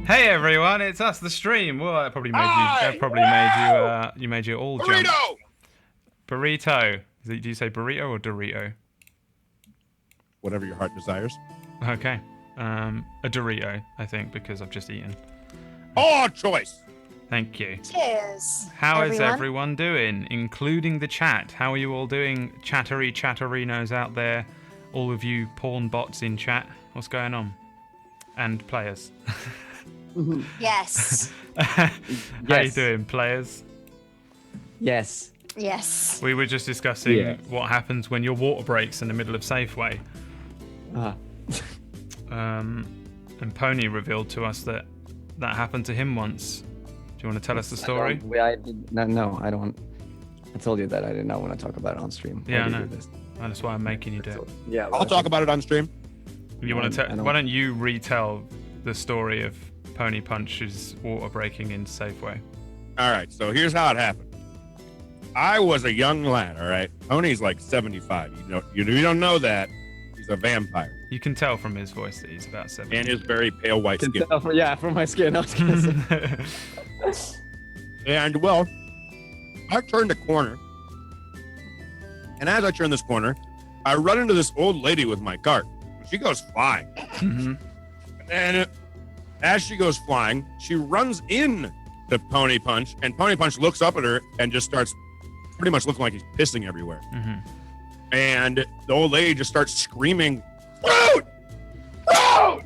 Hey everyone, it's us, the stream. Well, that probably made you made you all jump. Burrito. Do you say burrito or Dorito? Whatever your heart desires. Okay. A Dorito, I think, because I've just eaten. Oh, choice. Thank you. Cheers. How is everyone doing, including the chat? How are you all doing, chatterinos out there? All of you porn bots in chat. What's going on? And players. Yes. How you doing, players? Yes. Yes. We were just discussing what happens when your water breaks in the middle of Safeway. And Pony revealed to us that happened to him once. Do you want to tell us the story? No, I don't. I told you that I did not want to talk about it on stream. Yeah, I know. That's why I'm making you do it. Yeah, I'll talk about it on stream. You want to tell? Why don't you retell the story of Pony Punch's water breaking in Safeway? All right, so here's how it happened. I was a young lad, all right? Pony's like 75. You don't know that. He's a vampire. You can tell from his voice that he's about 70. And his very pale white skin. From my skin. And, well, I turned a corner. And as I turn this corner, I run into this old lady with my cart. She goes flying. Mm-hmm. And as she goes flying, she runs in to Pony Punch. And Pony Punch looks up at her and just starts pretty much looking like he's pissing everywhere. Mm-hmm. And the old lady just starts screaming, "Fruit! Fruit!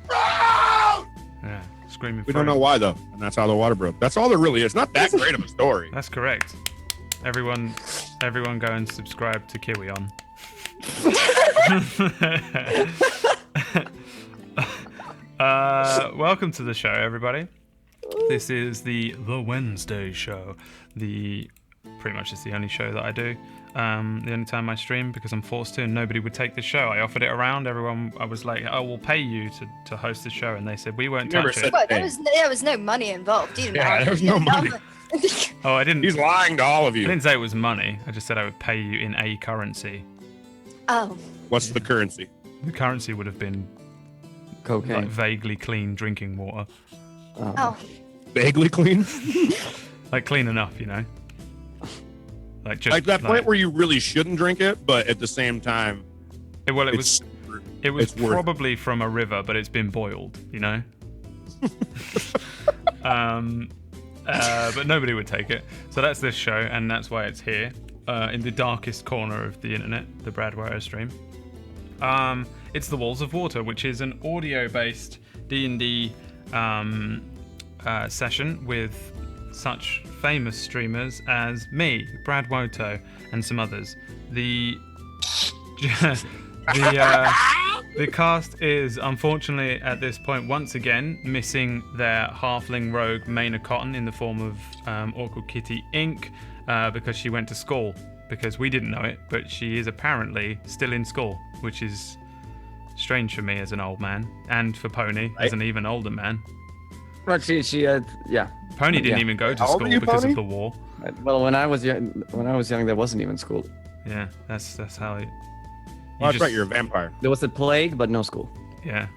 Fruit!" Yeah, screaming. We don't know why, though. And that's how the water broke. That's all there really is. Not that great of a story. That's correct. Everyone go and subscribe to Kiwi On. Welcome to the show, everybody. This is the Wednesday show. Pretty much it's the only show that I do. The only time I stream because I'm forced to and nobody would take the show. I offered it around. Everyone, I was like, "Oh, we'll pay you to host the show," and they said we won't touch it. But there was no money involved. You didn't there was no money. Oh, I didn't. He's lying to all of you. I didn't say it was money. I just said I would pay you in a currency. Oh. What's the currency? The currency would have been cocaine. Like vaguely clean drinking water. Oh. Vaguely clean? Like clean enough, you know? Like just like that point where you really shouldn't drink it, but at the same time, it was probably from a river, but it's been boiled, you know? But nobody would take it. So that's this show, and that's why it's here, in the darkest corner of the internet, the Brad Wire stream. It's The Walls of Water, which is an audio-based D&D session with such famous streamers as me, Brad Woto, and some others. The cast is unfortunately at this point once again missing their halfling rogue Maina Cotton in the form of Awkward Kitty Inc. Because she went to school. Because we didn't know it, but she is apparently still in school, which is strange for me as an old man, and for Pony as an even older man. But yeah. Pony didn't even go to school because of the war. Well, when I was young, there wasn't even school. Yeah, that's how it. Well, that's right. You're a vampire. There was a plague, but no school. Yeah.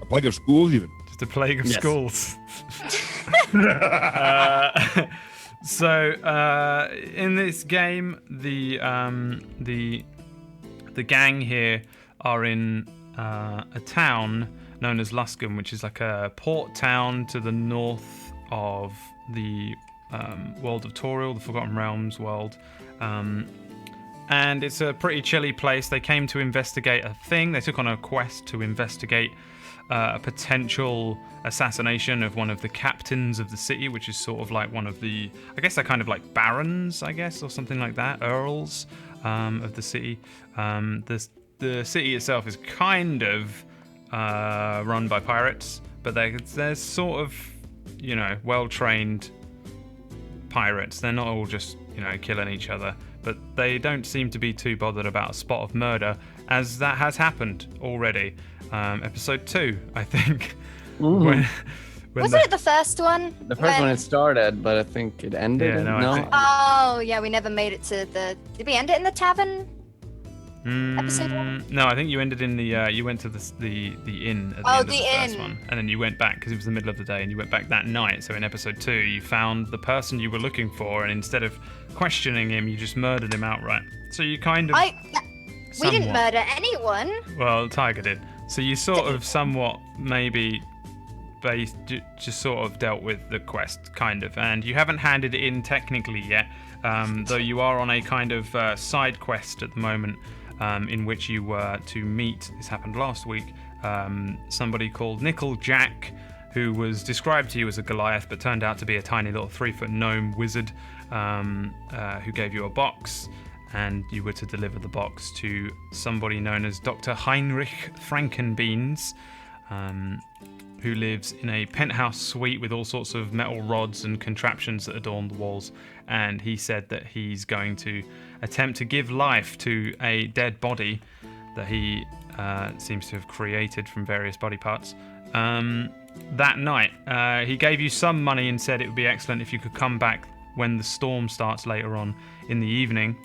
A plague of schools, even. Just a plague of schools. So in this game, the gang here are in a town known as Luscombe, which is like a port town to the north of the world of Toriel, the Forgotten Realms world. And it's a pretty chilly place. They came to investigate a thing. They took on a quest to investigate a potential assassination of one of the captains of the city, which is sort of like one of the, I guess they're kind of like barons, I guess, or something like that, earls of the city. The city itself is kind of run by pirates, but they're sort of, you know, well-trained pirates. They're not all just, you know, killing each other, but they don't seem to be too bothered about a spot of murder, as that has happened already. Episode 2, I think. Mm-hmm. Wasn't it the first one? The first one it started, but I think it ended. Yeah, no. Oh, yeah, we never made it to the... Did we end it in the tavern? Episode 1? No, I think you ended in the. You went to the inn at the end of the first inn. one, and then you went back because it was the middle of the day, and you went back that night. So in episode 2, you found the person you were looking for, and instead of questioning him, you just murdered him outright. So you kind of. We didn't murder anyone. Well, Tiger did. So you sort of somewhat maybe just sort of dealt with the quest, kind of, and you haven't handed it in technically yet, though you are on a kind of side quest at the moment, in which you were to meet, this happened last week, somebody called Nickel Jack, who was described to you as a Goliath, but turned out to be a tiny little 3-foot gnome wizard, who gave you a box, and you were to deliver the box to somebody known as Dr. Heinrich Frankenbeans, who lives in a penthouse suite with all sorts of metal rods and contraptions that adorn the walls. And he said that he's going to attempt to give life to a dead body that he seems to have created from various body parts. That night, he gave you some money and said it would be excellent if you could come back when the storm starts later on in the evening.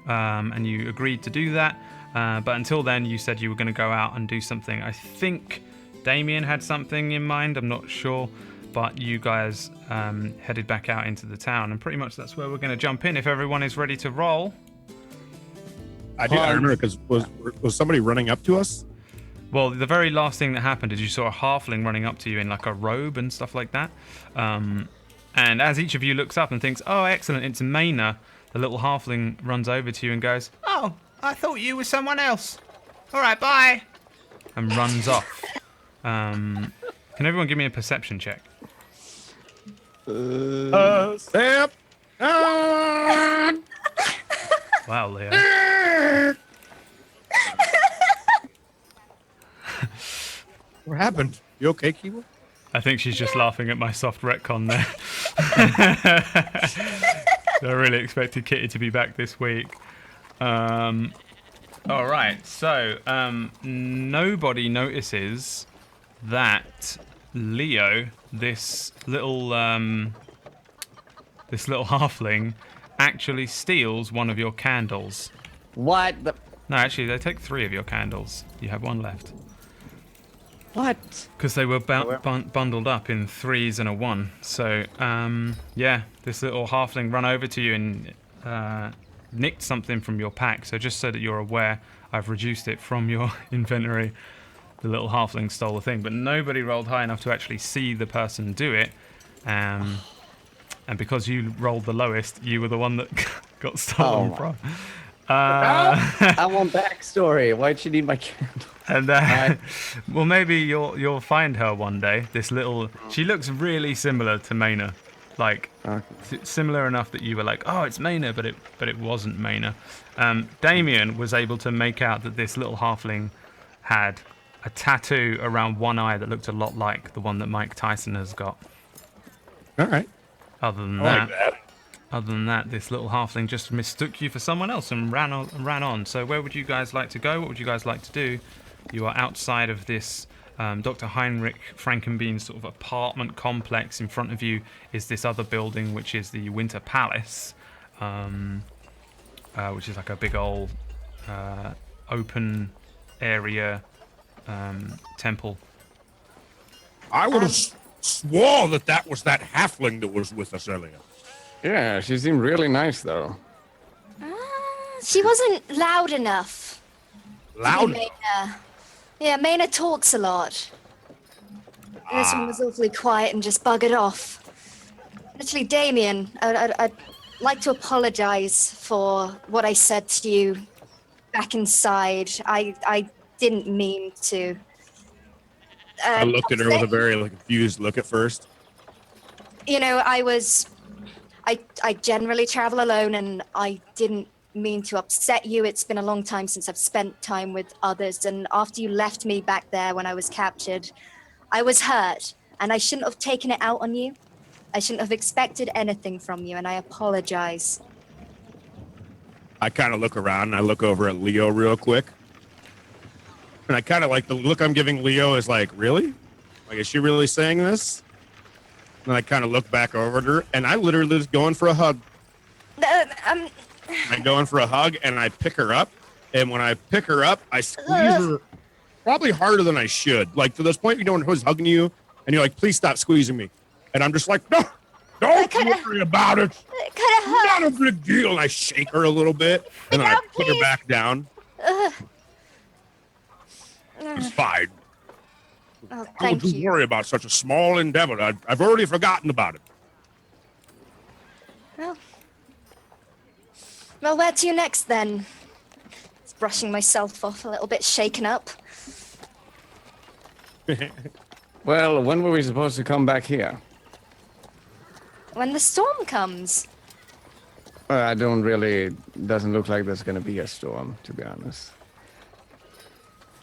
And you agreed to do that. But until then, you said you were going to go out and do something. I think Damien had something in mind, I'm not sure, but you guys headed back out into the town, and pretty much that's where we're going to jump in if everyone is ready to roll. I remember, because was somebody running up to us? Well, the very last thing that happened is you saw a halfling running up to you in like a robe and stuff like that. And as each of you looks up and thinks, oh, excellent, it's Maina, the little halfling runs over to you and goes, oh, I thought you were someone else. All right, bye. And runs off. Can everyone give me a perception check? Step. Wow, Leo. What happened? You okay, Kiwa? I think she's just laughing at my soft retcon there. I really expected Kitty to be back this week. All right, so nobody notices that Leo, this little halfling, actually steals one of your candles. What? No, actually, they take 3 of your candles. You have 1 left. What? Because they were bundled up in 3s and a 1. So, yeah, this little halfling ran over to you and nicked something from your pack. So just so that you're aware, I've reduced it from your inventory. The little halfling stole the thing, but nobody rolled high enough to actually see the person do it. And because you rolled the lowest, you were the one that got stolen from. I want backstory. Why'd she need my candle? And well, maybe you'll find her one day. This little, she looks really similar to Maina, like similar enough that you were like, oh, it's Maina, but it wasn't Maina. Damien was able to make out that this little halfling had a tattoo around one eye that looked a lot like the one that Mike Tyson has got. All right. Other than that, this little halfling just mistook you for someone else and ran on. So where would you guys like to go? What would you guys like to do? You are outside of this Dr. Heinrich Frankenbeans sort of apartment complex. In front of you is this other building, which is the Winter Palace, which is like a big old open area temple. I would have swore that was that halfling that was with us earlier. Yeah, she seemed really nice, though. She wasn't loud enough. Loud? Maina. Yeah, Maina talks a lot. This one was awfully quiet and just buggered off. Actually, Damien, I'd like to apologize for what I said to you back inside. I didn't mean to. I looked at her with a very confused look at first. You know, I generally travel alone, and I didn't mean to upset you. It's been a long time since I've spent time with others, and after you left me back there when I was captured, I was hurt, and I shouldn't have taken it out on you. I shouldn't have expected anything from you, and I apologize. I kind of look around, and I look over at Leo real quick. And I kind of like the look I'm giving Leo is like, really? Like, is she really saying this? And I kind of look back over at her, and I literally was going for a hug. I'm going for a hug, and I pick her up, And when I pick her up, I squeeze her probably harder than I should. Like to this point, you know, when who's hugging you and you're like, please stop squeezing me. And I'm just like, no, don't worry about it. It kind of hurt. Not a big deal. And I shake her a little bit and then I put her back down. It's fine. Oh, Don't thank you you. worry about such a small endeavor. I've already forgotten about it. Well, where to next then? Just brushing myself off a little bit shaken up. Well, when were we supposed to come back here? When the storm comes. I don't really. Doesn't look like there's gonna be a storm, to be honest.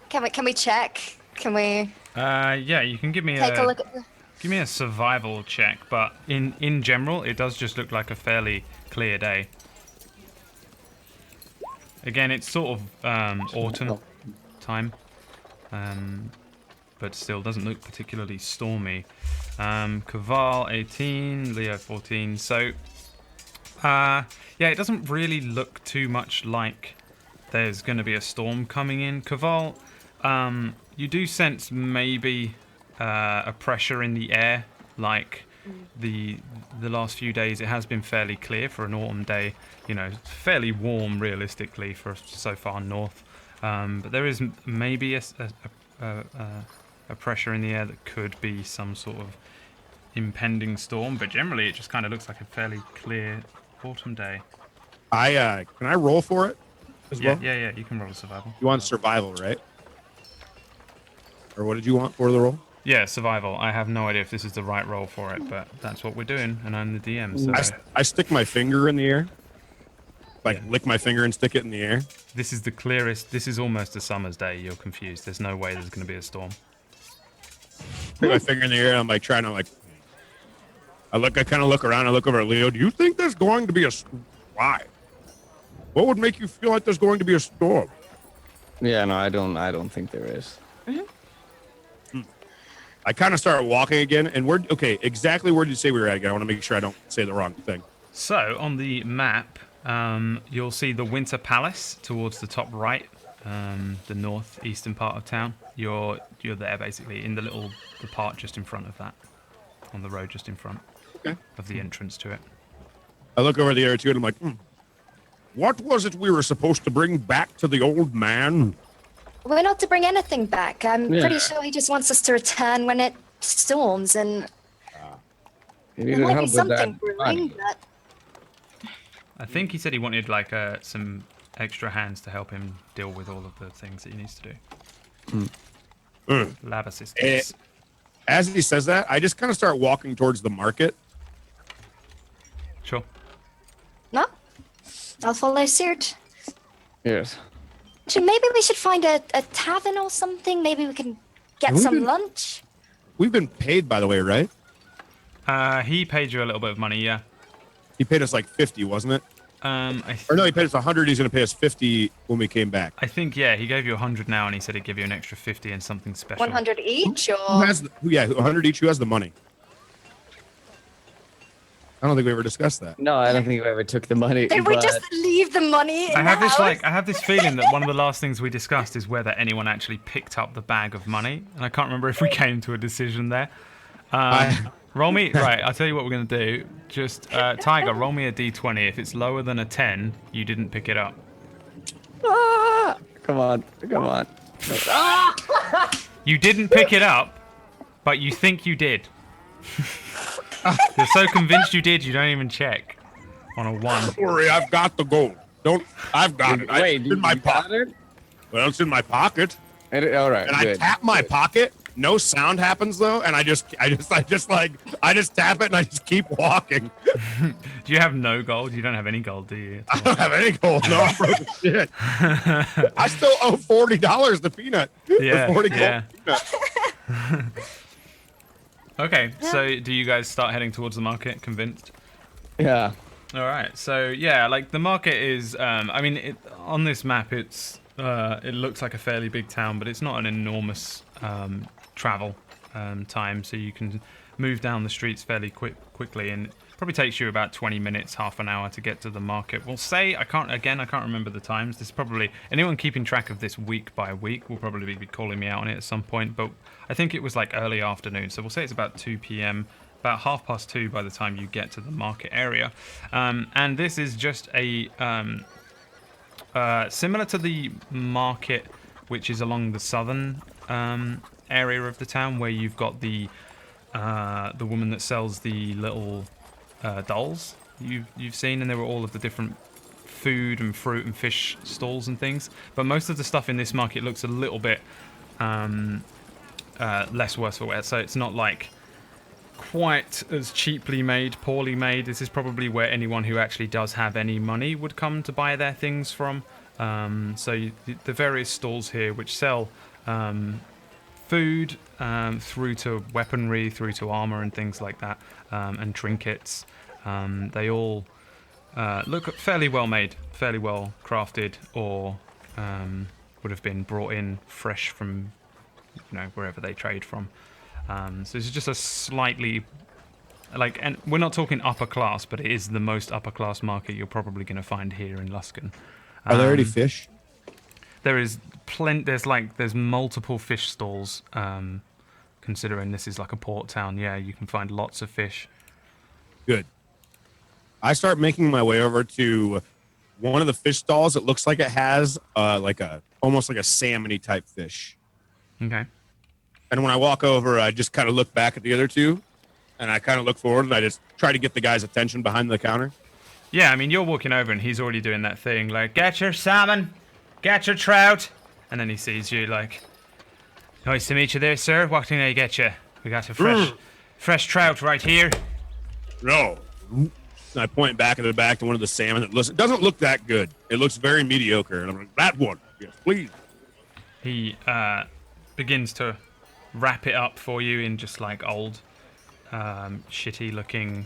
Can we check? Can we Yeah, you can give me take a look at the... give me a survival check, but in general, it does just look like a fairly clear day. Again, it's sort of autumn time, but still doesn't look particularly stormy. Kaval 18, Leo 14. So, yeah, it doesn't really look too much like there's going to be a storm coming in. Kaval, you do sense maybe a pressure in the air, like the last few days. It has been fairly clear for an autumn day. You know, fairly warm realistically for so far north. But there is maybe a pressure in the air that could be some sort of impending storm. But generally, it just kind of looks like a fairly clear autumn day. Can I roll for it as well? Yeah. You can roll a survival. You want survival, right? Or what did you want for the roll? Yeah, survival. I have no idea if this is the right roll for it, but that's what we're doing, and I'm the DM. So I stick my finger in the air. Like, lick my finger and stick it in the air. this is the clearest. This is almost a summer's day. You're confused. There's no way there's going to be a storm. Stick my finger in the air and I'm like trying to like... I kind of look around. I look over at Leo. Do you think there's going to be a... Why? What would make you feel like there's going to be a storm? Yeah, no, I don't think there is. I kind of start walking again, and exactly where did you say we were at again? I want to make sure I don't say the wrong thing. So on the map, you'll see the Winter Palace towards the top right, the northeastern part of town. You're there basically in the part just in front of that, on the road just in front of the entrance to it. I look over the area too, and I'm like, what was it we were supposed to bring back to the old man? We're not to bring anything back. I'm pretty sure he just wants us to return when it storms, and You there need might be help with something that brewing, money. but I think he said he wanted like some extra hands to help him deal with all of the things that he needs to do. Lab assistance. As he says that, I just kind of start walking towards the market. Sure. no, I'll follow suit. Yes. Actually, maybe we should find a tavern or something. Maybe we can get Have we some been- lunch. We've been paid, by the way, right? He paid you a little bit of money, yeah. He paid us like 50, wasn't it? Or no, he paid us 100. He's going to pay us 50 when we came back. I think, yeah, he gave you 100 now, and he said he'd give you an extra 50 and something special. 100 each, Who or has 100 each. Who has the money? I don't think we ever discussed that. No, I don't think we ever took the money. did we but- just leave the money in I have the this house? I have this feeling that one of the last things we discussed is whether anyone actually picked up the bag of money, and I can't remember if we came to a decision there. Roll me right. I'll tell you what we're gonna do. Just Tiger, roll me a d20. If it's lower than a 10, you didn't pick it up. Ah! Come on. You didn't pick it up, but you think you did. You're so convinced you did, you don't even check. On a 1. Don't worry, I've got the gold. I've got it. Wait, It's in my you got pocket. it? Well, it's in my pocket. All right. And good. I tap my pocket. No sound happens though, and I just tap it and I just keep walking. Do you have no gold? You don't have any gold, do you? I don't have any gold. No, I'm broke as shit. I still owe $40 to Peanut. Yeah, For 40 gold yeah. Peanut. Okay, so do you guys start heading towards the market, convinced? Yeah. All right, so yeah, like the market is. I mean, on this map, it looks like a fairly big town, but it's not an enormous travel time, so you can move down the streets fairly quickly. And Probably takes you about 20 minutes, half an hour to get to the market. We'll say, I can't remember the times. This is probably, anyone keeping track of this week by week will probably be calling me out on it at some point, but I think it was like early afternoon. So we'll say it's about 2 p.m., about 2:30 by the time you get to the market area. And this is just a, similar to the market, which is along the southern area of the town, where you've got the woman that sells the little dolls you've seen, and there were all of the different food and fruit and fish stalls and things. But most of the stuff in this market looks a little bit less worse for wear, so it's not like quite as cheaply made, poorly made. This is probably where anyone who actually does have any money would come to buy their things from. The various stalls here which sell food through to weaponry, through to armor and things like that, and trinkets. They all look fairly well made, fairly well crafted, or would have been brought in fresh from, wherever they trade from. So this is just a slightly, and we're not talking upper class, but it is the most upper class market you're probably going to find here in Luskan. Are there any fish? There is there's multiple fish stalls. Considering this is like a port town, yeah, you can find lots of fish. Good. I start making my way over to one of the fish stalls. It looks like it has almost like a salmon-y type fish. Okay. And when I walk over, I just kind of look back at the other two, and I kind of look forward, and I just try to get the guy's attention behind the counter. Yeah, I mean, you're walking over, and he's already doing that thing, like, get your salmon, get your trout. And then he sees you, like, nice to meet you there, sir. What can I get you? We got a fresh trout right here. No. And I point back at the back to one of the salmon. It doesn't look that good. It looks very mediocre. And I'm like, that one. Yes, please. He begins to wrap it up for you in just like old, shitty looking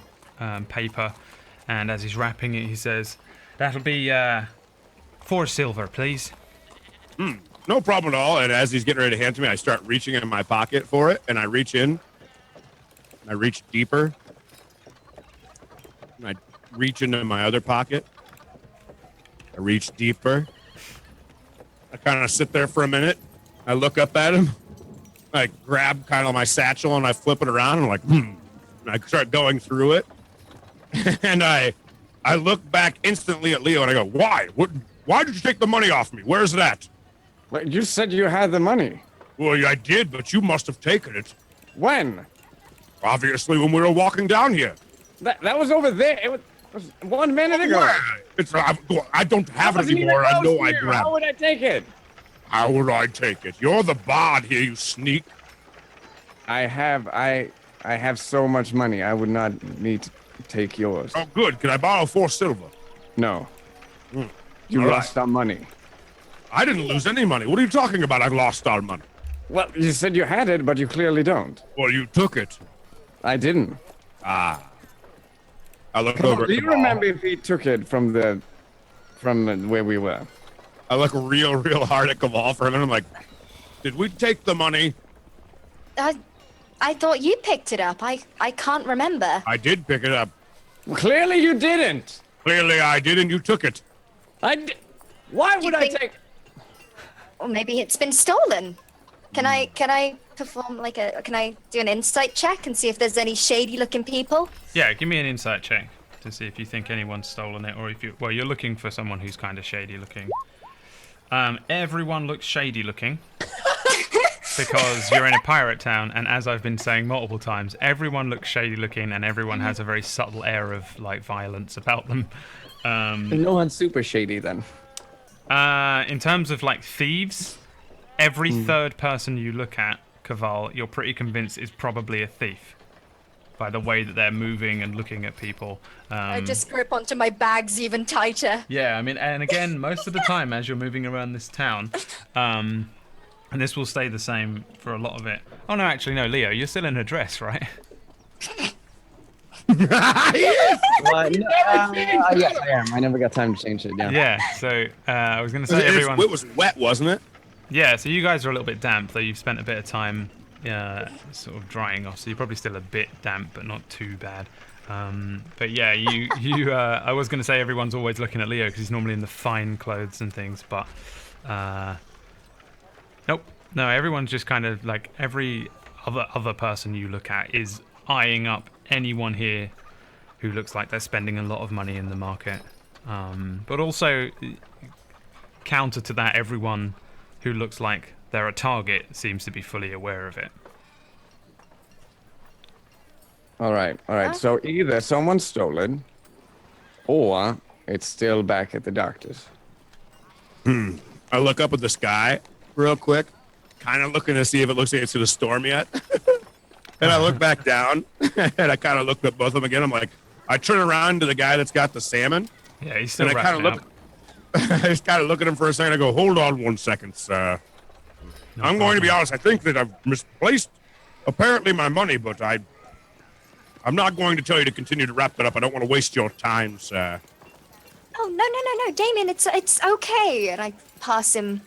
paper. And as he's wrapping it, he says, that'll be 4 silver, please. No problem at all. And as he's getting ready to hand it to me, I start reaching in my pocket for it. And I reach in. And I reach deeper. And I reach into my other pocket. I reach deeper. I kind of sit there for a minute. I look up at him. I grab kind of my satchel and I flip it around. And I'm like, And I start going through it. And I look back instantly at Leo and I go, why? Why did you take the money off me? Where's that? But you said you had the money. Well, yeah, I did, but you must have taken it. When? Obviously, when we were walking down here. That was over there. It was 1 minute ago. I don't have it anymore. I know I grabbed it. How would I take it? How would I take it? You're the bard here, you sneak. I have so much money. I would not need to take yours. Oh, good. Can I borrow 4 silver? No. You All lost our money. I didn't lose any money. What are you talking about? I lost our money. Well, you said you had it, but you clearly don't. Well, you took it. I didn't. I look Come over. on, do you remember if he took it from where we were? I look real hard at Kaval for him, and I'm like, did we take the money? I thought you picked it up. I can't remember. I did pick it up. Well, clearly you didn't. Clearly I did, and you took it. Why would I think- take... Or maybe it's been stolen. Can I perform can I do an insight check and see if there's any shady looking people? Yeah, give me an insight check to see if you think anyone's stolen it, or if you're looking for someone who's kind of shady looking. Everyone looks shady looking because you're in a pirate town, and as I've been saying multiple times, everyone looks shady looking, and everyone has a very subtle air of like violence about them. No one's super shady then. In terms of like thieves, every third person you look at, Kaval, you're pretty convinced is probably a thief by the way that they're moving and looking at people. I just grip onto my bags even tighter. Yeah, I mean, and again, most of the time as you're moving around this town, and this will stay the same for a lot of it. Oh no, actually no, Leo, you're still in a dress, right? Yes, I am. I never got time to change it. Yeah. Yeah. So I was going to say everyone. It was wet, wasn't it? Yeah. So you guys are a little bit damp, though. You've spent a bit of time, sort of drying off. So you're probably still a bit damp, but not too bad. But yeah, you. I was going to say everyone's always looking at Leo because he's normally in the fine clothes and things, but nope. No, everyone's just kind of like every other person you look at is eyeing up anyone here who looks like they're spending a lot of money in the market. But also, counter to that, everyone who looks like they're a target seems to be fully aware of it. All right. So either someone stole it, or it's still back at the doctor's. I look up at the sky real quick, kind of looking to see if it looks like it's going to storm yet. And I look back down, and I kind of look at both of them again. I'm like, I turn around to the guy that's got the salmon. Yeah, he's still and I kind of look. I just kind of look at him for a second. I go, "Hold on 1 second, sir. I'm going to be honest. I think that I've misplaced apparently my money, but I'm not going to tell you to continue to wrap that up. I don't want to waste your time, sir." Oh, no, Damien, it's okay. And I pass him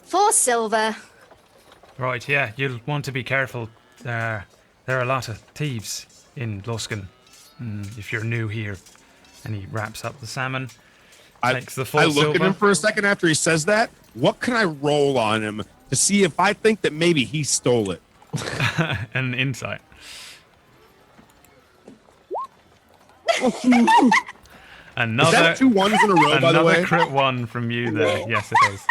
4 silver. Right, yeah, you'll want to be careful. There are a lot of thieves in Luskan, if you're new here. And he wraps up the salmon, takes the 4 I look silver. at him for a second after he says that. What can I roll on him to see if I think that maybe he stole it? An insight. Is that 2 ones in a row, by the way? Another crit 1 from you there. Yes, it is.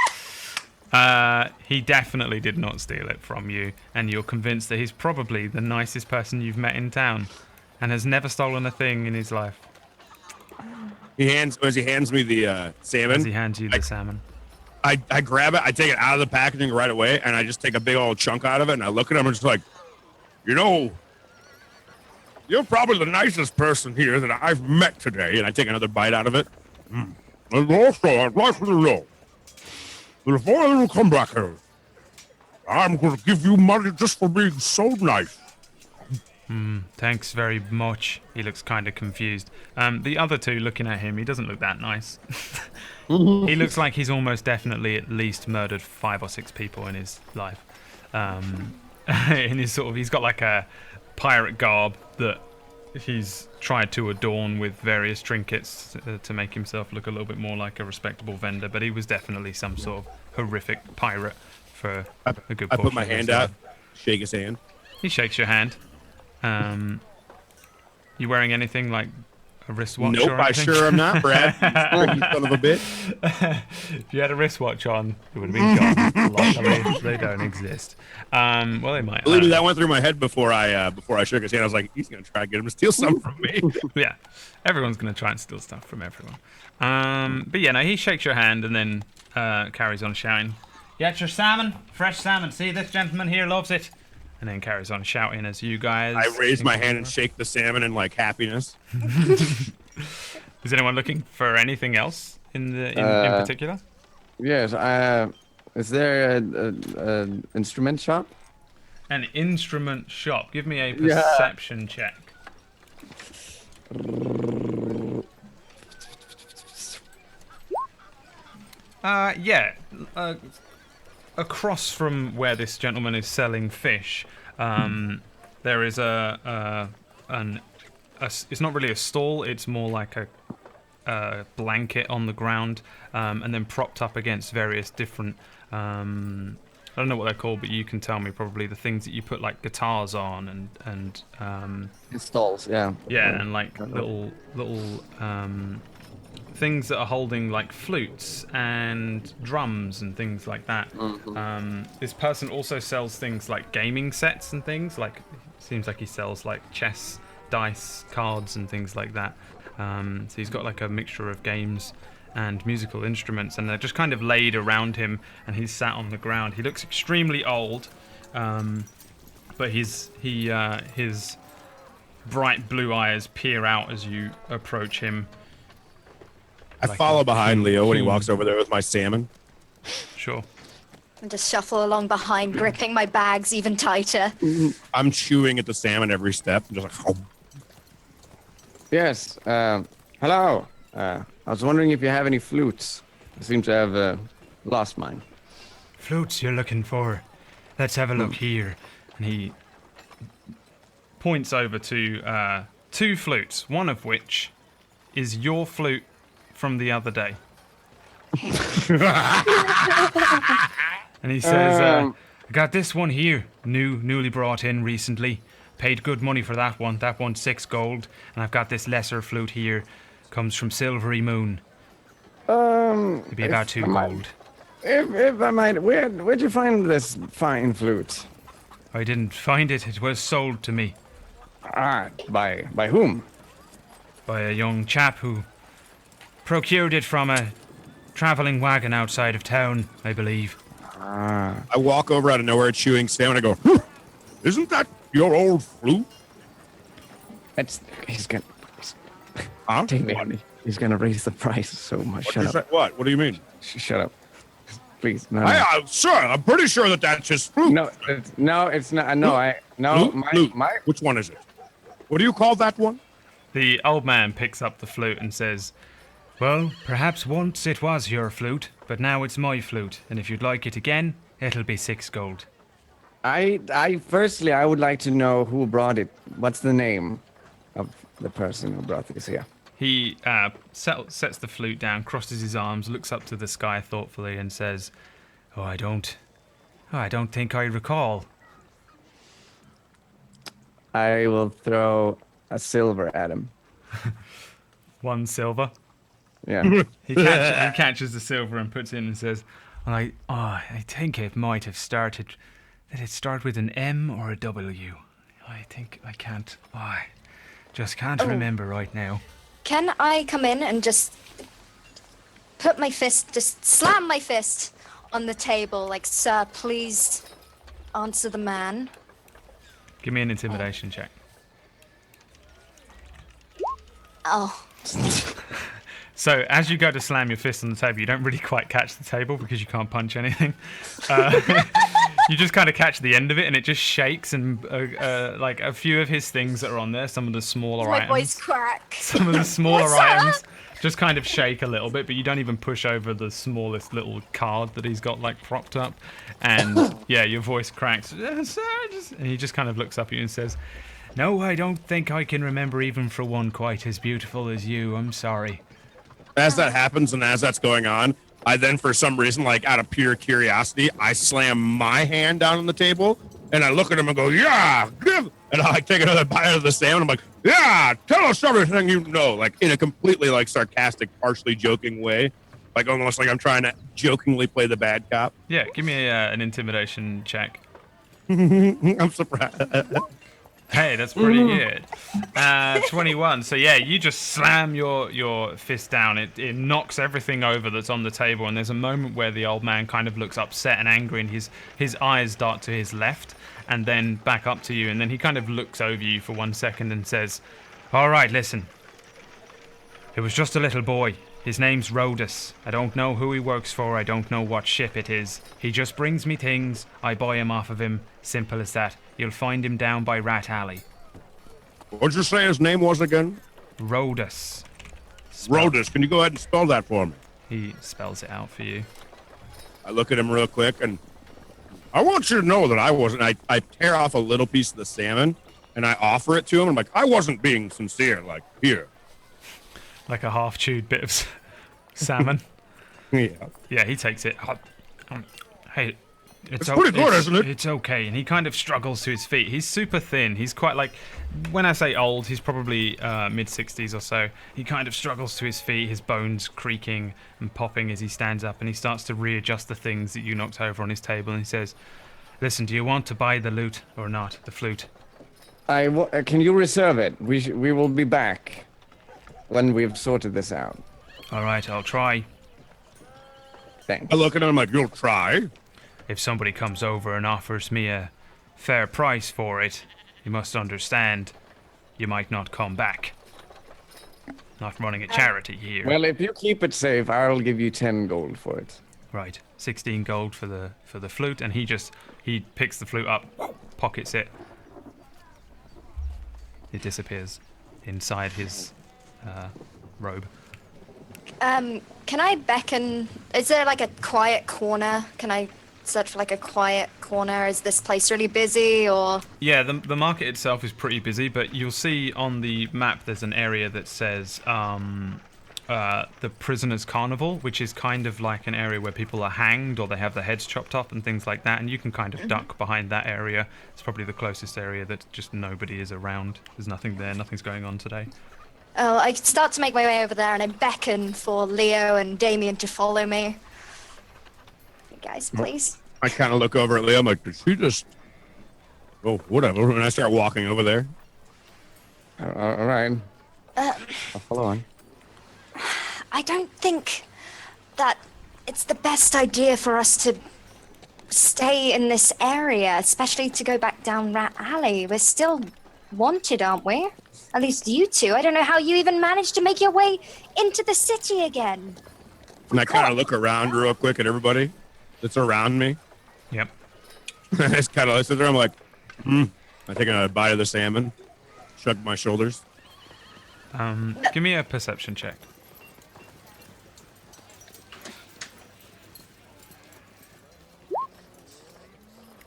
He definitely did not steal it from you, and you're convinced that he's probably the nicest person you've met in town and has never stolen a thing in his life. As he hands me the salmon. As he hands you the salmon. I grab it, I take it out of the packaging right away, and I just take a big old chunk out of it, and I look at him and just like, you're probably the nicest person here that I've met today. And I take another bite out of it. And also, I'd like you to know that if I ever come back here, I'm going to give you money just for being so nice. Thanks very much. He looks kind of confused. The other two looking at him, he doesn't look that nice. He looks like he's almost definitely at least murdered 5 or 6 people in his life. He's got like a pirate garb that he's tried to adorn with various trinkets to make himself look a little bit more like a respectable vendor, but he was definitely some sort of horrific pirate for a good portion. I put my of his hand life. out, shake his hand. He shakes your hand. You wearing anything like a wristwatch? Nope, or I anything? sure am not, Brad. You son of a bitch. If you had a wristwatch on, it would have been gone. Luckily, they don't exist. Well, they might. Believe me, that went through my head before I shook his hand. I was like, he's gonna try to get him to steal something from me. Yeah, everyone's gonna try and steal stuff from everyone. But yeah, no, he shakes your hand and then carries on shouting, "Get your salmon, fresh salmon. See, this gentleman here loves it." And then carries on shouting as you guys. I raise my hand and shake the salmon in like happiness. Is anyone looking for anything else in particular? Yes. Is there an instrument shop? An instrument shop. Give me a perception check. Across from where this gentleman is selling fish, there is it's not really a stall. It's more like a blanket on the ground, and then propped up against various different. I don't know what they're called, but you can tell me probably the things that you put like guitars on and Stalls, yeah. yeah, and like little things that are holding like flutes and drums and things like that. This person also sells things like gaming sets and things like. Seems like he sells like chess, dice, cards, and things like that. So he's got like a mixture of games and musical instruments, and they're just kind of laid around him, and he's sat on the ground. He looks extremely old, but his bright blue eyes peer out as you approach him. I follow behind Leo when he walks over there with my salmon. Sure. And just shuffle along behind, gripping my bags even tighter. I'm chewing at the salmon every step. I'm just like, oh. Yes. Hello. I was wondering if you have any flutes. I seem to have lost mine. Flutes you're looking for. Let's have a look here. And he points over to 2 flutes, one of which is your flute from the other day. And he says, I got this one here, newly brought in recently. Paid good money for that one. That one's 6 gold. And I've got this lesser flute here. Comes from Silvery Moon. It'd be about 2 gold. If I might, where'd you find this fine flute? I didn't find it. It was sold to me Ah, by whom? by a young chap who procured it from a traveling wagon outside of town, I believe. I walk over out of nowhere chewing salmon. I go, isn't that your old flute? He's gonna. Huh? What? He's gonna raise the price so much. Shut up. What? What do you mean? Shut up. Please, no. Sir, I'm pretty sure that's his flute. No, it's not. No, Flute? my. Which one is it? What do you call that one? The old man picks up the flute and says, well, perhaps once it was your flute, but now it's my flute, and if you'd like it again, it'll be 6 gold. Firstly, I would like to know who brought it. What's the name of the person who brought this here? He sets the flute down, crosses his arms, looks up to the sky thoughtfully, and says, I don't think I recall. I will throw a silver at him. 1 silver. Yeah. He catches the silver and puts it in and says, I think it might have started. Did it start with an M or a W? I think I can't. I just can't remember right now. Can I come in and just put my fist, just slam my fist on the table, like, sir, please answer the man? Give me an intimidation check. Oh. So as you go to slam your fist on the table, you don't really quite catch the table because you can't punch anything. You just kind of catch the end of it, and it just shakes, and like a few of his things that are on there, some of the smaller My items, voice crack. some of the smaller What's that? items just kind of shake a little bit, but you don't even push over the smallest little card that he's got like propped up, and yeah, your voice cracks. And he just kind of looks up at you and says, "No, I don't think I can remember even for one quite as beautiful as you. I'm sorry." As that happens and as that's going on, I then, for some reason, like out of pure curiosity, I slam my hand down on the table and I look at him and go, yeah, give. And I take another bite of the salmon. I'm like, yeah, tell us everything you know, like in a completely like sarcastic, partially joking way, like almost like I'm trying to jokingly play the bad cop. Yeah, give me an intimidation check. I'm surprised. Hey, that's pretty good. 21. So yeah, you just slam your fist down. It knocks everything over that's on the table, and there's a moment where the old man kind of looks upset and angry, and his eyes dart to his left and then back up to you, and then he kind of looks over you for 1 second and says, "All right, listen. It was just a little boy. His name's Rhodus. I don't know who he works for. I don't know what ship it is. He just brings me things. I buy him off of him. Simple as that. You'll find him down by Rat Alley." What'd you say his name was again? Rhodus. Rhodus. Can you go ahead and spell that for me? He spells it out for you. I look at him real quick, and I want you to know that I wasn't. I tear off a little piece of the salmon, and I offer it to him. I'm like, I wasn't being sincere. Like, here. Like a half-chewed bit of salmon. Yeah. Yeah, he takes it. Hey, It's pretty good, isn't it? It's okay. And he kind of struggles to his feet. He's super thin. He's quite like, when I say old, he's probably mid-60s or so. He kind of struggles to his feet, his bones creaking and popping as he stands up, and he starts to readjust the things that you knocked over on his table, and he says, "Listen, do you want to buy the lute or not? The flute?" Can you reserve it? We will be back when we've sorted this out. All right, I'll try. Thanks. I look at him, I'm like, you'll try? If somebody comes over and offers me a fair price for it, you must understand, you might not come back. Not running a charity here. Well, if you keep it safe, I'll give you 10 gold for it. Right, 16 gold for the flute, and he picks the flute up, pockets it. It disappears inside his robe. Can I beckon? Is there like a quiet corner? Can I search for like a quiet corner? Is this place really busy, or? Yeah, the market itself is pretty busy, but you'll see on the map there's an area that says the Prisoners' Carnival, which is kind of like an area where people are hanged or they have their heads chopped off and things like that, and you can kind of duck behind that area. It's probably the closest area that just nobody is around. There's nothing there, nothing's going on today. Oh, I start to make my way over there, and I beckon for Leo and Damien to follow me. You guys, please. I kind of look over at Leo. I'm like, did she just... Oh, whatever. And I start walking over there. All right. I'll follow on. I don't think that it's the best idea for us to stay in this area, especially to go back down Rat Alley. We're still wanted, aren't we? At least you two. I don't know how you even managed to make your way into the city again. And I kind of look around real quick at everybody that's around me. Yep. I just kind of sit there. I'm like, I take a bite of the salmon, shrug my shoulders. Give me a perception check.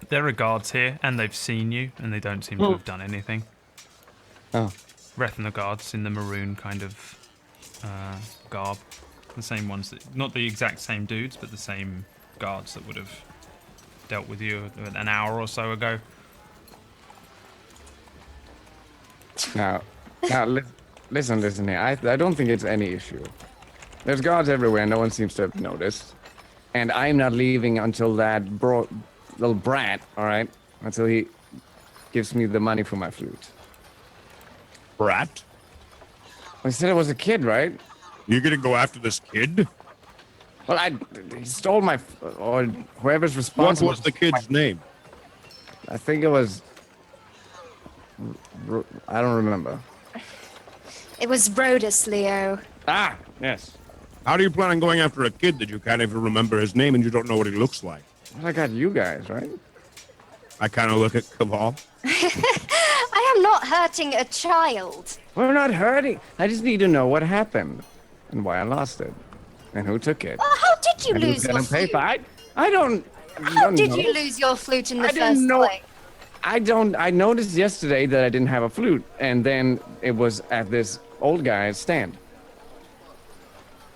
There are guards here, and they've seen you, and they don't seem to have done anything. Oh. Rethner guards in the maroon kind of garb. The same ones, not the exact same dudes, but the same guards that would have dealt with you an hour or so ago. Now, listen here. I don't think it's any issue. There's guards everywhere. No one seems to have noticed. And I'm not leaving until that little brat, all right? Until he gives me the money for my flute. Brat? I said it was a kid, right? You're going to go after this kid? Well, he stole my... Or whoever's What responsible... was the kid's name? I think it was... I don't remember. It was Rhodus, Leo. Ah, yes. How do you plan on going after a kid that you can't even remember his name and you don't know what he looks like? Well, I got you guys, right? I kind of look at Caval. I am not hurting a child. We're not hurting. I just need to know what happened and why I lost it and who took it. Well, how did you And lose who's your gonna pay flute? for it. I don't. How did know. you lose your flute in the I first didn't know. place? I noticed yesterday that I didn't have a flute, and then it was at this old guy's stand.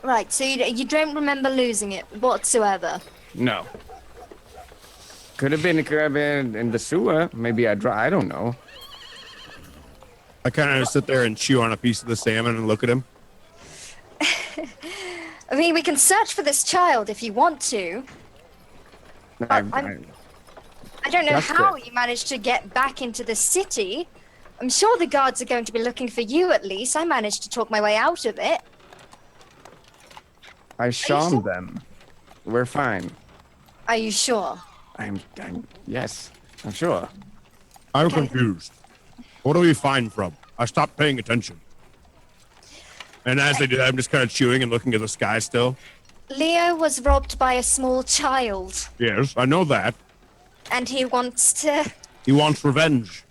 Right, so you don't remember losing it whatsoever. No. Could have been in the sewer. Maybe I don't know. I kind of sit there and chew on a piece of the salmon and look at him. I mean, we can search for this child if you want to. I don't know Just how it. you managed to get back into the city. I'm sure the guards are going to be looking for you at least. I managed to talk my way out of it. I shunned sure? them. We're fine. Are you sure? Yes, I'm sure. I'm Okay. confused. What are we fine from? I stopped paying attention. And as they did, I'm just kind of chewing and looking at the sky still. Leo was robbed by a small child, Yes, I know that. and he wants to... He wants revenge.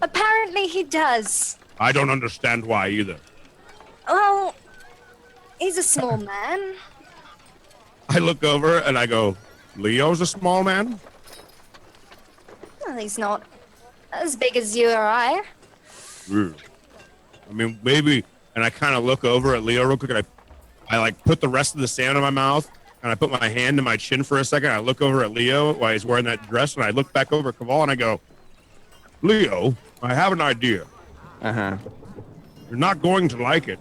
Apparently he does. I don't understand why either. Well, he's a small man. I look over and I go, Leo's a small man? Well, he's not as big as you or I. I mean, maybe. And I kind of look over at Leo real quick and I like put the rest of the sand in my mouth and I put my hand in my chin for a second. I look over at Leo while he's wearing that dress and I look back over at Caval and I go, Leo, I have an idea. Uh-huh. You're not going to like it.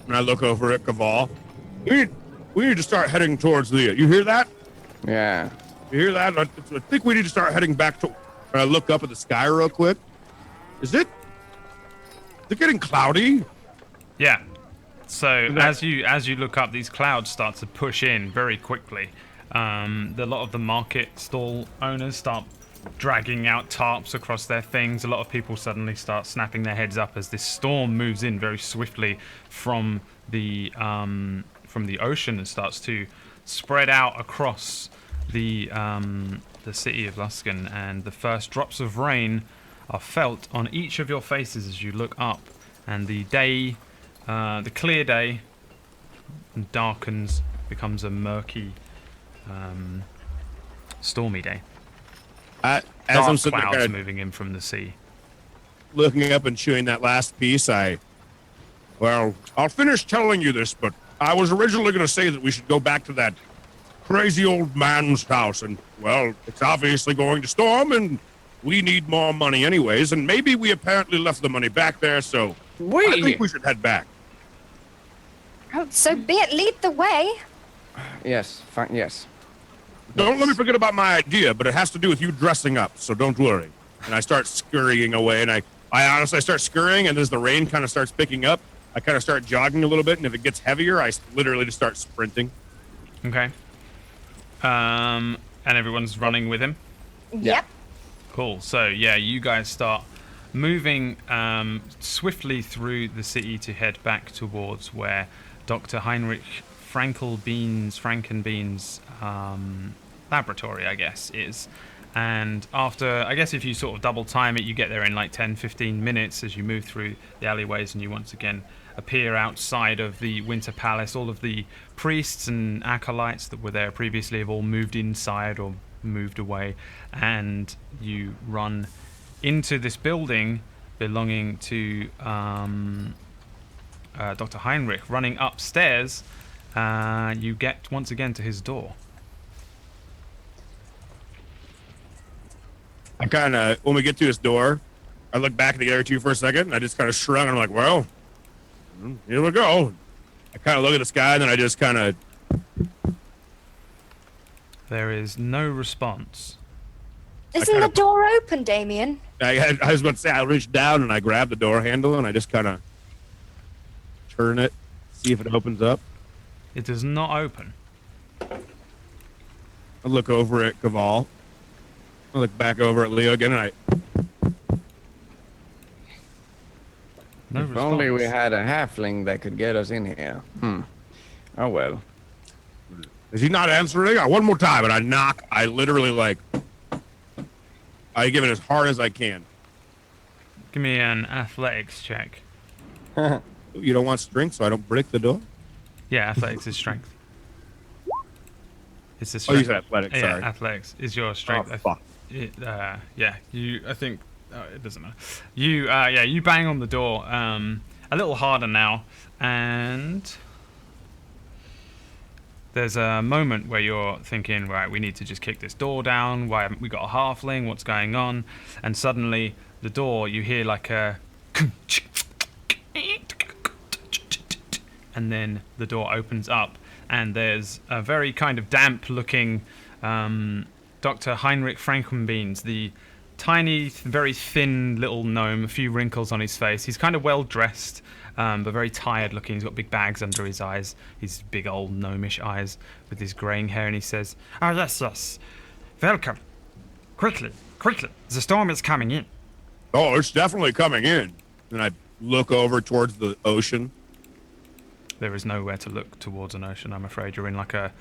And I look over at Caval. We need to start heading towards Leo. You hear that? Yeah. You hear that? I think we need to start heading back to. And I look up at the sky real quick. Is it getting cloudy? Yeah. So as you look up, these clouds start to push in very quickly. A lot of the market stall owners start dragging out tarps across their things. A lot of people suddenly start snapping their heads up as this storm moves in very swiftly from the ocean and starts to spread out across the city of Luskan. And the first drops of rain are felt on each of your faces as you look up, and the day, the clear day, darkens, becomes a murky stormy day. As Dark I'm sitting there clouds kinda moving in from the sea. looking up and chewing that last piece, well, I'll finish telling you this, but I was originally going to say that we should go back to that crazy old man's house, and, well, it's obviously going to storm, and we need more money anyways, and maybe we apparently left the money back there, so I think we should head back. Oh, so be it. Lead the way. Yes, fine, yes. Don't let me forget about my idea, but it has to do with you dressing up, so don't worry. And I start scurrying away, and I honestly start scurrying, and as the rain kind of starts picking up, I kind of start jogging a little bit, and if it gets heavier, I literally just start sprinting. Okay. And everyone's running with him. Yep. Cool. So yeah, you guys start moving swiftly through the city to head back towards where Dr. Heinrich Frankenbeans' laboratory, I guess, is. And after, I guess if you sort of double time it, you get there in like 10-15 minutes as you move through the alleyways, and you once again appear outside of the Winter Palace. All of the priests and acolytes that were there previously have all moved inside or moved away, and you run into this building belonging to Dr. Heinrich. Running upstairs, you get once again to his door. I kind of, when we get to his door, I look back at the other two for a second, and I just kind of shrug, and I'm like, well, here we go. I kind of look at the sky, and then I just kind of... There is no response. Isn't the door open, Damien? I was about to say, I reach down, and I grab the door handle, and I just kind of turn it, see if it opens up. It does not open. I look over at Caval. I look back over at Leo again, and I... No If response. only we had a halfling that could get us in here. Oh well. Is he not answering? One more time, and I knock. I literally, like... I give it as hard as I can. Give me an athletics check. You don't want strength, so I don't break the door? Yeah, athletics is strength. It's the Oh, strength. you said athletics, Yeah, sorry. athletics is your strength. Oh, fuck. Yeah, you. I think it doesn't matter. You, yeah, you bang on the door a little harder now, and there's a moment where you're thinking, right, we need to just kick this door down. Why haven't we got a halfling? What's going on? And suddenly, the door, you hear like a, and then the door opens up, and there's a very kind of damp-looking Dr. Heinrich Frankenbeans, the tiny, very thin little gnome, a few wrinkles on his face. He's kind of well-dressed, but very tired-looking. He's got big bags under his eyes, his big old gnomish eyes with his greying hair, and he says, "Oh, yes. Welcome. Quickly. The storm is coming in." Oh, it's definitely coming in. And I look over towards the ocean. There is nowhere to look towards an ocean, I'm afraid. You're in like a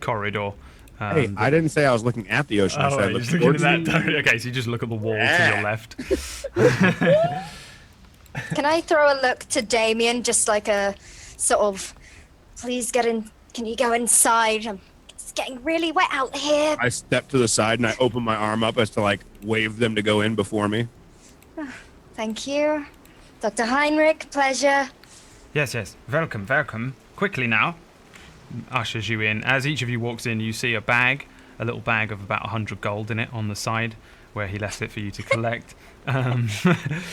corridor. Hey, I didn't say I was looking at the ocean. I said I looked towards it. Okay, so you just look at the wall to your left. Can I throw a look to Damien, just like a sort of, please get in, can you go inside? It's getting really wet out here. I step to the side and I open my arm up as to like wave them to go in before me. Thank you. Dr. Heinrich, pleasure. Yes. Welcome. Quickly now. Ushers you in. As each of you walks in, you see a bag, a little bag of about 100 gold in it on the side, where he left it for you to collect.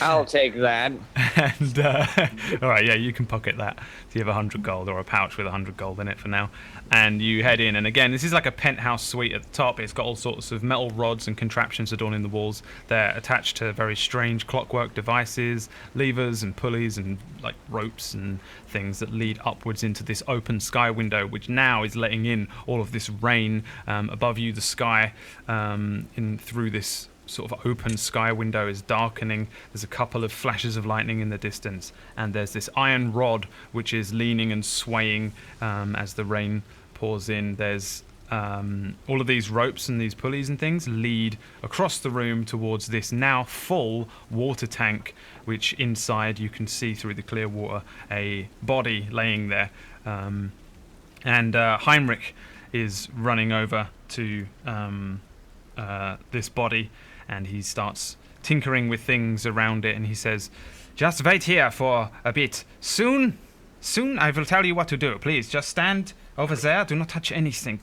I'll take that. And all right, yeah, you can pocket that. So you have 100 gold, or a pouch with 100 gold in it for now. And you head in, and again, this is like a penthouse suite at the top. It's got all sorts of metal rods and contraptions adorning the walls. They're attached to very strange clockwork devices, levers and pulleys and like ropes and things that lead upwards into this open sky window, which now is letting in all of this rain above you. The sky in through this sort of open sky window is darkening. There's a couple of flashes of lightning in the distance, and there's this iron rod which is leaning and swaying as the rain pours in. There's all of these ropes and these pulleys and things lead across the room towards this now full water tank, which inside you can see through the clear water a body laying there, and Heinrich is running over to this body, and he starts tinkering with things around it, and he says, "Just wait here for a bit. Soon I will tell you what to do. Please, just stand over there. Do not touch anything."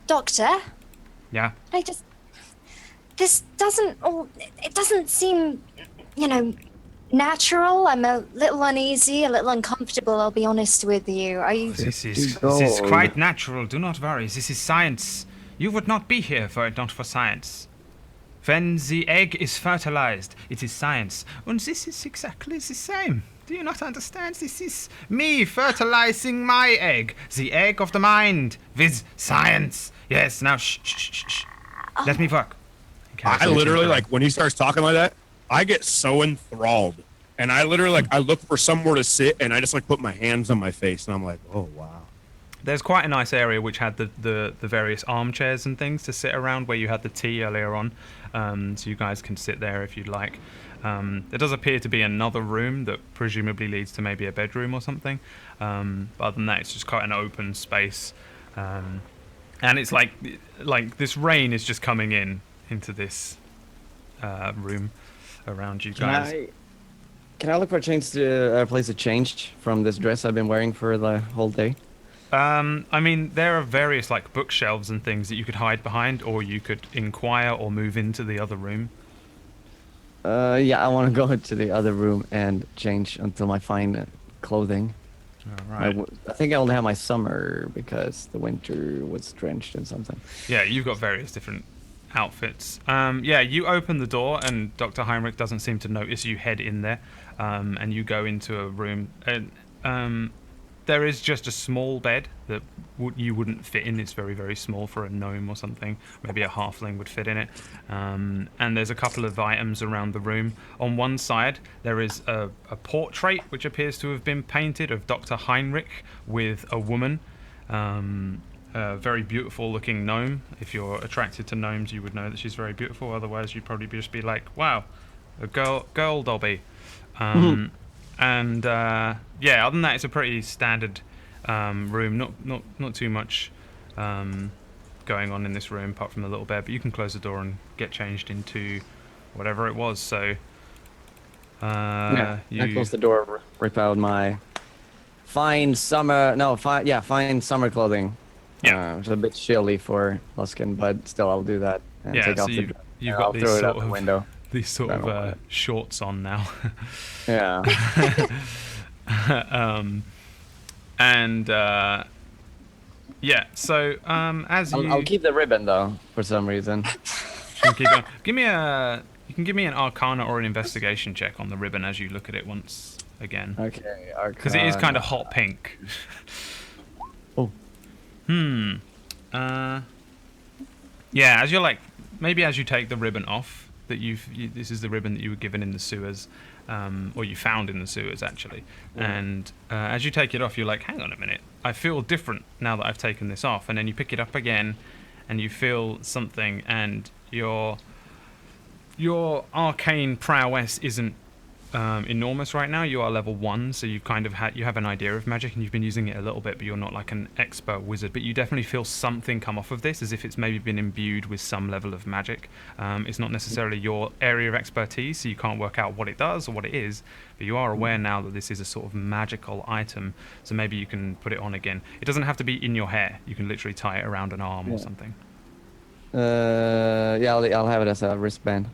Doctor, Yeah. this doesn't seem, natural. I'm a little uneasy, a little uncomfortable, I'll be honest with you. Are you... This is quite natural. Do not worry. This is science. You would not be here were it not for science. When the egg is fertilized, it is science. And this is exactly the same. Do you not understand? This is me fertilizing my egg. The egg of the mind with science. Yes, now shh. Let me work. I literally, like, when he starts talking like that, I get so enthralled. And I literally, like, I look for somewhere to sit, and I just, like, put my hands on my face, and I'm like, oh, wow. There's quite a nice area which had the various armchairs and things to sit around where you had the tea earlier on. So you guys can sit there if you'd like. There does appear to be another room that presumably leads to maybe a bedroom or something. But other than that, it's just quite an open space. And it's like this rain is just coming into this room around you guys. Can I look for a place to change from this dress I've been wearing for the whole day? I mean, there are various like bookshelves and things that you could hide behind, or you could inquire or move into the other room. Yeah, I want to go into the other room and change until I find clothing. All right. I think I only have my summer because the winter was drenched in something. Yeah, you've got various different outfits. Yeah, you open the door and Dr. Heinrich doesn't seem to notice you head in there, and you go into a room. And there is just a small bed that you wouldn't fit in. It's very, very small for a gnome or something. Maybe a halfling would fit in it. And there's a couple of items around the room. On one side, there is a portrait which appears to have been painted of Dr. Heinrich with a woman. A very beautiful looking gnome. If you're attracted to gnomes, you would know that she's very beautiful. Otherwise, you'd probably just be like, wow, a girl Dobby. And yeah, other than that, it's a pretty standard room. Not too much going on in this room apart from the little bed. But you can close the door and get changed into whatever it was. So I closed the door, rip out my fine summer clothing. Yeah, it's a bit chilly for Luskin, but still, I'll do that. And yeah. take So off you've I'll got throw it out the window. these sort of shorts on now. Yeah. And yeah, so as I'll keep the ribbon though for some reason. keep going. You can give me an Arcana or an Investigation check on the ribbon as you look at it once again. Okay, because it is kind of hot pink. Oh. Yeah, as you're like, maybe as you take the ribbon off, that this is the ribbon that you were given in the sewers, or you found in the sewers actually. Yeah. And as you take it off, you're like, hang on a minute, I feel different now that I've taken this off. And then you pick it up again, and you feel something, and your arcane prowess isn't enormous right now. You are level 1, so you've kind of you have an idea of magic, and you've been using it a little bit, but you're not like an expert wizard. But you definitely feel something come off of this, as if it's maybe been imbued with some level of magic. It's not necessarily your area of expertise, so you can't work out what it does or what it is, but you are aware now that this is a sort of magical item, so maybe you can put it on again. It doesn't have to be in your hair. You can literally tie it around an arm or something. Yeah, I'll have it as a wristband.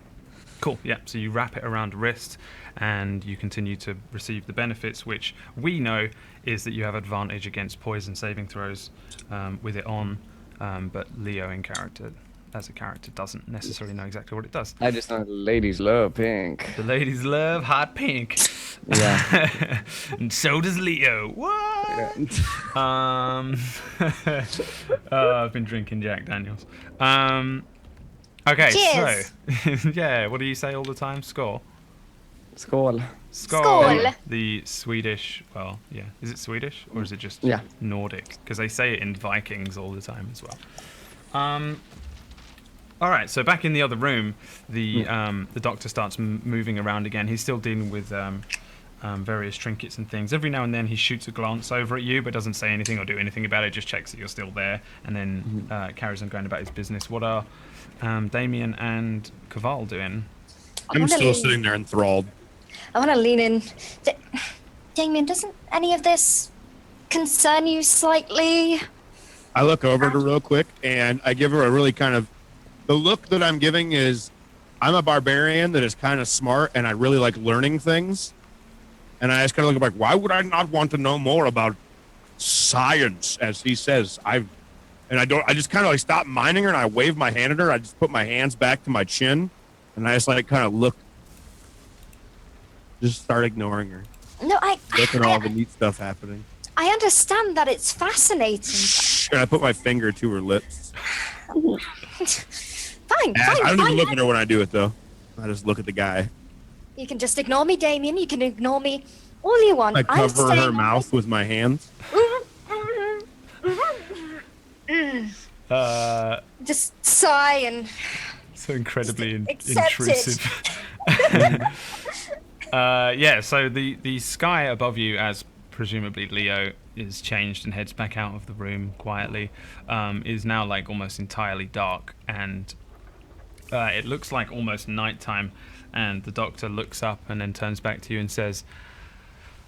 Cool, yeah. So you wrap it around the wrist, and you continue to receive the benefits, which we know is that you have advantage against poison saving throws with it on, but Leo as a character doesn't necessarily know exactly what it does. I just know the ladies love pink. The ladies love hot pink. Yeah. And so does Leo. What? Yeah. I've been drinking Jack Daniels. Okay, cheers. So yeah, what do you say all the time? Skål. Skål. Skål. The Swedish, well, yeah, is it Swedish or is it just Nordic? Because they say it in Vikings all the time as well. All right, so back in the other room, the doctor starts moving around again. He's still dealing with various trinkets and things. Every now and then he shoots a glance over at you, but doesn't say anything or do anything about it. Just checks that you're still there, and then carries on going about his business. What are Damien and Caval doing? I'm still sitting there enthralled. I want to lean in. Damien, doesn't any of this concern you slightly? I look over at her real quick, and I give her a really kind of... The look that I'm giving is, I'm a barbarian that is kind of smart, and I really like learning things. And I just kind of look like, why would I not want to know more about science, as he says? I just kind of like stop minding her, and I wave my hand at her. I just put my hands back to my chin, and I just like kind of look. Just start ignoring her. No, Look at all the neat stuff happening. I understand that it's fascinating. And I put my finger to her lips. Fine. I don't even look at her when I do it, though. I just look at the guy. You can just ignore me, Damien. You can ignore me all you want. I cover her mouth with my hands. Just sigh and... So incredibly accept intrusive. So the sky above you, as presumably Leo is changed and heads back out of the room quietly, is now like almost entirely dark, and it looks like almost nighttime. And the doctor looks up and then turns back to you and says,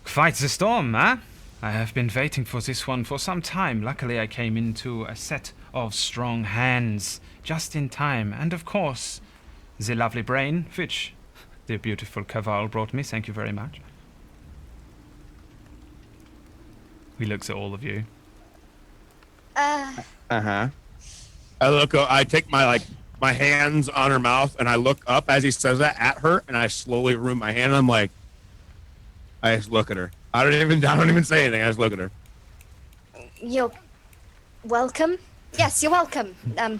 "Quite the storm, huh? I have been waiting for this one for some time. Luckily I came into a set of strong hands just in time. And of course, the lovely brain, which the beautiful Caval brought me. Thank you very much." He looks at all of you. I take my hands on her mouth, and I look up as he says that at her, and I slowly remove my hand. And I'm like, I just look at her. I don't even say anything. I just look at her. You're welcome. Yes, you're welcome.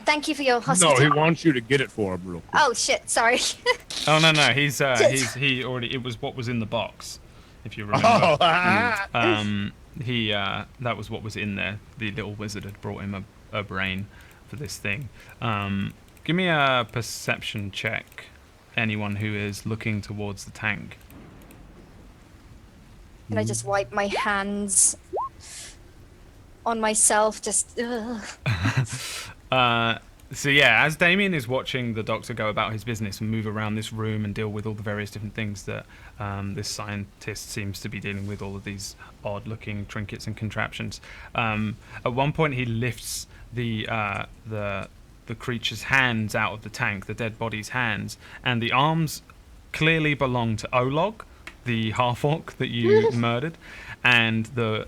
Thank you for your hospitality. No, he wants you to get it for him real quick. Oh shit! Sorry. Oh no, he already. It was what was in the box, if you remember. That was what was in there. The little wizard had brought him a brain for this thing. Give me a perception check. Anyone who is looking towards the tank. Can I just wipe my hands on myself? Just. So yeah, as Damien is watching the doctor go about his business and move around this room and deal with all the various different things that this scientist seems to be dealing with, all of these odd-looking trinkets and contraptions. At one point, he lifts the creature's hands out of the tank, the dead body's hands, and the arms clearly belong to Olog, the half-orc that you murdered, and the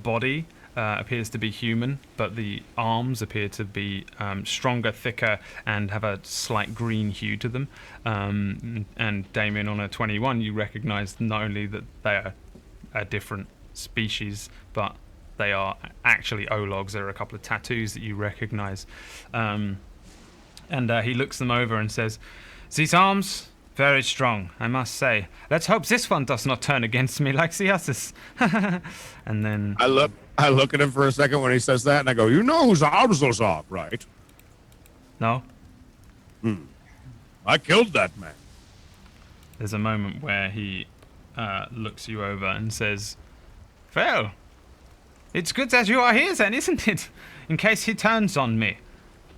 body appears to be human, but the arms appear to be stronger, thicker, and have a slight green hue to them. And Damien, on a 21, you recognize not only that they are a different species, but they are actually Ologs. There are a couple of tattoos that you recognize. And he looks them over and says, "These arms, very strong, I must say. Let's hope this one does not turn against me like the others." And then I look at him for a second when he says that, and I go, "You know whose arms those are, right?" No. I killed that man. There's a moment where he looks you over and says, "Well, it's good that you are here then, isn't it? In case he turns on me."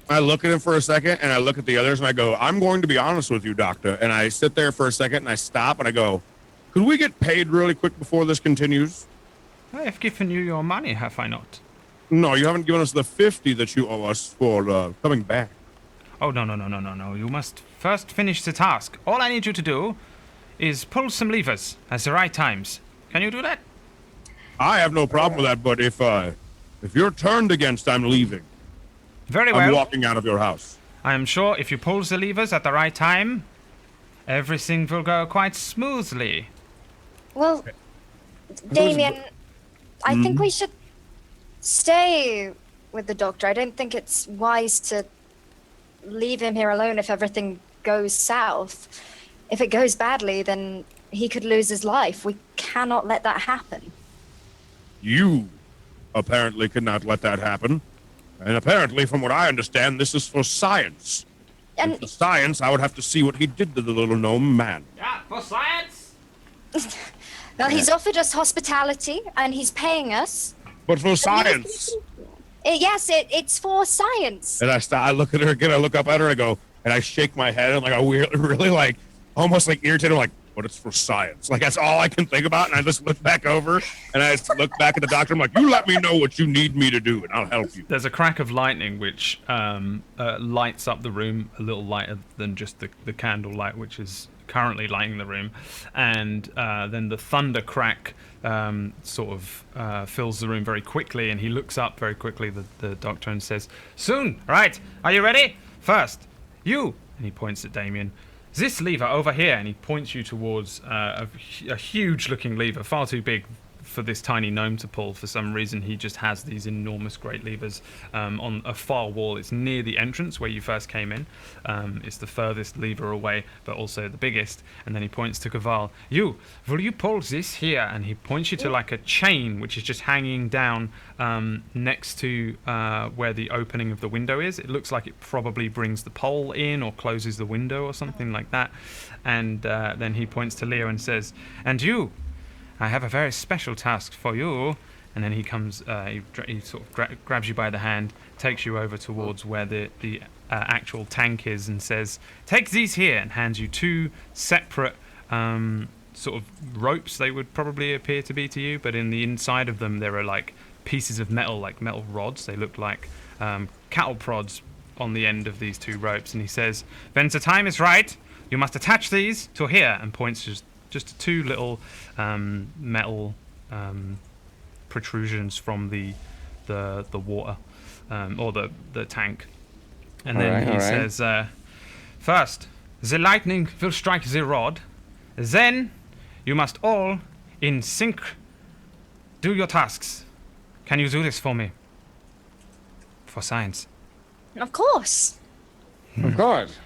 I look at him for a second, and I look at the others, and I go, "I'm going to be honest with you, Doctor." And I sit there for a second, and I stop, and I go, "Could we get paid really quick before this continues?" "I have given you your money, have I not?" "No, you haven't given us the 50 that you owe us for coming back." "Oh, no. You must first finish the task. All I need you to do is pull some levers at the right times. Can you do that?" "I have no problem with that, but if you're turned against, I'm leaving. "Very well. I'm walking out of your house." "I am sure if you pull the levers at the right time, everything will go quite smoothly." Well, Damien, I think we should stay with the doctor. I don't think it's wise to leave him here alone if everything goes south. If it goes badly, then he could lose his life. We cannot let that happen. You apparently cannot let that happen. And apparently, from what I understand, this is for science. And for science, I would have to see what he did to the little gnome man. Yeah, for science? Well, he's offered us hospitality and he's paying us. But for science. Yes, it's for science. And I look at her again. I look up at her. I go, and I shake my head and like I really like, almost like irritated. I'm like, but it's for science. Like that's all I can think about. And I just look back over and I just look back at the doctor. I'm like, you let me know what you need me to do, and I'll help you. There's a crack of lightning which lights up the room a little lighter than just the candle light, which is currently lighting the room, and then the thunder crack sort of fills the room very quickly, and he looks up very quickly, the doctor, and says, "Soon, right? Are you ready? First, you," and he points at Damien. "This lever over here," and he points you towards a huge-looking lever, far too big for this tiny gnome to pull. For some reason, he just has these enormous great levers on a far wall. It's near the entrance where you first came in. It's the furthest lever away, but also the biggest. And then he points to Kaval. Will you pull this here?" And he points you to like a chain, which is just hanging down next to where the opening of the window is. It looks like it probably brings the pole in or closes the window or something like that. And then he points to Leo and says, "And you, I have a very special task for you." And then he comes, he sort of grabs you by the hand, takes you over towards where the actual tank is, and says, "Take these here," and hands you two separate sort of ropes. They would probably appear to be to you, but in the inside of them there are like pieces of metal, like metal rods. They look like cattle prods on the end of these two ropes. And he says, "When the time is right, you must attach these to here," and points just two little metal protrusions from the water or the tank. And then he says, "First, the lightning will strike the rod. Then you must all, in sync, do your tasks. Can you do this for me? For science." Of course. Of course.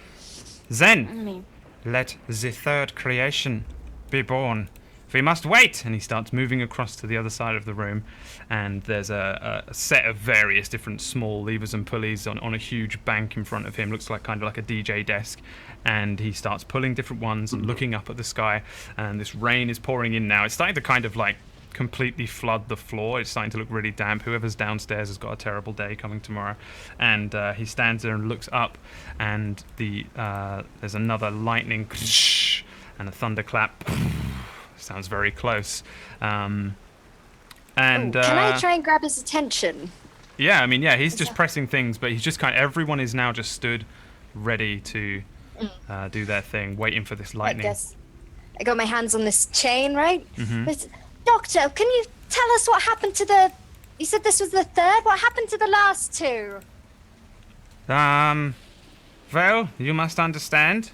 "Then let the third creation be born. We must wait." And he starts moving across to the other side of the room, and there's a set of various different small levers and pulleys on a huge bank in front of him. Looks like kind of like a DJ desk, and he starts pulling different ones and looking up at the sky, and this rain is pouring in now. It's starting to kind of like completely flood the floor. It's starting to look really damp. Whoever's downstairs has got a terrible day coming tomorrow. And he stands there and looks up, and there's another lightning and a thunderclap. Sounds very close. And can I try and grab his attention? Yeah, I mean, yeah, he's just pressing things, but he's just everyone is now just stood ready to do their thing, waiting for this lightning. I guess I got my hands on this chain, right? Mm-hmm. Doctor, can you tell us what happened to you said this was the third? What happened to the last two? Well, you must understand,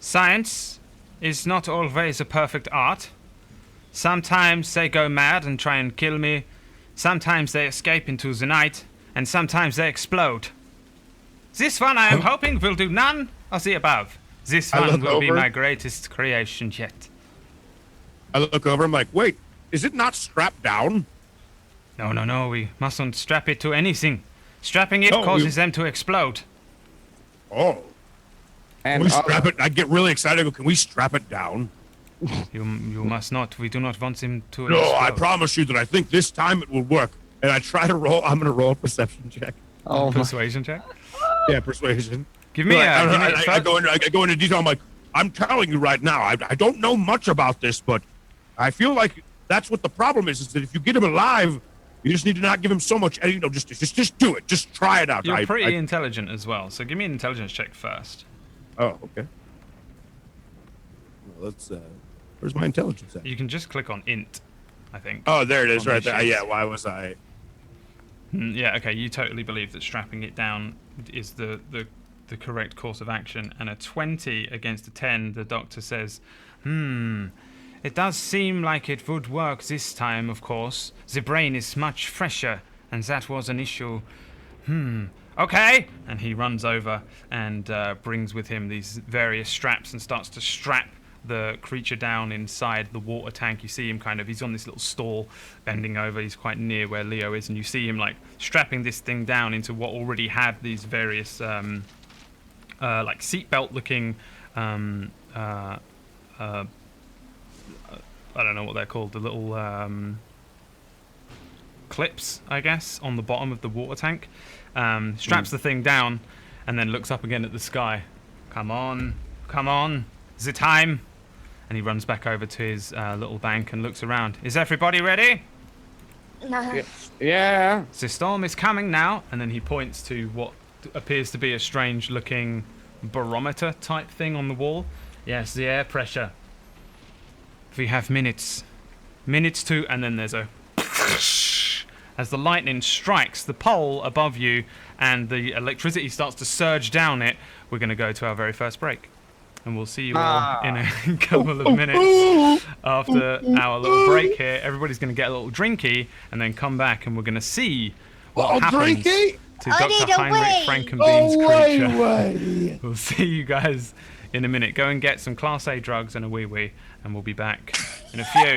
science is not always a perfect art. Sometimes they go mad and try and kill me. Sometimes they escape into the night, and sometimes they explode. This one I am hoping will do none of the above. This one will be my greatest creation yet. I look over, I'm like, wait, is it not strapped down? No, we mustn't strap it to anything. Strapping it causes them to explode. Oh. And can we strap it? I get really excited. I go, can we strap it down? You must not. We do not want him to No, explode. I promise you that I think this time it will work. And I try to roll. I'm going to roll a perception check. Oh, Persuasion check? Yeah, persuasion. Give me I go into detail. I'm like, I'm telling you right now, I don't know much about this, but I feel like that's what the problem is that if you get him alive, you just need to not give him so much, just do it. Just try it out. You're pretty intelligent as well, so give me an intelligence check first. Oh, okay. Well, let's, where's my intelligence at? You can just click on int, I think. Oh, there it is, right there. sheets. Yeah, why was I? Yeah, okay, you totally believe that strapping it down is the correct course of action. And a 20 against a 10, the doctor says, it does seem like it would work this time, of course. The brain is much fresher, and that was an issue. Okay! And he runs over and brings with him these various straps and starts to strap the creature down inside the water tank. You see him he's on this little stall, bending over. He's quite near where Leo is, and you see him strapping this thing down into what already had these various seatbelt looking I don't know what they're called, the little clips, I guess, on the bottom of the water tank. Straps the thing down, and then looks up again at the sky. Come on, is it time? And he runs back over to his little bank and looks around. Is everybody ready? Yeah. The storm is coming now. And then he points to what appears to be a strange-looking barometer type thing on the wall. Yes, the air pressure. We have minutes to, and then there's a as the lightning strikes the pole above you and the electricity starts to surge down it. We're going to go to our very first break, and we'll see you all in a couple of minutes after our little break here. Everybody's going to get a little drinky and then come back, and we're going to see what happens to Dr. Heinrich Frankenbeans' creature. We'll see you guys in a minute. Go and get some Class A drugs and a wee-wee, and we'll be back in a few.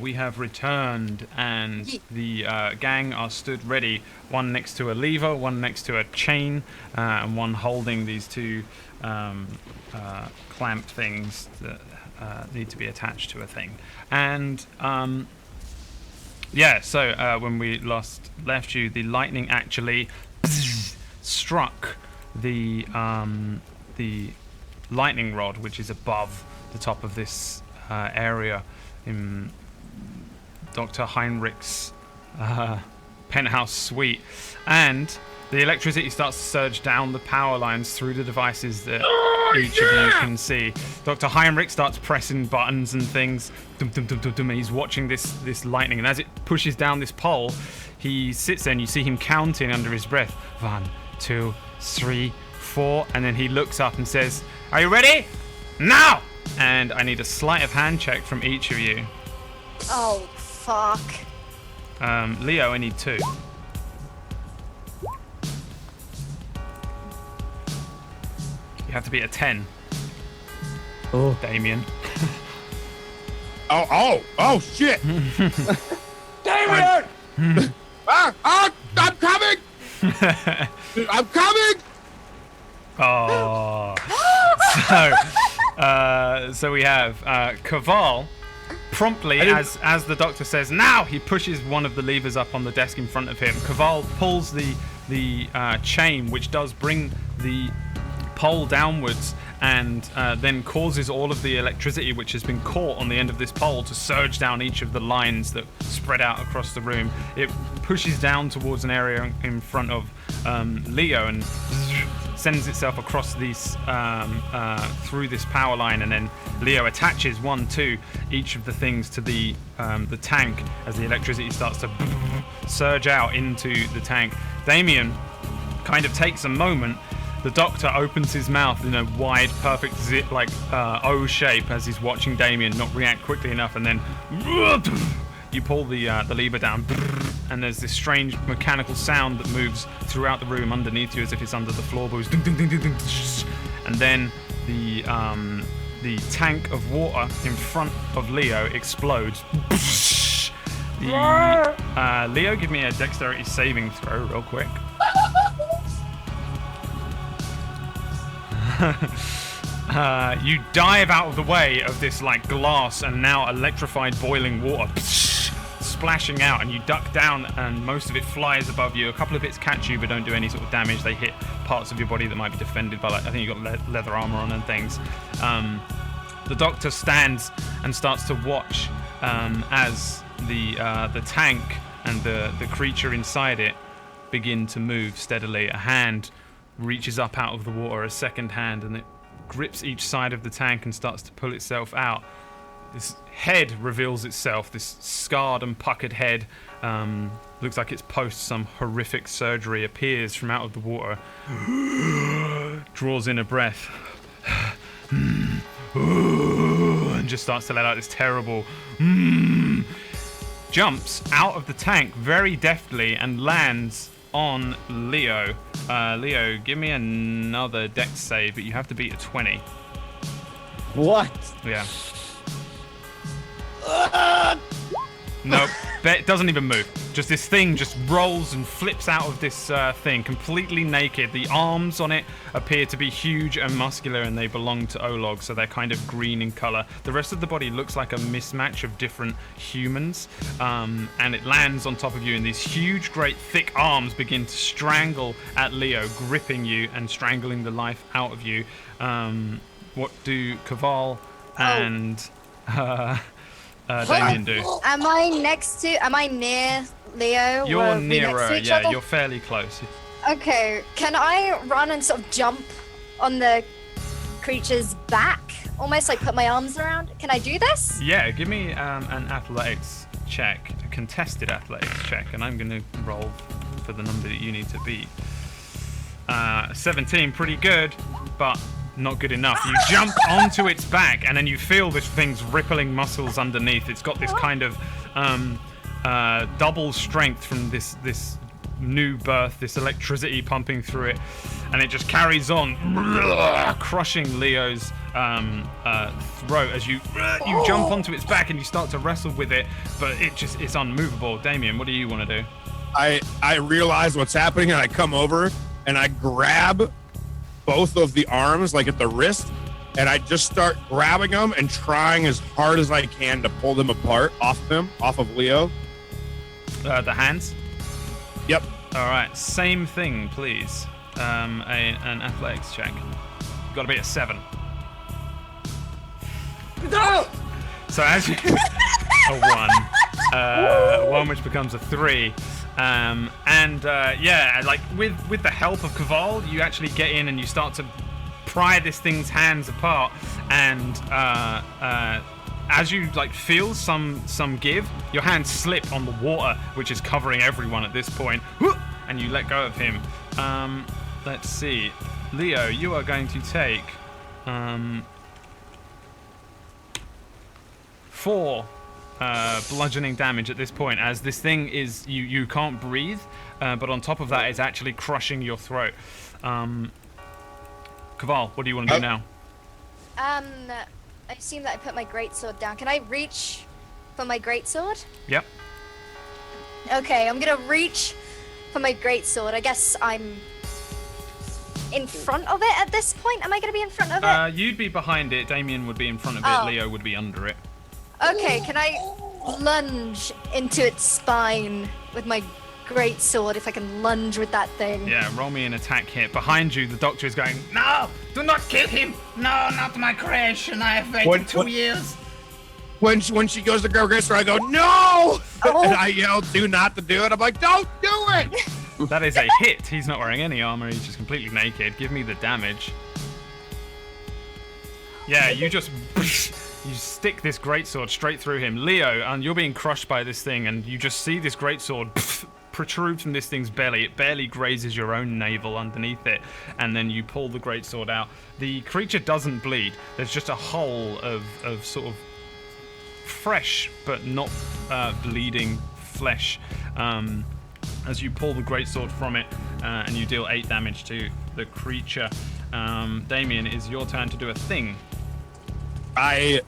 we have returned, and the gang are stood ready, one next to a lever, one next to a chain, and one holding these two clamp things that need to be attached to a thing. And so when we last left you, the lightning actually struck the lightning rod, which is above the top of this area in Dr. Heinrich's penthouse suite, and the electricity starts to surge down the power lines through the devices that each of you can see. Dr. Heinrich starts pressing buttons and things, dum, dum, dum, dum, dum, and he's watching this lightning, and as it pushes down this pole, he sits there and you see him counting under his breath, 1, 2, 3, 4, and then he looks up and says, "Are you ready? Now!" And I need a sleight of hand check from each of you. Oh, fuck. Leo, I need 2. You have to be a 10. Oh. Damien. Oh, shit! Damien! I'm coming! I'm coming! Oh. So we have Kaval. Promptly, as the doctor says, "Now!" he pushes one of the levers up on the desk in front of him. Kaval pulls the chain, which does bring the pole downwards, and then causes all of the electricity which has been caught on the end of this pole to surge down each of the lines that spread out across the room. It pushes down towards an area in front of Leo and sends itself across these through this power line, and then Leo attaches 1, 2 each of the things to the tank as the electricity starts to surge out into the tank. Damien kind of takes a moment. The doctor opens his mouth in a wide, perfect zip, like O shape, as he's watching Damien not react quickly enough, and then you pull the lever down, and there's this strange mechanical sound that moves throughout the room underneath you, as if it's under the floorboards. And then the tank of water in front of Leo explodes. Leo, give me a dexterity saving throw real quick. You dive out of the way of this like glass and now electrified boiling water splashing out, and you duck down and most of it flies above you. A couple of bits catch you but don't do any sort of damage. They hit parts of your body that might be defended by, like, I think you've got leather armor on and things. The doctor stands and starts to watch as the tank and the creature inside it begin to move steadily. A hand reaches up out of the water, a second hand, and it grips each side of the tank and starts to pull itself out. This head reveals itself, this scarred and puckered head, looks like it's post some horrific surgery, appears from out of the water, draws in a breath, and just starts to let out this terrible jumps out of the tank very deftly and lands on Leo. Leo, give me another dex save, but you have to beat a 20. What? Yeah. Nope. It doesn't even move. Just this thing just rolls and flips out of this thing, completely naked. The arms on it appear to be huge and muscular, and they belong to Olog, so they're kind of green in color. The rest of the body looks like a mismatch of different humans, and it lands on top of you, and these huge, great, thick arms begin to strangle at Leo, gripping you and strangling the life out of you. What do Kaval and Damien do? Am I near Leo? You're Were we next nearer, to each yeah, other? you're fairly close. Okay, can I run and sort of jump on the creature's back? Almost like put my arms around? Can I do this? Yeah, give me an athletics check, a contested athletics check, and I'm going to roll for the number that you need to beat. 17, pretty good, but not good enough. You jump onto its back, and then you feel this thing's rippling muscles underneath. It's got this kind of double strength from this new birth, this electricity pumping through it, and it just carries on, crushing Leo's throat as you jump onto its back and you start to wrestle with it, but it's unmovable. Damien, what do you want to do? I realize what's happening, and I come over and I grab both of the arms, like at the wrist, and I just start grabbing them and trying as hard as I can to pull them apart off of Leo. The hands? Yep. All right, same thing, please. An athletics check. Got to be at 7. No! So as you a 1, 1 which becomes a 3, like with the help of Kaval, you actually get in and you start to pry this thing's hands apart, and as you like feel some give, your hands slip on the water, which is covering everyone at this point, and you let go of him. Let's see, Leo, you are going to take 4 bludgeoning damage at this point, as this thing is you can't breathe, but on top of that, it's actually crushing your throat. Kaval, what do you want to do now? I assume that I put my greatsword down. Can I reach for my greatsword? Yep. Okay, I'm gonna reach for my greatsword. I guess I'm in front of it at this point. Am I gonna be in front of it? You'd be behind it. Damien would be in front of it. Oh. Leo would be under it. Okay, can I lunge into its spine with my greatsword, if I can lunge with that thing? Yeah, roll me an attack hit. Behind you, the doctor is going, "No, do not kill him. No, not my creation. I have waited 2 years." When she goes to grab Grace, I go, "No!" And I yell, "Do not to do it." I'm like, "Don't do it!" That is a hit. He's not wearing any armor. He's just completely naked. Give me the damage. Yeah, you just you stick this greatsword straight through him. Leo, and you're being crushed by this thing, and you just see this greatsword protrude from this thing's belly. It barely grazes your own navel underneath it, and then you pull the greatsword out. The creature doesn't bleed. There's just a hole of sort of fresh but not bleeding flesh as you pull the greatsword from it, and you deal 8 damage to the creature. Damien, it is your turn to do a thing. I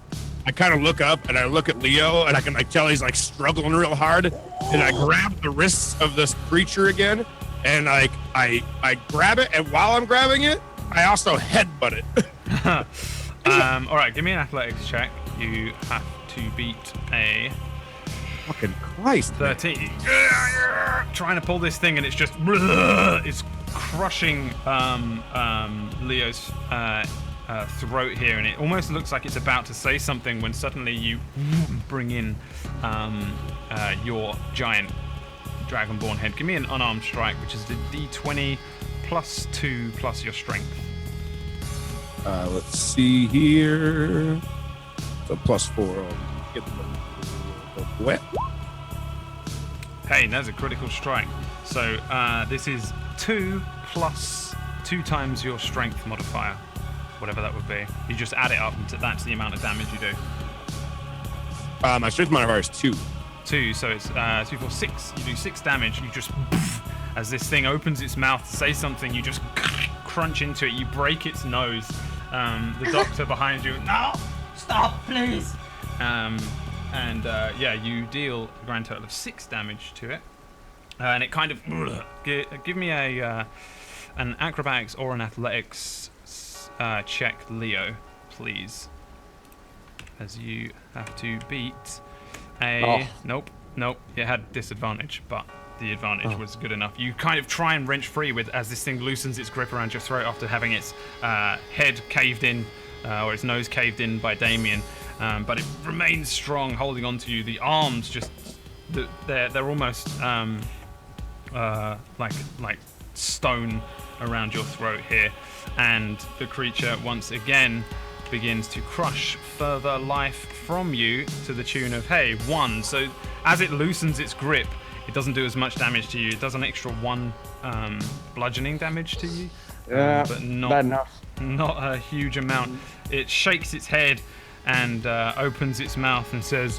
kind of look up and I look at Leo, and I can tell he's like struggling real hard, and I grab the wrists of this creature again, and I grab it, and while I'm grabbing it, I also headbutt it. All right, give me an athletics check. You have to beat a Fucking Christ, 13. Trying to pull this thing, and it's just it's crushing Leo's throat here, and it almost looks like it's about to say something when suddenly you bring in your giant dragonborn head. Give me an unarmed strike, which is the d20 plus 2 plus your strength. Let's see here. So +4. I'll get the wet. Hey, that's a critical strike. So this is 2 plus 2 times your strength modifier, whatever that would be. You just add it up, and that's the amount of damage you do. My strength modifier is 2. 2, so it's 2, 4, 6. You do 6 damage. You just, as this thing opens its mouth to say something, you just crunch into it. You break its nose. The doctor behind you, no, stop, please. You deal a grand total of 6 damage to it, and it kind of give me an acrobatics or an athletics check, Leo, please, as you have to beat a nope, it had disadvantage, but the advantage was good enough. You kind of try and wrench free as this thing loosens its grip around your throat after having its head caved in, or its nose caved in by Damien, but it remains strong, holding on to you. The arms just they're almost like stone around your throat here, and the creature once again begins to crush further life from you to the tune of 1. So as it loosens its grip, it doesn't do as much damage to you. It does an extra 1 bludgeoning damage to you, but bad enough. Not a huge amount. It shakes its head and opens its mouth and says,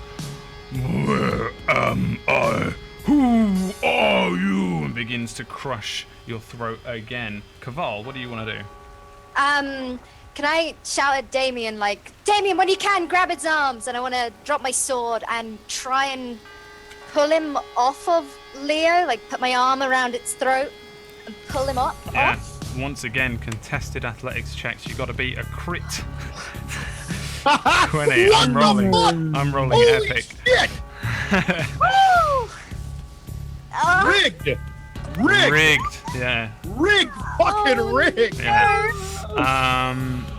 "Where am I? Who are you?" And begins to crush your throat again. Kaval, what do you want to do? Can I shout at Damien, like, Damien, when you can, grab its arms? And I want to drop my sword and try and pull him off of Leo, like put my arm around its throat and pull him off. Once again, contested athletics checks. You got to beat a crit. 20. I'm rolling Holy epic. Shit. Woo! Rigged. Rigged. Yeah. Rigged. Fucking rigged.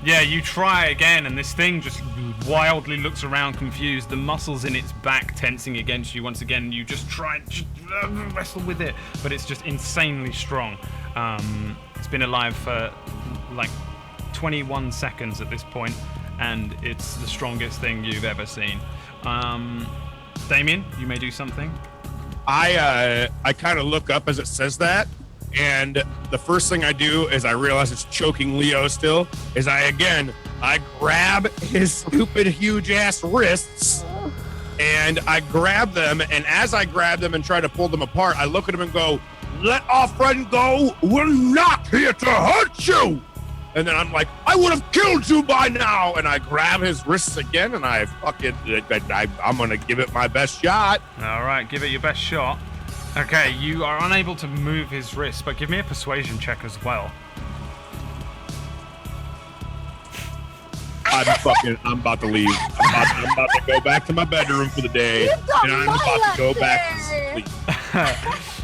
Yeah, you try again, and this thing just wildly looks around confused, the muscles in its back tensing against you once again. You just try and wrestle with it, but it's just insanely strong. It's been alive for like 21 seconds at this point, and it's the strongest thing you've ever seen. Damien, you may do something. I kind of look up as it says that, and the first thing I do is I realize it's choking Leo still, is I grab his stupid huge ass wrists, and I grab them, and as I grab them and try to pull them apart, I look at him and go, "Let our friend go, we're not here to hurt you!" And then I'm like, "I would have killed you by now!" And I grab his wrists again, and I'm gonna give it my best shot. All right, give it your best shot. Okay, you are unable to move his wrist, but give me a persuasion check as well. I'm about to leave. I'm about to go back to my bedroom for the day, and I'm about to go back to sleep.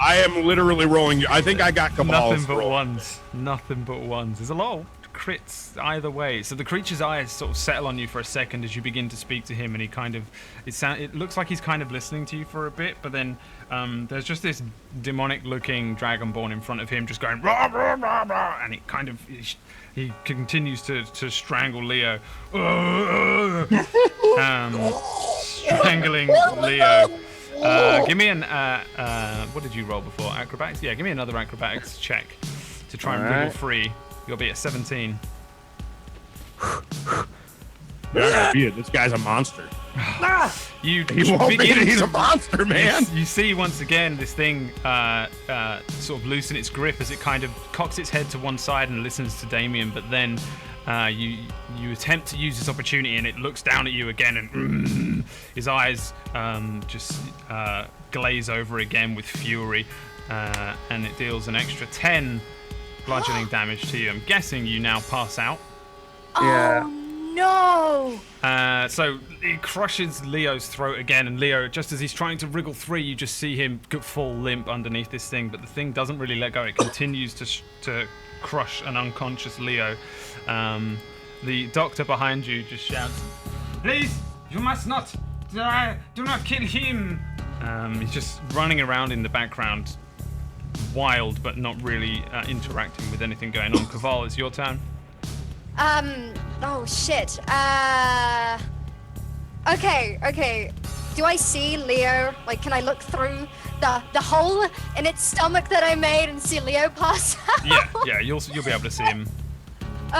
I am literally rolling. I think I got Kamal's Nothing but roll. ones. Nothing but ones. There's a lot of crits either way. So the creature's eyes sort of settle on you for a second as you begin to speak to him, and he kind of it looks like he's kind of listening to you for a bit, but then there's just this demonic looking dragonborn in front of him just going rah, rah, rah, rah, and it kind of he continues to strangle Leo. Strangling Leo. Give me an what did you roll before? Acrobatics? Yeah, give me another acrobatics check to try and wriggle free. You'll be at 17. Yeah, this guy's a monster. You He won't begin be. He's to- a monster, man. You see once again this thing sort of loosen its grip as it kind of cocks its head to one side and listens to Damien, but then you attempt to use this opportunity and it looks down at you again, and his eyes just glaze over again with fury, and it deals an extra 10 bludgeoning damage to you. I'm guessing you now pass out. Yeah. Oh no! So it crushes Leo's throat again, and Leo, just as he's trying to wriggle free, you just see him fall limp underneath this thing, but the thing doesn't really let go. It continues to crush an unconscious Leo. The doctor behind you just shouts, "Please, you must not die. Do not kill him." He's just running around in the background, wild, but not really interacting with anything going on. Kaval, it's your turn. Oh shit. Okay. Do I see Leo? Like, can I look through the hole in its stomach that I made and see Leo pass out? Yeah, you'll be able to see him.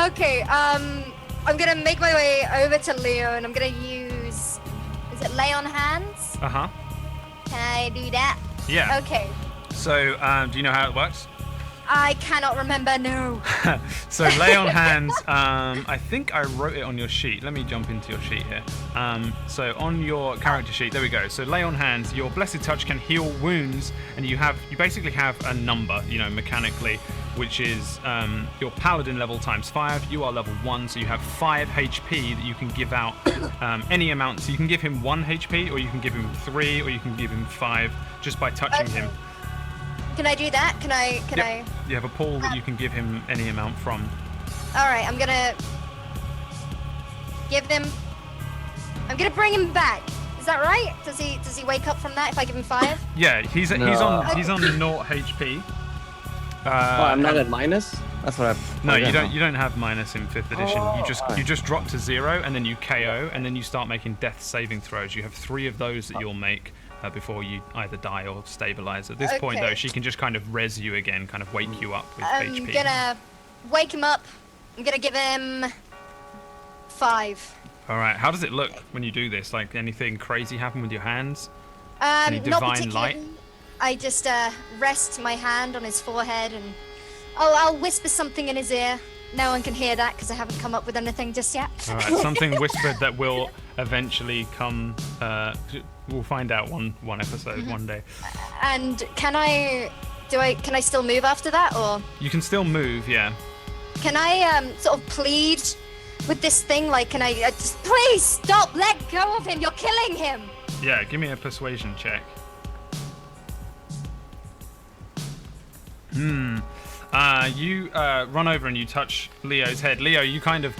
Okay, I'm gonna make my way over to Leo and I'm gonna use, is it lay on hands? Uh-huh. Can I do that? Yeah. Okay. So, do you know how it works? I cannot remember, no. So lay on hands, I think I wrote it on your sheet. Let me jump into your sheet here. So on your character sheet, there we go. So lay on hands, your blessed touch can heal wounds, and you basically have a number, mechanically, which is your paladin level times 5. You are level 1, so you have 5 HP that you can give out any amount. So you can give him 1 HP, or you can give him 3, or you can give him 5 just by touching him. Can I do that? Can I? You have a pool that you can give him any amount from. All right, I'm gonna bring him back. Is that right? Does he wake up from that if I give him 5? Yeah, he's on 0 HP. I'm not at minus? That's what I... No, you don't have minus in 5th edition. Oh, You just drop to 0, and then you KO, and then you start making death saving throws. You have 3 of those that you'll make before you either die or stabilize. At this point, though, she can just kind of res you again, kind of wake you up with HP. I'm gonna wake him up. I'm gonna give him 5. All right. How does it look when you do this? Like anything crazy happen with your hands? Any Not divine particularly. light? I just rest my hand on his forehead and I'll whisper something in his ear. No one can hear that because I haven't come up with anything just yet. All right, something whispered that will eventually come. We'll find out one episode one day. And can I still move after that, or You can still move, yeah. can I sort of plead with this thing? Like, can I just please stop? Let go of him. You're killing him. Yeah, give me a persuasion check. You run over and you touch Leo's head. Leo, you kind of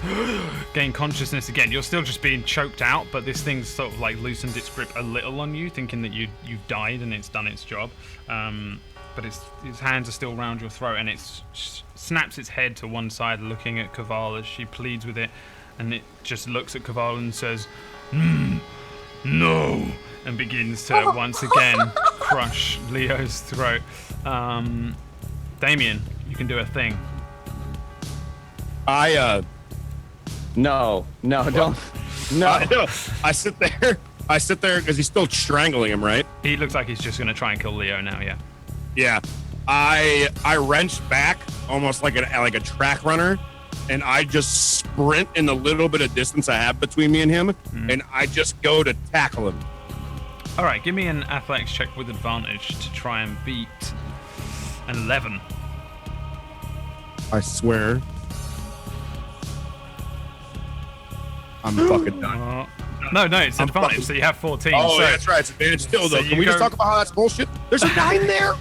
gain consciousness again. You're still just being choked out, but this thing's sort of like loosened its grip a little on you, thinking that you've died and it's done its job. But its hands are still round your throat, and it snaps its head to one side, looking at Kaval as she pleads with it, and it just looks at Kaval and says, no, and begins to once again crush Leo's throat. Damien, you can do a thing. I No, don't. No. I sit there because he's still strangling him, right? He looks like he's just going to try and kill Leo now, yeah. Yeah. I wrench back almost like a track runner, and I just sprint in the little bit of distance I have between me and him, and I just go to tackle him. All right, give me an athletics check with advantage to try and beat an 11. I swear. I'm fucking done. No, it's advantage, so you have 14. Oh, so that's right. It's advantage still, though. so Can you we just go- talk about how that's bullshit? There's a 9 there.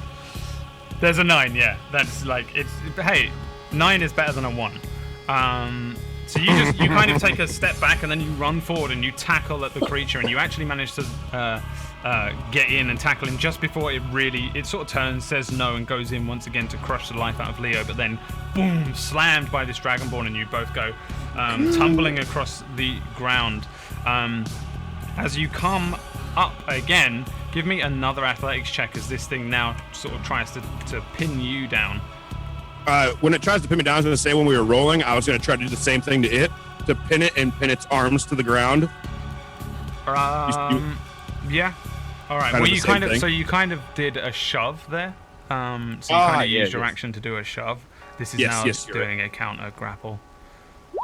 There's a 9, yeah. That's like, hey, 9 is better than a 1. So you kind of take a step back and then you run forward and you tackle at the creature, and you actually manage to get in and tackle him just before it sort of turns, says no, and goes in once again to crush the life out of Leo, but then boom, slammed by this Dragonborn, and you both go tumbling across the ground. As you come up again, give me another athletics check as this thing now sort of tries to pin you down. When it tries to pin me down, I was going to say when we were rolling, I was going to try to do the same thing to it, to pin it and pin its arms to the ground. Yeah. All right. Kind Well, of you the same thing. you kind of did a shove there. So you kind of used your yes. action to do a shove. This is Yes, now yes, you're doing a counter grapple.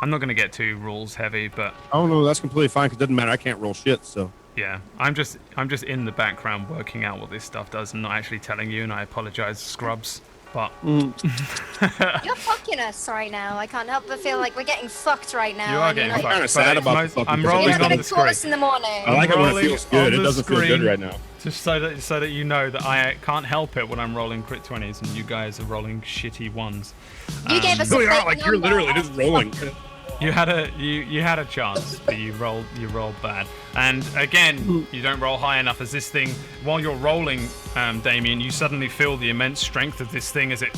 I'm not going to get too rules heavy, but Oh no, that's completely fine because it doesn't matter. I can't roll shit, so. yeah, I'm just in the background working out what this stuff does and not actually telling you. And I apologize, Scrubs. But You're fucking us right now. I can't help but feel like we're getting fucked right now. you are and getting you're fucked. kinda sad But about it's the fucking I'm thing. rolling You're on gonna the call us screen. in the morning. I like it when it rolling feels good. on It the doesn't feel good screen. right now. Just so that you know that I can't help it when I'm rolling crit 20s and you guys are rolling shitty ones. You gave us a Really are, fake like you're number. literally just rolling. You had a chance, but you rolled bad. And again, you don't roll high enough as this thing, while you're rolling, Damien, you suddenly feel the immense strength of this thing as it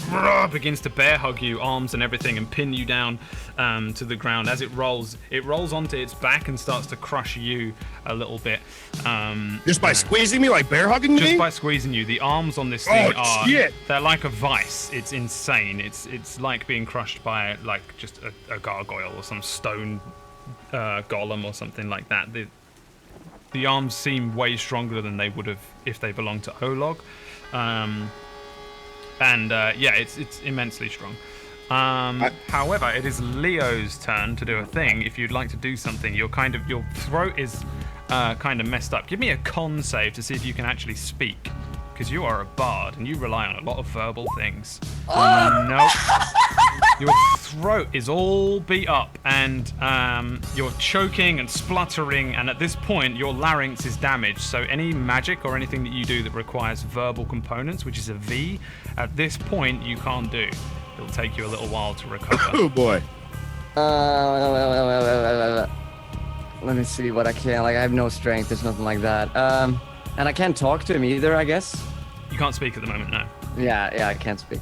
begins to bear hug you, arms and everything, and pin you down to the ground. As it rolls onto its back and starts to crush you a little bit. Just by squeezing me, like bear hugging me? Just by squeezing you. The arms on this thing Oh, shit. they're like a vice. It's insane. It's like being crushed by like just a gargoyle or some stone golem or something like that. The arms seem way stronger than they would have if they belonged to Olog. It's immensely strong. However, it is Leo's turn to do a thing. If you'd like to do something, your throat is kind of messed up. Give me a con save to see if you can actually speak, because you are a bard and you rely on a lot of verbal things. Nope. Your throat is all beat up and you're choking and spluttering, and at this point your larynx is damaged, so any magic or anything that you do that requires verbal components, which is a V, at this point you can't do. It'll take you a little while to recover. Oh boy. Let me see what I can. Like, I have no strength. There's nothing like that. And I can't talk to him either, I guess. You can't speak at the moment, no. Yeah, I can't speak.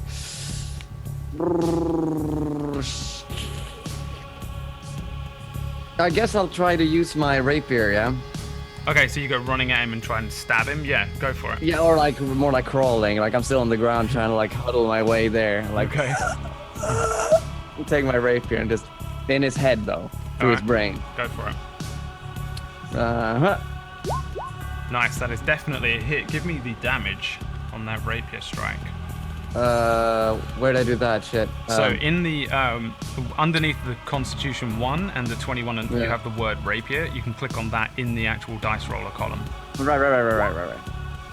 I guess I'll try to use my rapier, yeah? Okay, so you go running at him and try and stab him? Yeah, go for it. Yeah, or like more like crawling. Like I'm still on the ground trying to like huddle my way there. Like, Okay. take my rapier and just in his head though, through his Alright. brain. Go for it. Uh-huh. Nice, that is definitely a hit. Give me the damage on that rapier strike. Where'd I do that shit? So in the underneath the Constitution 1 and the 21, and you have the word rapier. You can click on that in the actual dice roller column. Right.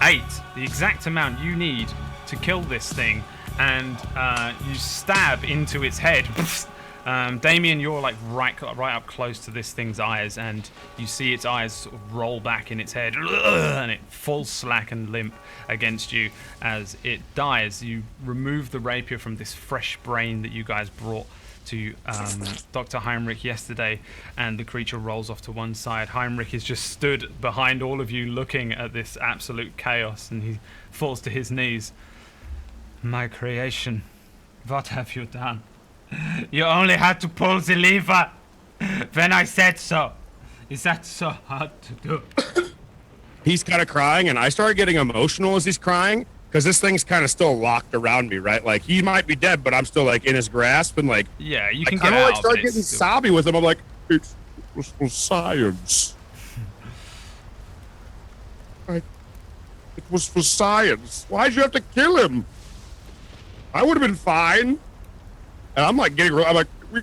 8, the exact amount you need to kill this thing, and you stab into its head. Damien, you're like right up close to this thing's eyes, and you see its eyes sort of roll back in its head, and it falls slack and limp against you as it dies. You remove the rapier from this fresh brain that you guys brought to Dr. Heinrich yesterday, and the creature rolls off to one side. Heinrich is just stood behind all of you looking at this absolute chaos, and he falls to his knees. My creation, what have you done? You only had to pull the lever when I said so. Is that so hard to do? He's kind of crying, and I started getting emotional as he's crying because this thing's kind of still locked around me, right? Like, he might be dead, but I'm still like in his grasp, and like, yeah, you can I get out. like start getting sobby with him. I'm like, it was for science. Like, it was for science. Why'd you have to kill him? I would have been fine. And I'm like I'm like, this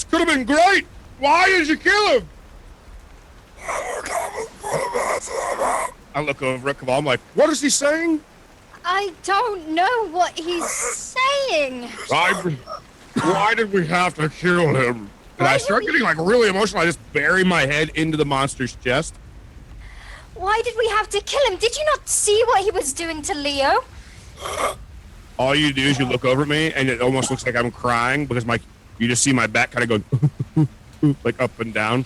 could have been great. Why did you kill him? I look over at Kaval, I'm like, what is he saying? I don't know what he's saying. Why did we have to kill him? And I start getting like really emotional. I just bury my head into the monster's chest. Why did we have to kill him? Did you not see what he was doing to Leo? All you do is you look over at me, and it almost looks like I'm crying because you just see my back kind of go like up and down.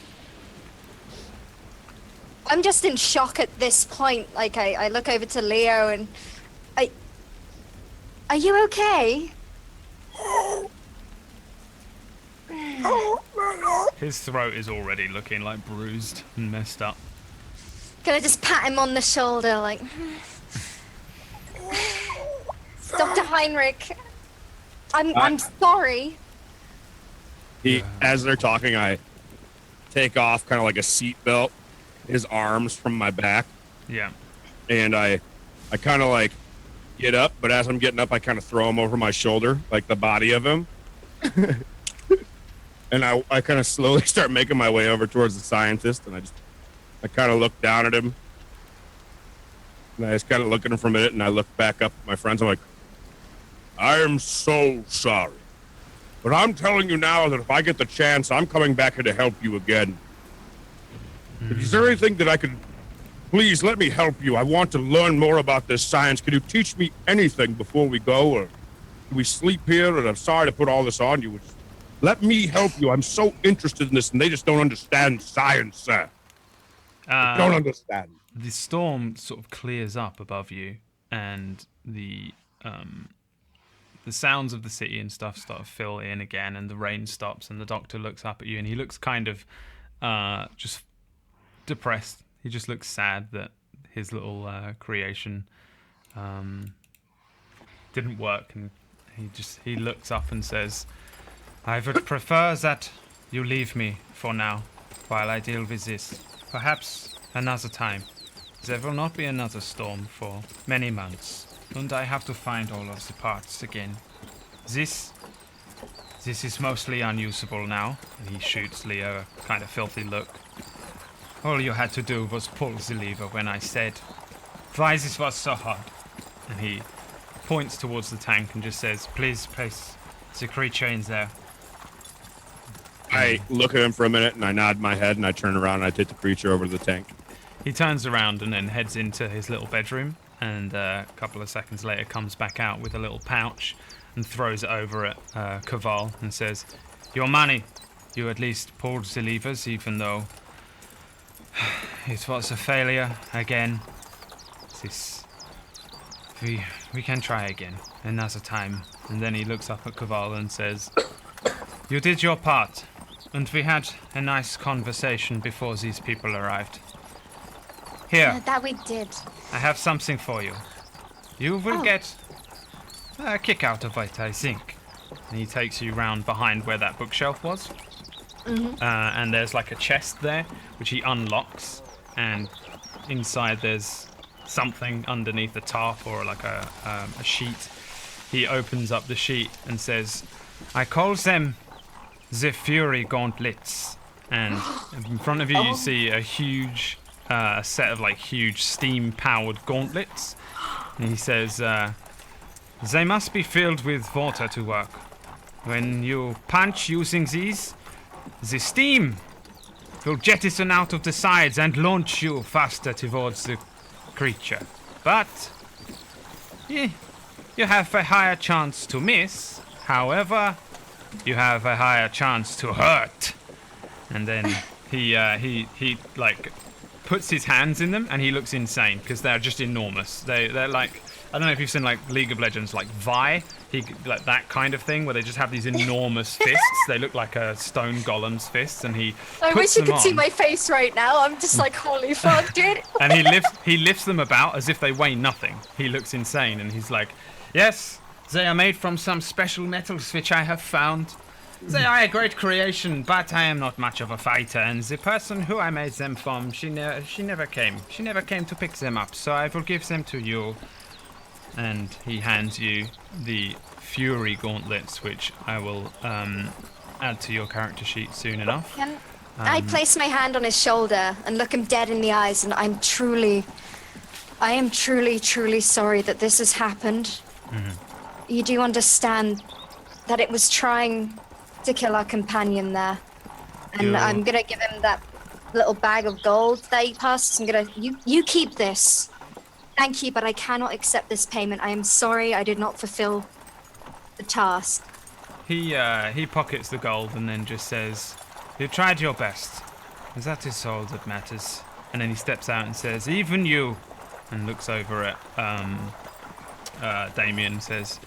I'm just in shock at this point. Like, I look over to Leo and are you okay? His throat is already looking like bruised and messed up. Can I just pat him on the shoulder, like, Dr. Heinrich, I'm sorry. As they're talking, I take off kind of like a seatbelt, his arms from my back. Yeah. And I kind of like get up, but as I'm getting up, I kind of throw him over my shoulder, like the body of him. And I kind of slowly start making my way over towards the scientist, and I kind of look down at him. And I just kind of look at him for a minute, and I look back up at my friends. I'm like, I am so sorry. But I'm telling you now that if I get the chance, I'm coming back here to help you again. Is there anything that I could... Please, let me help you. I want to learn more about this science. Can you teach me anything before we go? Or can we sleep here? And I'm sorry to put all this on you. Let me help you. I'm so interested in this, and they just don't understand science, sir. They don't understand. The storm sort of clears up above you, and the sounds of the city and stuff start to fill in again, and the rain stops, and the doctor looks up at you, and he looks kind of just depressed. He just looks sad that his little creation didn't work, and he looks up and says, I would prefer that you leave me for now while I deal with this. Perhaps another time. There will not be another storm for many months, and I have to find all of the parts again. This is mostly unusable now, and he shoots Leo a kind of filthy look. All you had to do was pull the lever when I said, why this was so hard? And he points towards the tank and just says, please place the creature in there. I look at him for a minute, and I nod my head, and I turn around, and I take the creature over to the tank. He turns around and then heads into his little bedroom, and a couple of seconds later comes back out with a little pouch and throws it over at Kaval and says, your money. You at least pulled the levers, even though it was a failure again. We can try again, another time. And then he looks up at Kaval and says, you did your part, and we had a nice conversation before these people arrived. Here. That we did. I have something for you. You will get a kick out of it, I think. And he takes you round behind where that bookshelf was. Mm-hmm. And there's like a chest there, which he unlocks. And inside there's something underneath the tarp or like a sheet. He opens up the sheet and says, "I call them the Fury Gauntlets." And in front of you, you see a huge set of like huge steam-powered gauntlets. And he says, "They must be filled with water to work. When you punch using these, the steam will jettison out of the sides and launch you faster towards the creature. But you have a higher chance to miss. However, you have a higher chance to hurt." And then he like puts his hands in them, and he looks insane because they're just enormous. They're like, I don't know if you've seen like League of Legends, like Vi, like that kind of thing where they just have these enormous fists. They look like a stone golem's fists, and he. I wish puts you them could see on. my face right now. I'm just like, holy fuck, dude. And he lifts them about as if they weigh nothing. He looks insane, and he's like, "Yes, they are made from some special metals which I have found. They are a great creation, but I am not much of a fighter, and the person who I made them from, she never came. She never came to pick them up, so I will give them to you." And he hands you the Fury Gauntlets, which I will add to your character sheet soon enough. I place my hand on his shoulder and look him dead in the eyes, and I am truly, truly sorry that this has happened. You do understand that it was trying to kill our companion there. And I'm gonna give him that little bag of gold that he passed. I'm gonna, you keep this. Thank you, but I cannot accept this payment. I am sorry I did not fulfill the task. He pockets the gold and then just says, "You tried your best. That is all that matters." And then he steps out and says, "Even you," and looks over at Damien and says,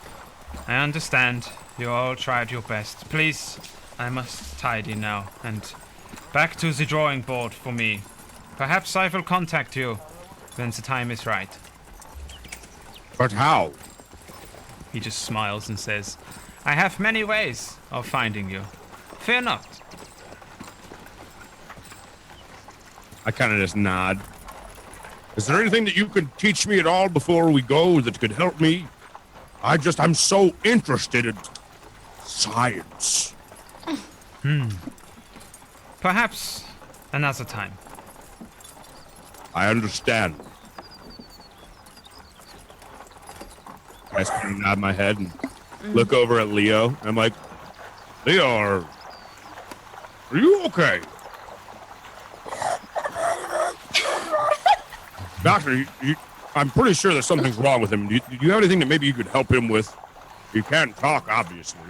"I understand. You all tried your best. Please, I must tidy now, and back to the drawing board for me. Perhaps I will contact you when the time is right." But how? He just smiles and says, "I have many ways of finding you. Fear not." I kind of just nod. Is there anything that you could teach me at all before we go that could help me? I'm so interested in science. Perhaps another time. I understand. I just kind of nod my head and look over at Leo. And I'm like, "Leo, are you okay?" Doctor, I'm pretty sure that something's wrong with him. Do you have anything that maybe you could help him with? He can't talk, obviously.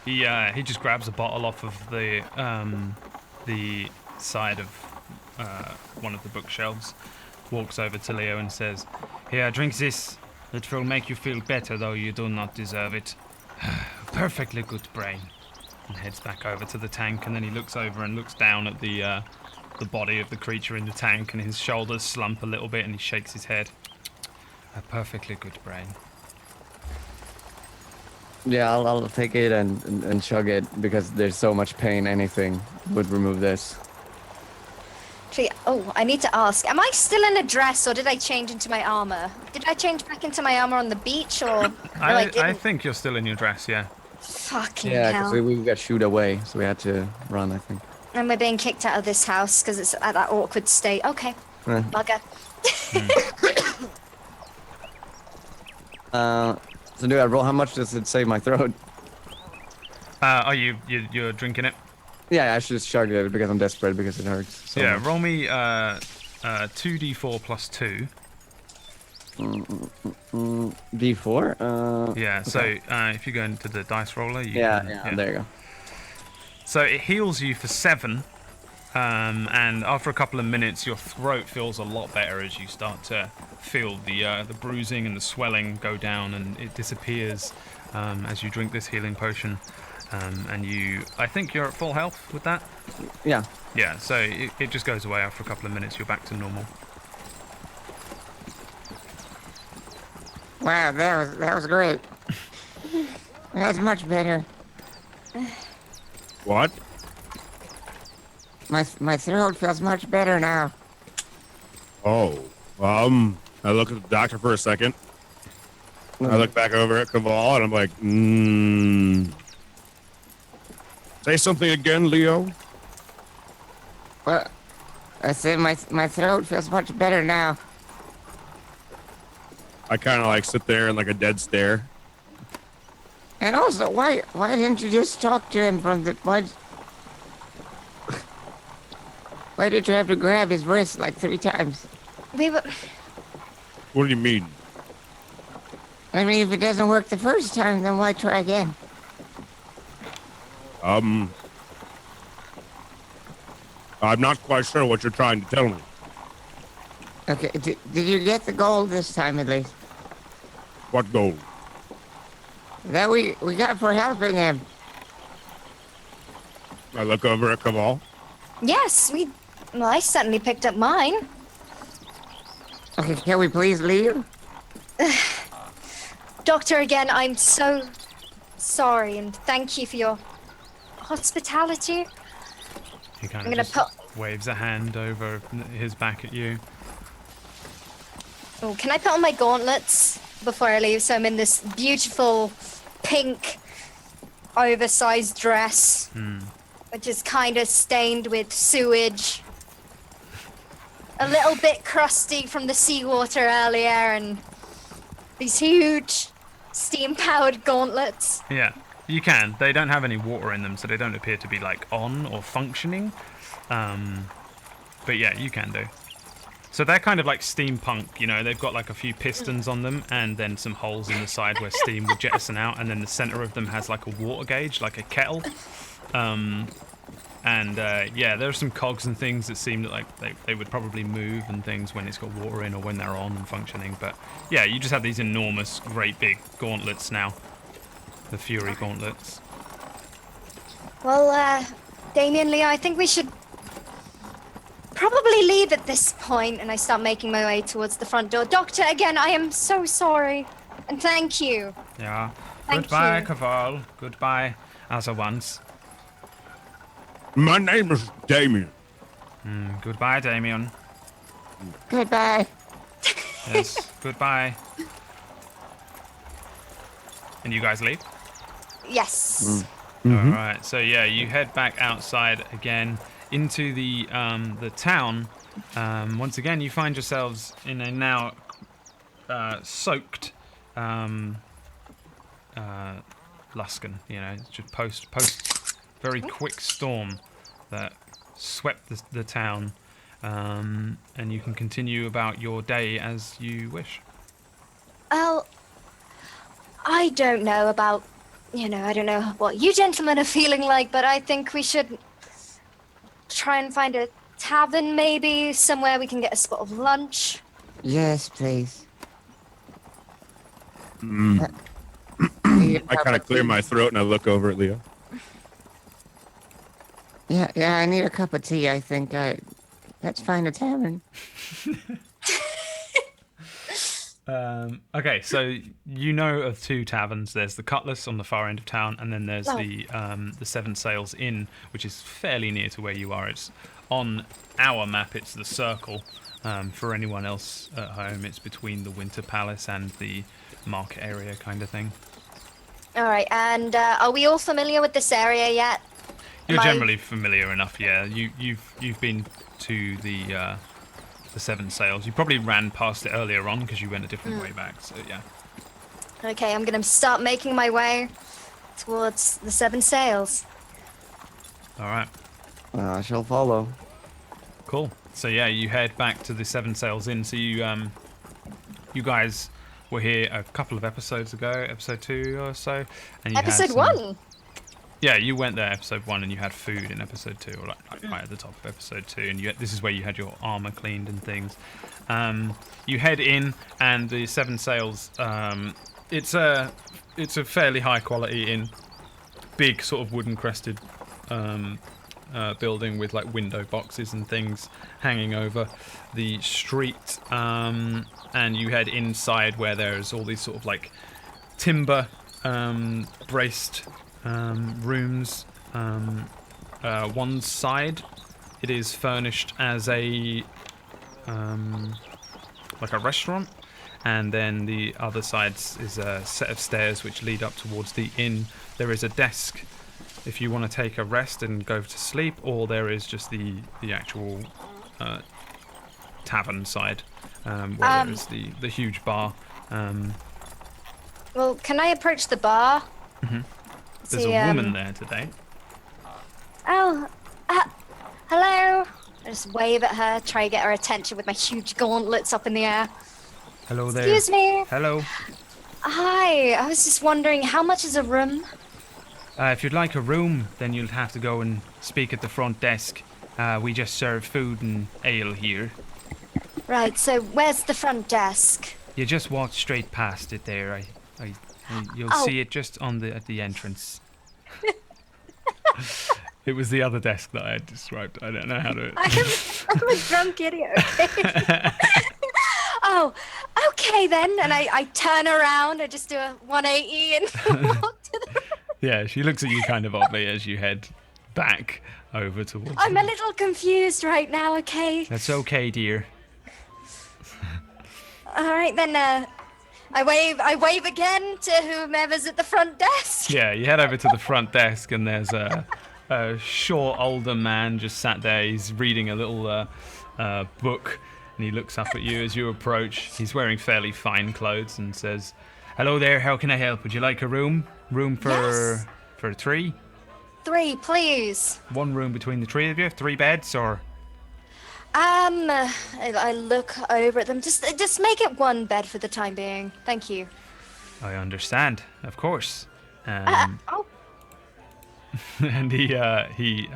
He just grabs a bottle off of the side of one of the bookshelves, walks over to Leo and says, "Here, drink this. It will make you feel better, though you do not deserve it. Perfectly good brain." And heads back over to the tank, and then he looks over and looks down at the body of the creature in the tank, and his shoulders slump a little bit, and he shakes his head. "A perfectly good brain." Yeah, I'll take it and chug it because there's so much pain. Anything would remove this. Actually, I need to ask, am I still in a dress or did I change into my armor? Did I change back into my armor on the beach or? No, I I didn't. think you're still in your dress, yeah. Fucking Yeah, hell. because we got shooed away, so we had to run, I think. And we're being kicked out of this house because it's at that awkward state. Okay, Eh. bugger. So do I roll? How much does it save my throat? You're drinking it? Yeah, I should just chug it because I'm desperate because it hurts. So Yeah, much. roll me 2d4 plus 2. D4? Yeah, so okay. if you go into the dice roller, you Yeah, can, there you go. So it heals you for 7, and after a couple of minutes, your throat feels a lot better as you start to feel the bruising and the swelling go down, and it disappears as you drink this healing potion. And I think you're at full health with that. Yeah. Yeah, so it just goes away after a couple of minutes. You're back to normal. Wow, that was great. That's much better. What? My throat feels much better now. Oh, I look at the doctor for a second. I look back over at Caval, and I'm like, Say something again, Leo. Well, I said my throat feels much better now. I kind of like sit there in like a dead stare. And also, why didn't you just talk to him from the why did you have to grab his wrist like 3 times? We were. What do you mean? I mean, if it doesn't work the first time, then why try again? I'm not quite sure what you're trying to tell me. Okay, did you get the gold this time at least? What gold? That we got for helping him. I look over at Caval. Yes, well, I certainly picked up mine. Okay, can we please leave? Doctor, again, I'm so sorry, and thank you for your hospitality. He kind I'm of gonna just waves a hand over his back at you. Oh, can I put on my gauntlets before I leave? So I'm in this beautiful pink oversized dress, which is kind of stained with sewage. A little bit crusty from the seawater earlier, and these huge steam-powered gauntlets. Yeah, you can. They don't have any water in them, so they don't appear to be like on or functioning. But yeah, you can do. So they're kind of like steampunk, you know, they've got like a few pistons on them and then some holes in the side where steam would jettison out, and then the center of them has like a water gauge, like a kettle. Yeah, there are some cogs and things that seem like they would probably move and things when it's got water in or when they're on and functioning. But yeah, you just have these enormous, great big gauntlets now. The Fury gauntlets. Well, Damien, Leo, I think we should probably leave at this point, and I start making my way towards the front door. Doctor, again, I am so sorry, and thank you. Yeah. Thank Goodbye, you. Caval. Goodbye, as a once. My name is Damien. Goodbye, Damien. Goodbye. Yes, goodbye. And you guys leave? Yes. All right. So yeah, you head back outside again into the town. Once again, you find yourselves in a now soaked Luskan. You know, it's just post very quick storm that swept the town, and you can continue about your day as you wish. Well, I don't know about, I don't know what you gentlemen are feeling like, but I think we should try and find a tavern, maybe, somewhere we can get a spot of lunch. Yes, please. I kind of clear my throat and I look over at Leo. Yeah, I need a cup of tea, I think. Let's find a tavern. Okay, so you know of 2 taverns. There's the Cutlass on the far end of town, and then there's the Seven Sails Inn, which is fairly near to where you are. It's on our map. It's the Circle. For anyone else at home, it's between the Winter Palace and the market area, kind of thing. All right, and are we all familiar with this area yet? You're generally familiar enough, yeah. You've been to the Seven Sails. You probably ran past it earlier on because you went a different way back. So yeah. Okay, I'm gonna start making my way towards the Seven Sails. All right. I shall follow. Cool. So yeah, you head back to the Seven Sails Inn. So you guys were here a couple of episodes ago, episode 2 or so, and you Episode had 1. Yeah, you went there episode 1, and you had food in episode 2, or like right at the top of episode 2, and this is where you had your armor cleaned and things. You head in, and the Seven Sails. It's a fairly high quality inn, big sort of wooden crested building with like window boxes and things hanging over the street. And you head inside where there's all these sort of like timber braced rooms. One side, it is furnished as a like a restaurant, and then the other side is a set of stairs which lead up towards the inn. There is a desk if you want to take a rest and go to sleep, or there is just the actual tavern side, where there is the huge bar. Well, can I approach the bar? There's a woman there today. Oh, hello. I just wave at her, try to get her attention with my huge gauntlets up in the air. Hello there. Excuse me. Hello. Hi, I was just wondering, how much is a room? If you'd like a room, then you'll have to go and speak at the front desk. We just serve food and ale here. Right, so where's the front desk? You just walk straight past it there. You'll see it just at the entrance. It was the other desk that I had described. I don't know how to... I'm a drunk idiot, okay? Oh, okay then. And I turn around, I just do a 180 and walk to the... Yeah, she looks at you kind of oddly as you head back over towards... I'm a little confused right now, okay? That's okay, dear. All right, then, I wave again to whomever's at the front desk. Yeah, you head over to the front desk and there's a short older man just sat there. He's reading a little book and he looks up at you as you approach. He's wearing fairly fine clothes and says, "Hello there, how can I help? Would you like a room? Room for Yes. for 3? 3, please. 1 room between the 3 of you? 3 beds or...?" I look over at them. Just make it 1 bed for the time being. Thank you. I understand, of course. Oh, And he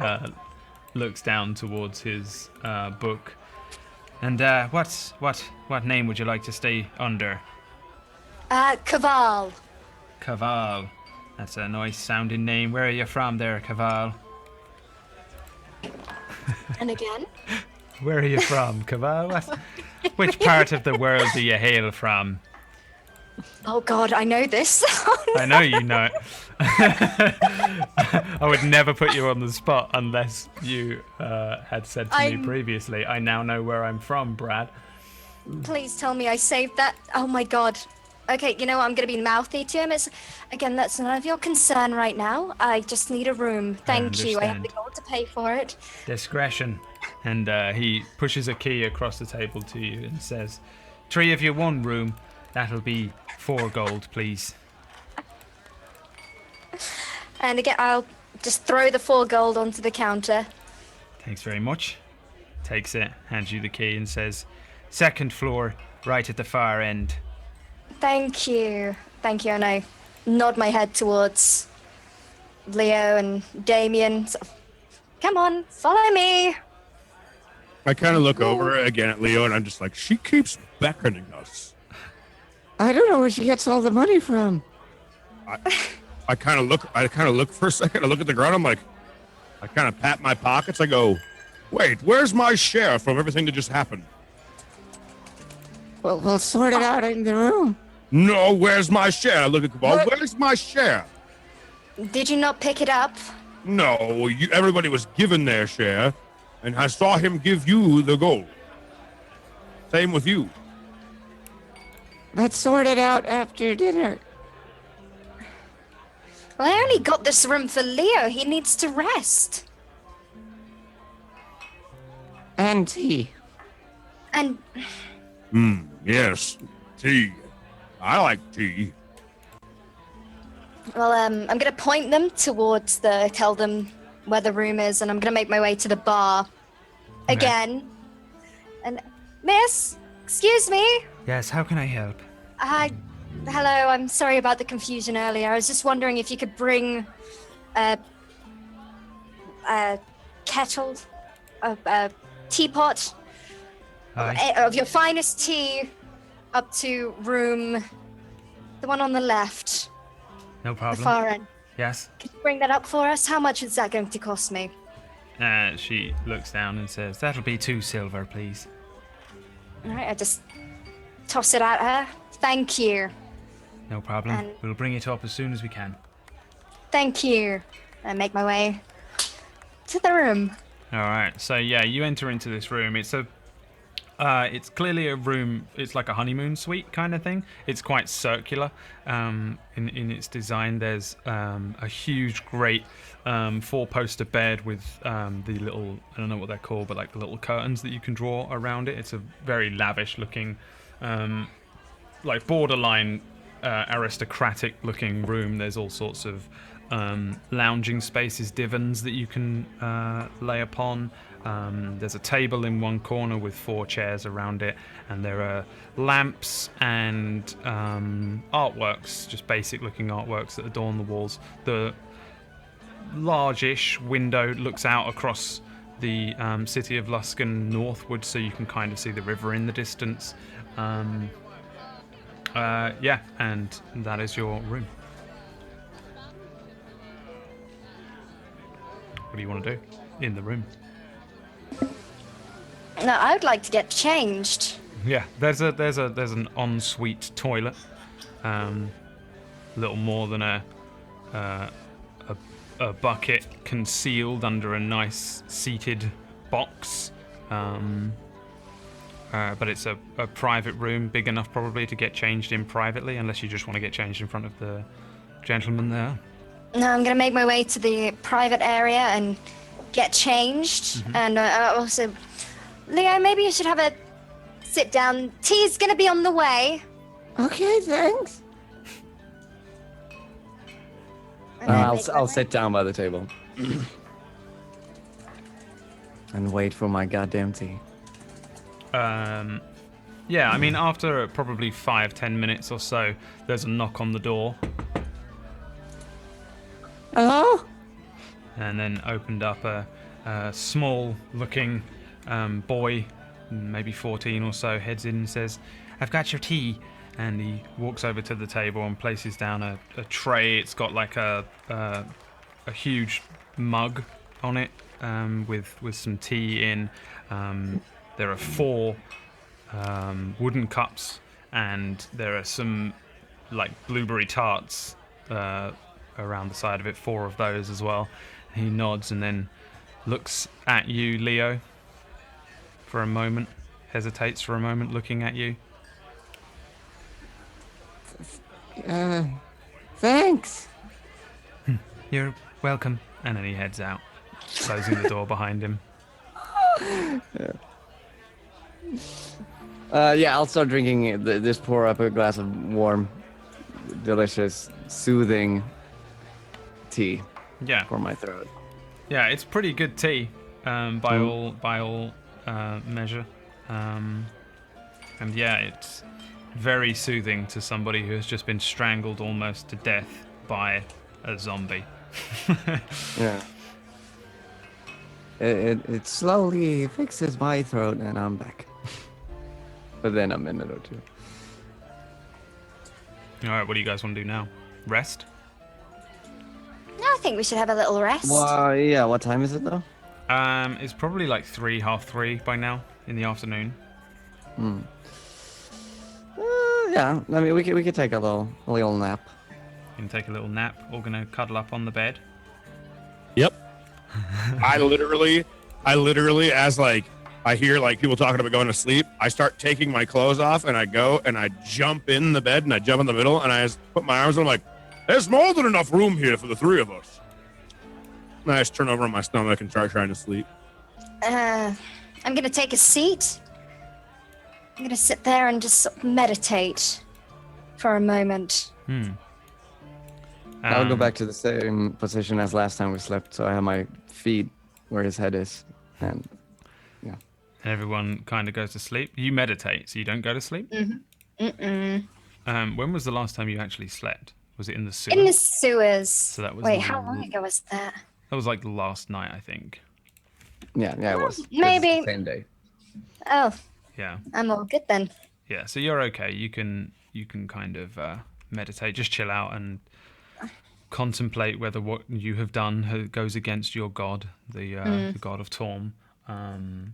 looks down towards his book. And what name would you like to stay under? Caval. Caval. That's a nice sounding name. Where are you from there, Caval? And again? Where are you from, Caval? Which part of the world do you hail from? Oh God, I know this. I know you know it. I would never put you on the spot unless you had said to me previously, "I now know where I'm from, Brad." Please tell me I saved that. Oh my God. Okay, you know I'm gonna be mouthy to him. That's none of your concern right now. I just need a room. Thank you. I have the understand. gold to pay for it. Discretion. And he pushes a key across the table to you and says, 3 of you, 1 room. That'll be 4 gold, please. And again, I'll just throw the 4 gold onto the counter. Thanks very much. Takes it, hands you the key and says, 2nd floor, right at the far end. Thank you. Thank you. And I nod my head towards Leo and Damien. So, come on, follow me. I kind of look over again at Leo, and I'm just like, she keeps beckoning us. I don't know where she gets all the money from. I kind of look for a second. I look at the ground. I'm like, I kind of pat my pockets. I go, wait, where's my share from everything that just happened? Well, we'll sort it out in the room. No, where's my share? I look at Cabal. Where's my share? Did you not pick it up? No, everybody was given their share, and I saw him give you the gold. Same with you. Let's sort it out after dinner. Well, I only got this room for Leo. He needs to rest. And tea. And Yes, tea. I like tea. well, I'm gonna point them towards tell them where the room is, and I'm gonna make my way to the bar again. And miss, excuse me. Yes, how can I help? Hello. I'm sorry about the confusion earlier. I was just wondering if you could bring a kettle, a teapot Aye. of your finest tea up to room, the one on the left, No the problem. far end. Yes. Could you bring that up for us? How much is that going to cost me? She looks down and says, "That'll be 2 silver, please." All right, I just toss it at her. Thank you. No problem. And- We'll bring it up as soon as we can. Thank you. I make my way to the room. All right. So yeah, you enter into this room. It's a It's clearly a room. It's like a honeymoon suite kind of thing. It's quite circular in its design. There's a huge, great four-poster bed with the little, I don't know what they're called, but like the little curtains that you can draw around it. It's a very lavish-looking, like borderline aristocratic-looking room. There's all sorts of lounging spaces, divans that you can lay upon. There's a table in one corner with 4 chairs around it, and there are lamps and artworks, just basic looking artworks that adorn the walls. The large-ish window looks out across the city of Luskan northward, so you can kind of see the river in the distance. Yeah, and that is your room. What do you want to do in the room? No, I would like to get changed. Yeah, there's an ensuite toilet, little more than a bucket concealed under a nice seated box, but it's a private room, big enough probably to get changed in privately, unless you just want to get changed in front of the gentleman there. No, I'm gonna make my way to the private area and get changed, and also, Leo, maybe you should have a sit down. Tea's gonna be on the way. Okay, thanks. And then make my I'll way. sit down by the table and wait for my goddamn tea. Yeah, I mean, after probably 5-10 minutes or so, there's a knock on the door, Hello? and then opened up a small-looking boy, maybe 14 or so, heads in and says, "I've got your tea." And he walks over to the table and places down a tray. It's got like a huge mug on it with some tea in. There are 4 wooden cups, and there are some like blueberry tarts around the side of it, 4 of those as well. He nods and then looks at you, Leo, for a moment, hesitates for a moment, looking at you. Thanks. You're welcome. And then he heads out, closing the door behind him. Yeah, I'll start drinking it. Just pour up a glass of warm, delicious, soothing tea Yeah, for my throat. yeah, it's pretty good tea, by all measure, and yeah, it's very soothing to somebody who has just been strangled almost to death by a zombie. Yeah. It slowly fixes my throat and I'm back. But then a minute or 2. All right, what do you guys want to do now? Rest? No, I think we should have a little rest. Well, yeah, what time is it though? It's probably like 3, half 3 by now in the afternoon. Yeah, I mean, we could take a little nap. You can take a little nap. All gonna cuddle up on the bed. Yep. I literally, as like I hear like people talking about going to sleep, I start taking my clothes off and I go and I jump in the bed and I jump in the middle and I just put my arms on. I'm like, there's more than enough room here for the 3 of us. And I just turn over on my stomach and start trying to sleep. I'm gonna take a seat. I'm gonna sit there and just sort of meditate for a moment. I'll go back to the same position as last time we slept, so I have my feet where his head is, and yeah. Everyone kind of goes to sleep. You meditate, so you don't go to sleep? When was the last time you actually slept? Was it in the sewers? In the sewers. So that was Wait, how long ago was that? That was like last night, I think. Yeah, it was. 'Cause it's Maybe. the same day. Oh, Yeah. I'm all good then. Yeah, so you're okay. You can kind of meditate, just chill out and contemplate whether what you have done goes against your god, the god of Torm.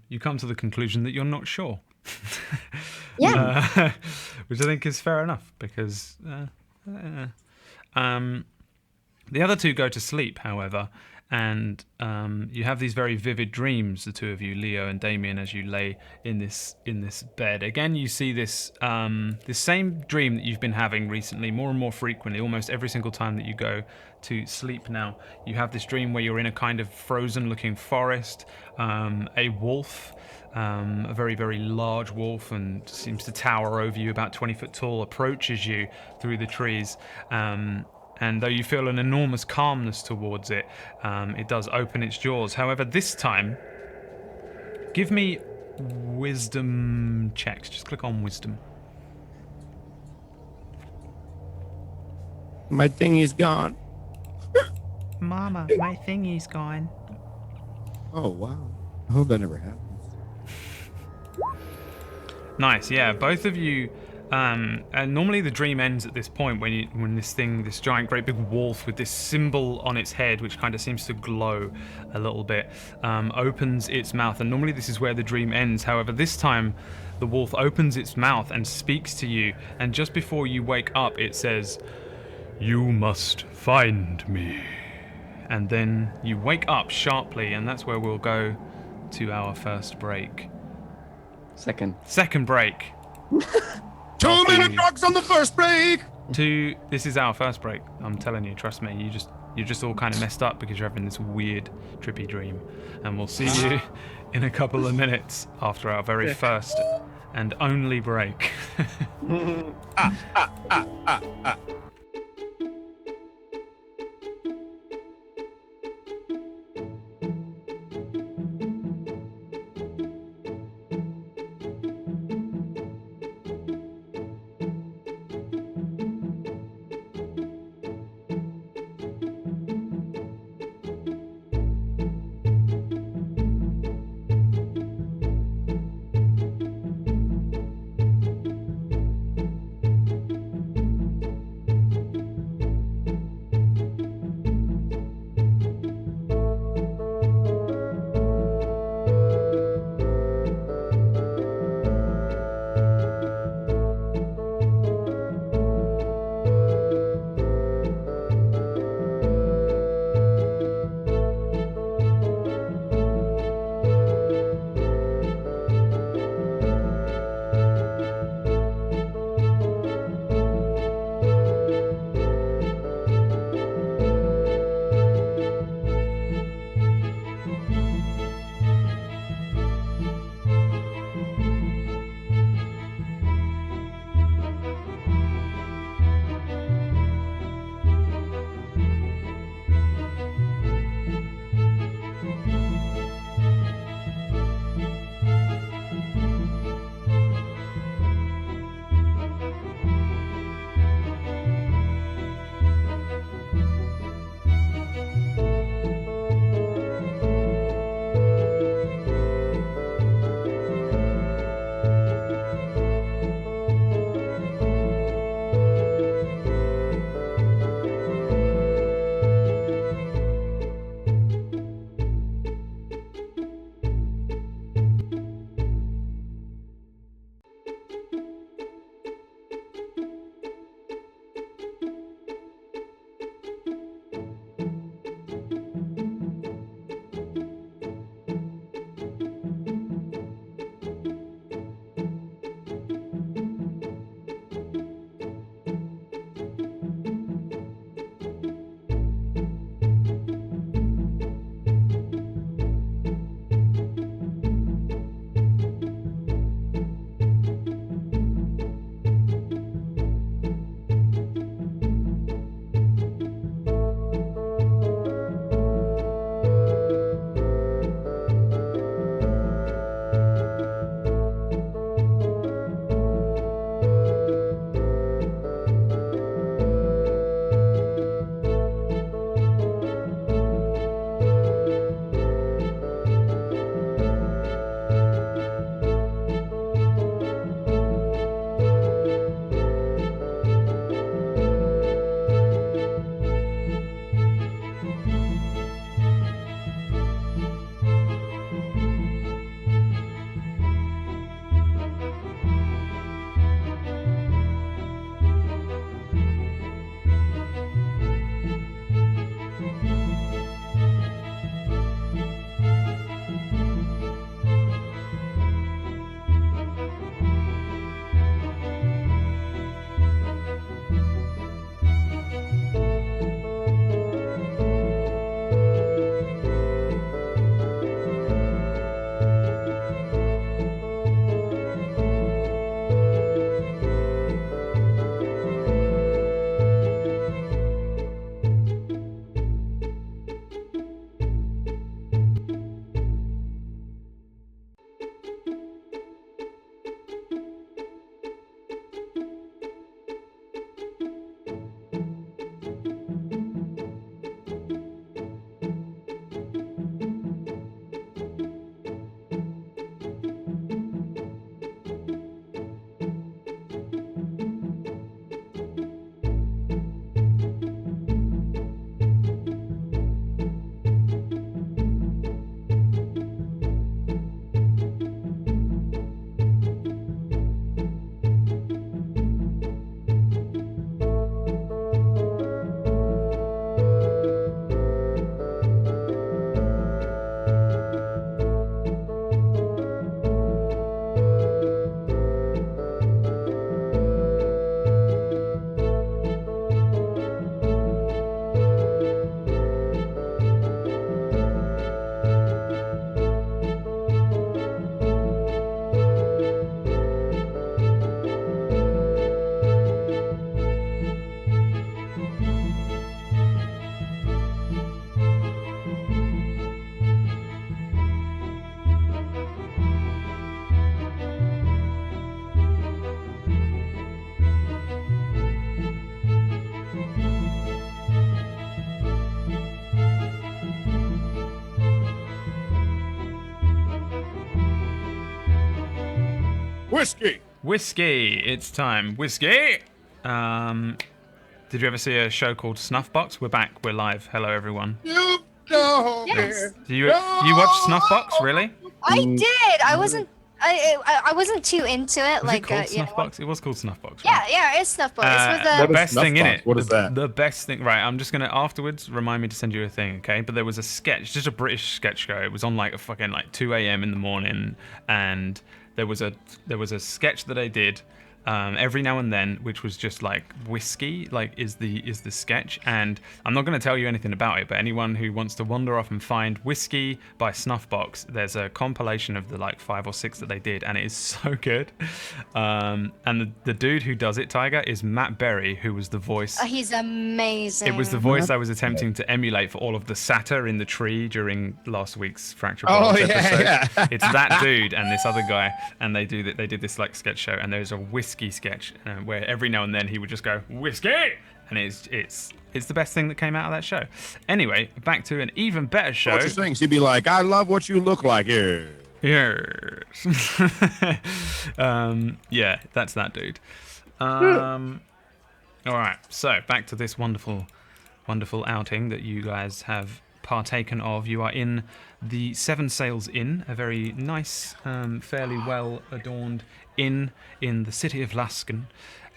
You come to the conclusion that you're not sure. Yeah. Which I think is fair enough, because the other 2 go to sleep, however, and you have these very vivid dreams, the two of you, Leo and Damien, as you lay in this bed. Again, you see this this same dream that you've been having recently, more and more frequently, almost every single time that you go to sleep now. You have this dream where you're in a kind of frozen-looking forest. A wolf, a very, very large wolf, and seems to tower over you, about 20 foot tall, approaches you through the trees. And though you feel an enormous calmness towards it, it does open its jaws. However, this time, give me wisdom checks. Just click on wisdom. My thingy's gone. Mama, my thingy's gone. Oh, wow. I hope that never happens. Nice, yeah. Both of you. And normally the dream ends at this point when this giant, great big wolf with this symbol on its head, which kind of seems to glow a little bit, opens its mouth. And normally this is where the dream ends. However, this time the wolf opens its mouth and speaks to you. And just before you wake up, it says, "You must find me." And then you wake up sharply, and that's where we'll go to our first break. Second break. 2-minute drugs on the first break. This is our first break. I'm telling you, trust me. You're just all kind of messed up because you're having this weird, trippy dream. And we'll see you in a couple of minutes after our very first and only break. Whiskey. Whiskey. It's time. Whiskey. Did you ever see a show called Snuffbox? We're back. We're live. Hello, everyone. You know Yes. Do you watch Snuffbox? Really? I did. I wasn't. I wasn't too into it. Was Like it called you know, Snuffbox? It was called Snuffbox. Yeah, Right? yeah, it's Snuffbox. It's with The What is best thing in Snuffbox? it. What is that? The best thing. Right. I'm just gonna afterwards remind me to send you a thing, okay? But there was a sketch, just a British sketch show. It was on like a fucking 2 a.m. in the morning, and there was a sketch that I did. Every now and then, which was just like whiskey, is the sketch, and I'm not going to tell you anything about it. But anyone who wants to wander off and find Whiskey by Snuffbox, there's a compilation of the 5 or 6 that they did, and it is so good. And the dude who does it, Tiger, is Matt Berry, who was the voice. he's amazing. It was the voice I was attempting to emulate for all of the satyr in the tree during last week's Fracture Oh, Bars yeah, episode. yeah. It's that dude and this other guy, and they did this sketch show, and there's a whiskey sketch where every now and then he would just go whiskey, and it's the best thing that came out of that show. Anyway, back to an even better show. What you think? She'd be like, I love what you look like here. Yes. Yeah, that's that dude. All right, so back to this wonderful outing that you guys have partaken of. You are in the Seven Sails Inn, a very nice, fairly well adorned inn in the city of Laskin.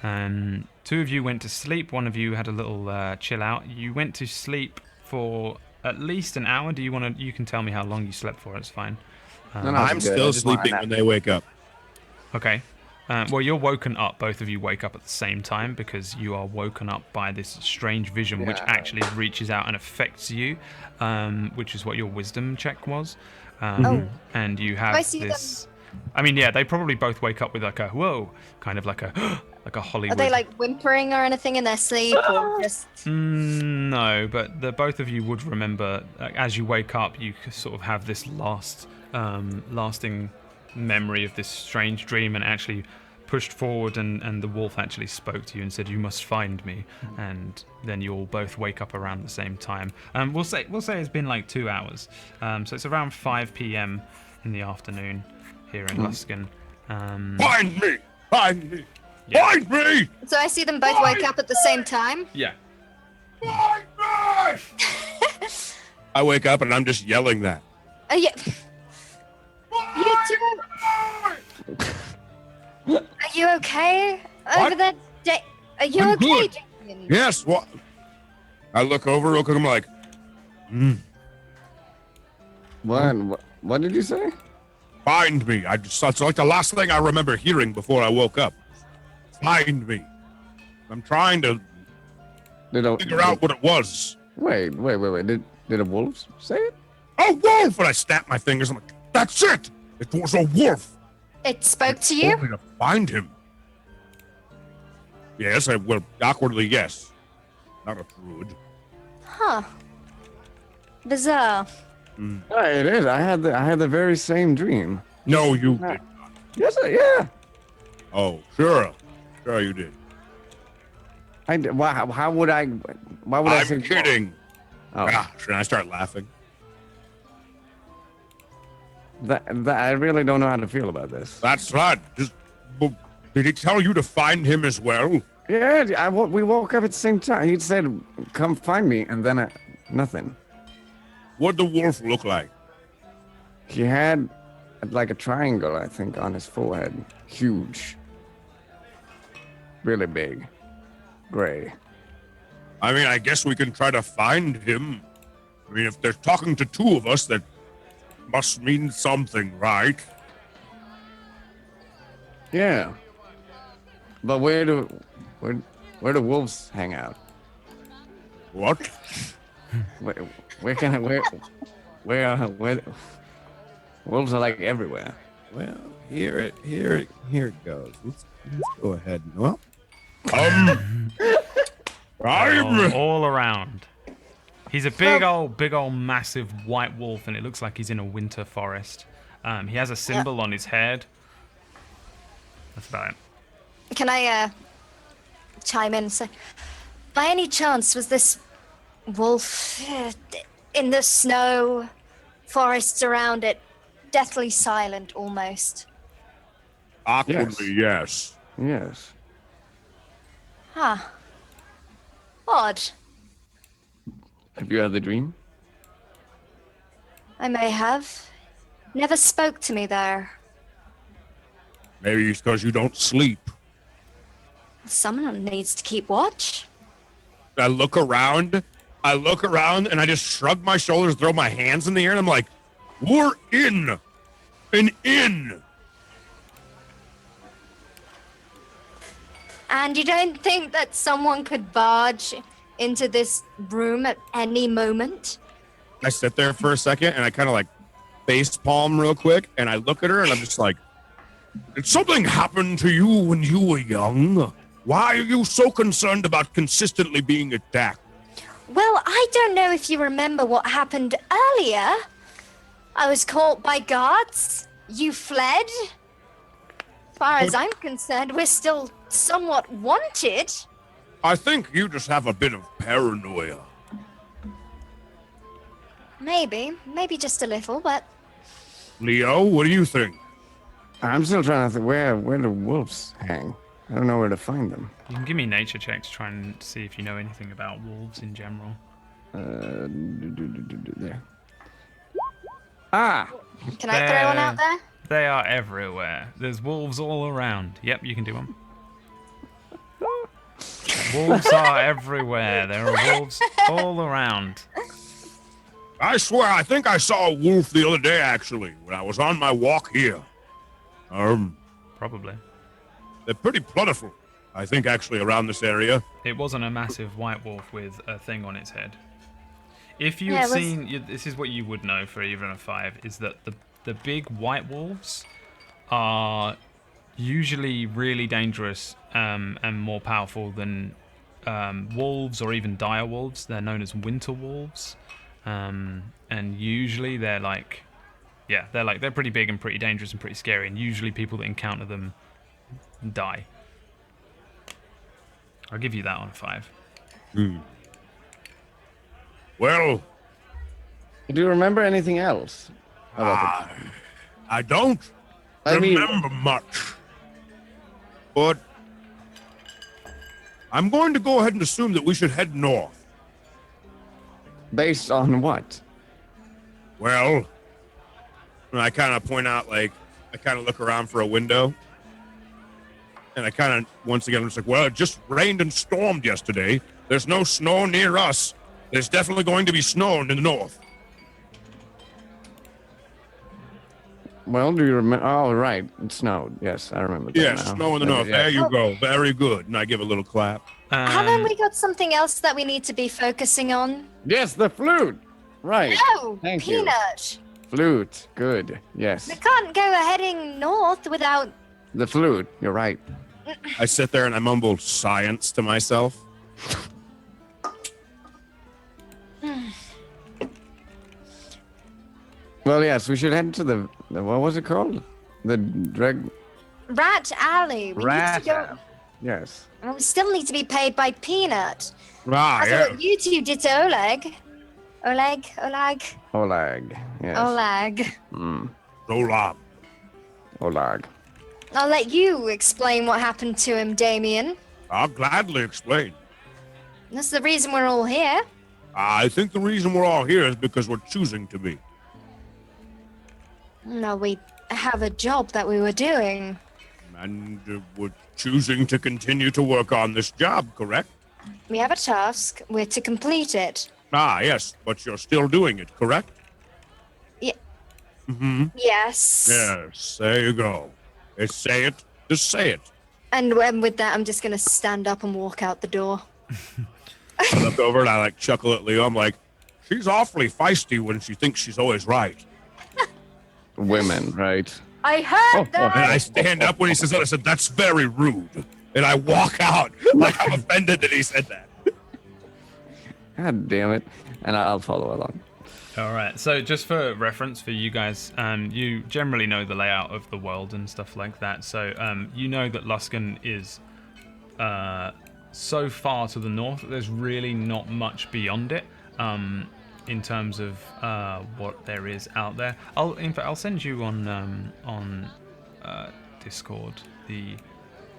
2 of you went to sleep. 1 of you had a little chill out. You went to sleep for at least an hour. Do you want to? You can tell me how long you slept for. It's fine. No, I'm it's good. I still just want a sleeping nap. when they wake up. Okay. Well, you're woken up. Both of you wake up at the same time because you are woken up by this strange vision, which actually reaches out and affects you, which is what your wisdom check was. And you have I see this. I mean, yeah, they probably both wake up with like a whoa, kind of like a like a Hollywood. Are they whimpering or anything in their sleep, or just? No, but the both of you would remember as you wake up, you sort of have this lasting memory of this strange dream, and actually pushed forward, and the wolf actually spoke to you and said, "You must find me." And then you all both wake up around the same time. We'll say it's been 2 hours. So it's around 5 p.m. in the afternoon here in Luskin. Find me! Find me! Yeah. Find me! So I see them both wake up at the same time. Yeah. Find me! I wake up and I'm just yelling that. Yeah. You two. Are you okay over there? Are you I'm okay, good. Damien? Yes, what? I look over real quick. I'm like, What did you say? find me. It's like the last thing I remember hearing before I woke up. Find me. I'm trying to figure out what it was. Wait. Did a wolf say it? A wolf! And I snap my fingers. I'm like, that's it! It was a wolf! It spoke to Told you? me to find him. Yes, awkwardly, yes. Not a prude. Huh. Bizarre. Yeah, it is. I had the very same dream. No, you did. Yes, yeah. Oh, sure. Sure you did. I did. How would I? Why would I say? I'm kidding. Oh, Gosh, and I start laughing. that I really don't know how to feel about this. That's right. Did he tell you to find him as well? Yeah, we woke up at the same time. He said, "Come find me," and then nothing. What'd the wolf look like? He had like a triangle, I think, on his forehead. Huge. Really big. Gray. I mean, I guess we can try to find him. I mean, if they're talking to 2 of us, that must mean something, right? Yeah. But where do wolves hang out? What? Where can I where wolves are like everywhere. Well, here it goes. Let's go ahead. Well, all around. He's a big old massive white wolf, and it looks like he's in a winter forest. He has a symbol on his head. That's about it. Can I chime in and say, by any chance, was this wolf in the snow, forests around it, deathly silent almost? Awkwardly, yes. Yes. Huh. Odd. Have you had the dream? I may have. Never spoke to me there. Maybe it's because you don't sleep. Someone needs to keep watch. I look around, and I just shrug my shoulders, throw my hands in the air, and I'm like, we're in an inn. And you don't think that someone could barge into this room at any moment? I sit there for a second, and I kind of like face palm real quick, and I look at her, and I'm just like, did something happen to you when you were young? Why are you so concerned about consistently being attacked? Well, I don't know if you remember what happened earlier. I was caught by guards. You fled. As far as I'm concerned, we're still somewhat wanted. I think you just have a bit of paranoia. Maybe just a little, but Leo, what do you think? I'm still trying to think where do wolves hang? I don't know where to find them. You can give me nature checks to try and see if you know anything about wolves in general. There. Ah! can I throw one out there? They are everywhere. There's wolves all around. Yep, you can do one. Wolves are everywhere. There are wolves all around. I swear, I think I saw a wolf the other day, actually, when I was on my walk here. Probably. They're pretty plentiful, I think, actually, around this area. It wasn't a massive white wolf with a thing on its head. If you'd Yeah, it was- seen, this is what you would know for even a 5, is that the big white wolves are usually really dangerous and more powerful than wolves or even dire wolves. They're known as winter wolves. And usually they're pretty big and pretty dangerous and pretty scary, and usually people that encounter them die. I'll give you that on a 5. Well, Do you remember anything else? About I don't remember much. But I'm going to go ahead and assume that we should head north. Based on what? Well, and I kind of point out, like, I kind of look around for a window. And I kind of, once again, I'm just like, well, it just rained and stormed yesterday. There's no snow near us. There's definitely going to be snow in the north. Well, do you remember? Oh, right. It snowed. Yes, I remember that Yes, now. snow in the north. Yeah. There you go. Very good. And I give a little clap. Haven't we got something else that we need to be focusing on? Yes, the flute. Right. Oh, Thank you. Peanut. Flute. Good. Yes. We can't go heading north without. The flute. You're right. I sit there and I mumble science to myself. Well, yes, we should head to the what was it called? The drag. Rat Alley. We need to go. Yes. And we still need to be paid by Peanut. Ah, That's yeah. what you two did to Oleg. Oleg. Olag. Yes. Oleg. So long. Olag. I'll let you explain what happened to him, Damien. I'll gladly explain. That's the reason we're all here. I think the reason we're all here is because we're choosing to be. No, we have a job that we were doing. And we're choosing to continue to work on this job, correct? We have a task. We're to complete it. Ah, yes, but you're still doing it, correct? Yeah. Mm-hmm. Yes. Yes, there you go. Say it. Just say it. And with that, I'm just going to stand up and walk out the door. I look over and I like chuckle at Leo. I'm like, she's awfully feisty when she thinks she's always right. Women, right? I heard that. And I stand up when he says that. I said, that's very rude. And I walk out like I'm offended that he said that. God damn it! And I'll follow along. All right. So just for reference for you guys, you generally know the layout of the world and stuff like that. So you know that Luskan is so far to the north that there's really not much beyond it in terms of what there is out there. In fact, I'll send you on Discord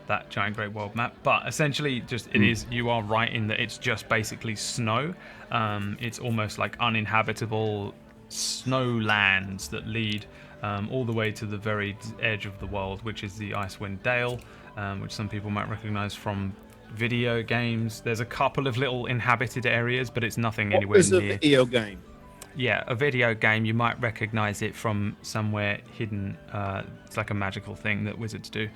that giant great world map. But essentially, you are right in that it's just basically snow. It's almost like uninhabitable snow lands that lead all the way to the very edge of the world, which is the Icewind Dale, which some people might recognize from video games. There's a couple of little inhabited areas, but it's nothing anywhere What is a near. video game? Yeah, a video game. You might recognize it from somewhere hidden. It's like a magical thing that wizards do.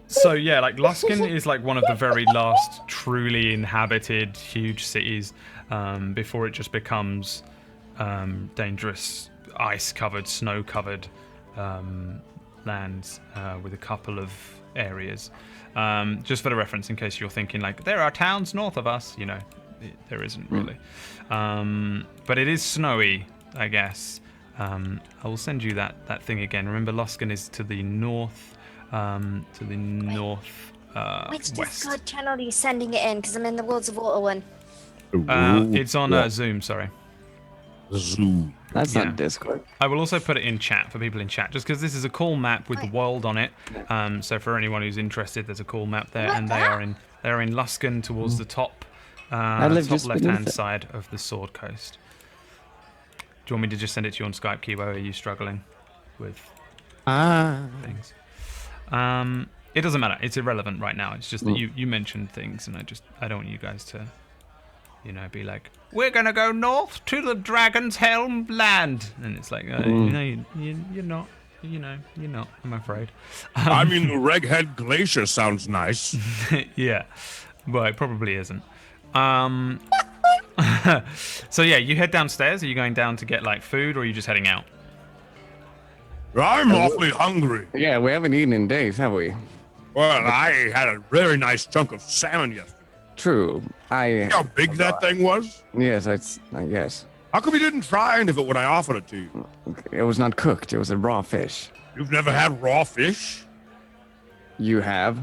So yeah, like Luskan is like one of the very last truly inhabited huge cities before it just becomes dangerous, ice-covered, snow-covered lands with a couple of areas. Just for the reference, in case you're thinking like there are towns north of us, there isn't really. But it is snowy, I guess. I will send you that thing again. Remember, Luskan is to the north. Which West. Discord channel are you sending it in? Because I'm in the Worlds of Water one. It's on Zoom. Sorry. Zoom. That's Yeah. not Discord. I will also put it in chat for people in chat, just because this is a cool map with the world on it. So for anyone who's interested, there's a cool map there, and they are in Luskan towards the top just left-hand beneath it. side of the Sword Coast. Do you want me to just send it to you on Skype, Kibo? Are you struggling with things? It doesn't matter. It's irrelevant right now. It's just that you mentioned things, and I don't want you guys to, be like, we're gonna go north to the Dragon's Helm land, and it's like, you're not. You're not. I'm afraid. I mean, the Reghead Glacier sounds nice. Yeah, well, it probably isn't. So yeah, you head downstairs. Are you going down to get like food, or are you just heading out? I'm awfully hungry. Yeah, we haven't eaten in days, have we? Well, I had a very nice chunk of salmon yesterday. True. See how big that thing was? Yes, I guess. How come you didn't try any of it when I offered it to you? It was not cooked. It was a raw fish. You've never had raw fish? You have?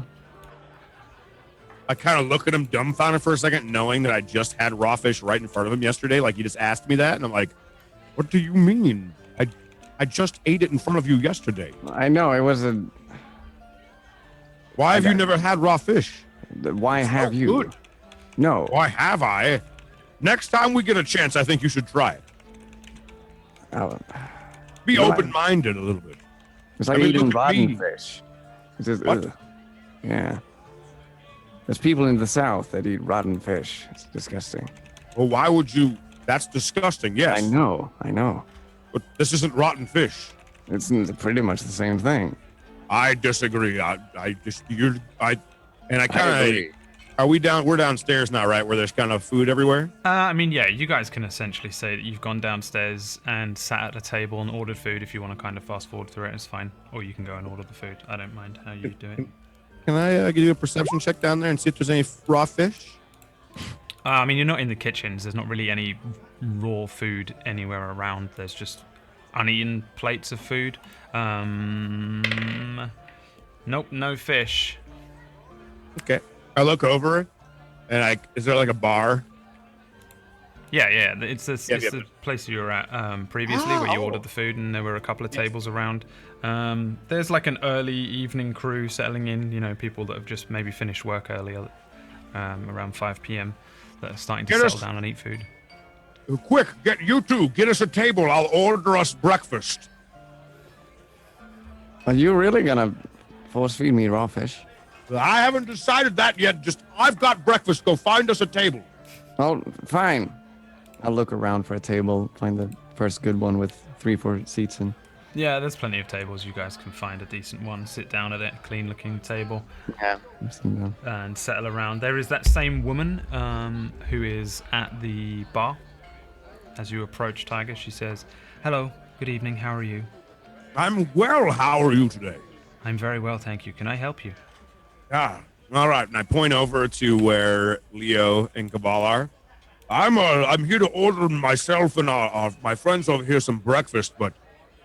I kind of look at him dumbfounded for a second, knowing that I just had raw fish right in front of him yesterday. Like, he just asked me that, and I'm like, what do you mean? I just ate it in front of you yesterday. I know, it was a... Why have you never had raw fish? Why have you? Good. No. Why have I? Next time we get a chance, I think you should try it. Oh, Be Why? open-minded a little bit. it's like I mean, eating look at rotten me. fish. It's just, What? ugh. Yeah. There's people in the South that eat rotten fish. It's disgusting. Well, why would you? That's disgusting, yes. I know. But this isn't rotten fish. It's pretty much the same thing. I disagree. I kind agree. of. Are we down? We're downstairs now, right? Where there's kind of food everywhere. I mean, yeah, you guys can essentially say that you've gone downstairs and sat at a table and ordered food. If you want to kind of fast forward through it, it's fine. Or you can go and order the food. I don't mind how you do it. Can I give you a perception check down there and see if there's any raw fish? I mean, you're not in the kitchens. There's not really any raw food anywhere around. There's just uneaten plates of food. Nope, no fish. Okay. I look over, and is there like a bar? Yeah. It's Yep. the place you were at previously, where you ordered the food, and there were a couple of tables around. There's like an early evening crew settling in. People that have just maybe finished work earlier, around 5 p.m. that are starting to settle down and eat food. Quick, get us a table. I'll order us breakfast. Are you really gonna force feed me raw fish? I haven't decided that yet. I've got breakfast. Go find us a table. Oh, fine. I'll look around for a table, find the first good one with 3-4 seats in. Yeah, there's plenty of tables. You guys can find a decent one, sit down at it, clean-looking table, Yeah. I've seen them. and settle around. There is that same woman who is at the bar. As you approach Tiger, she says, "Hello, good evening. How are you?" I'm well. How are you today? "I'm very well, thank you. Can I help you?" Ah, all right. And I point over to where Leo and Cabal are. I'm here to order myself and my friends over here some breakfast, but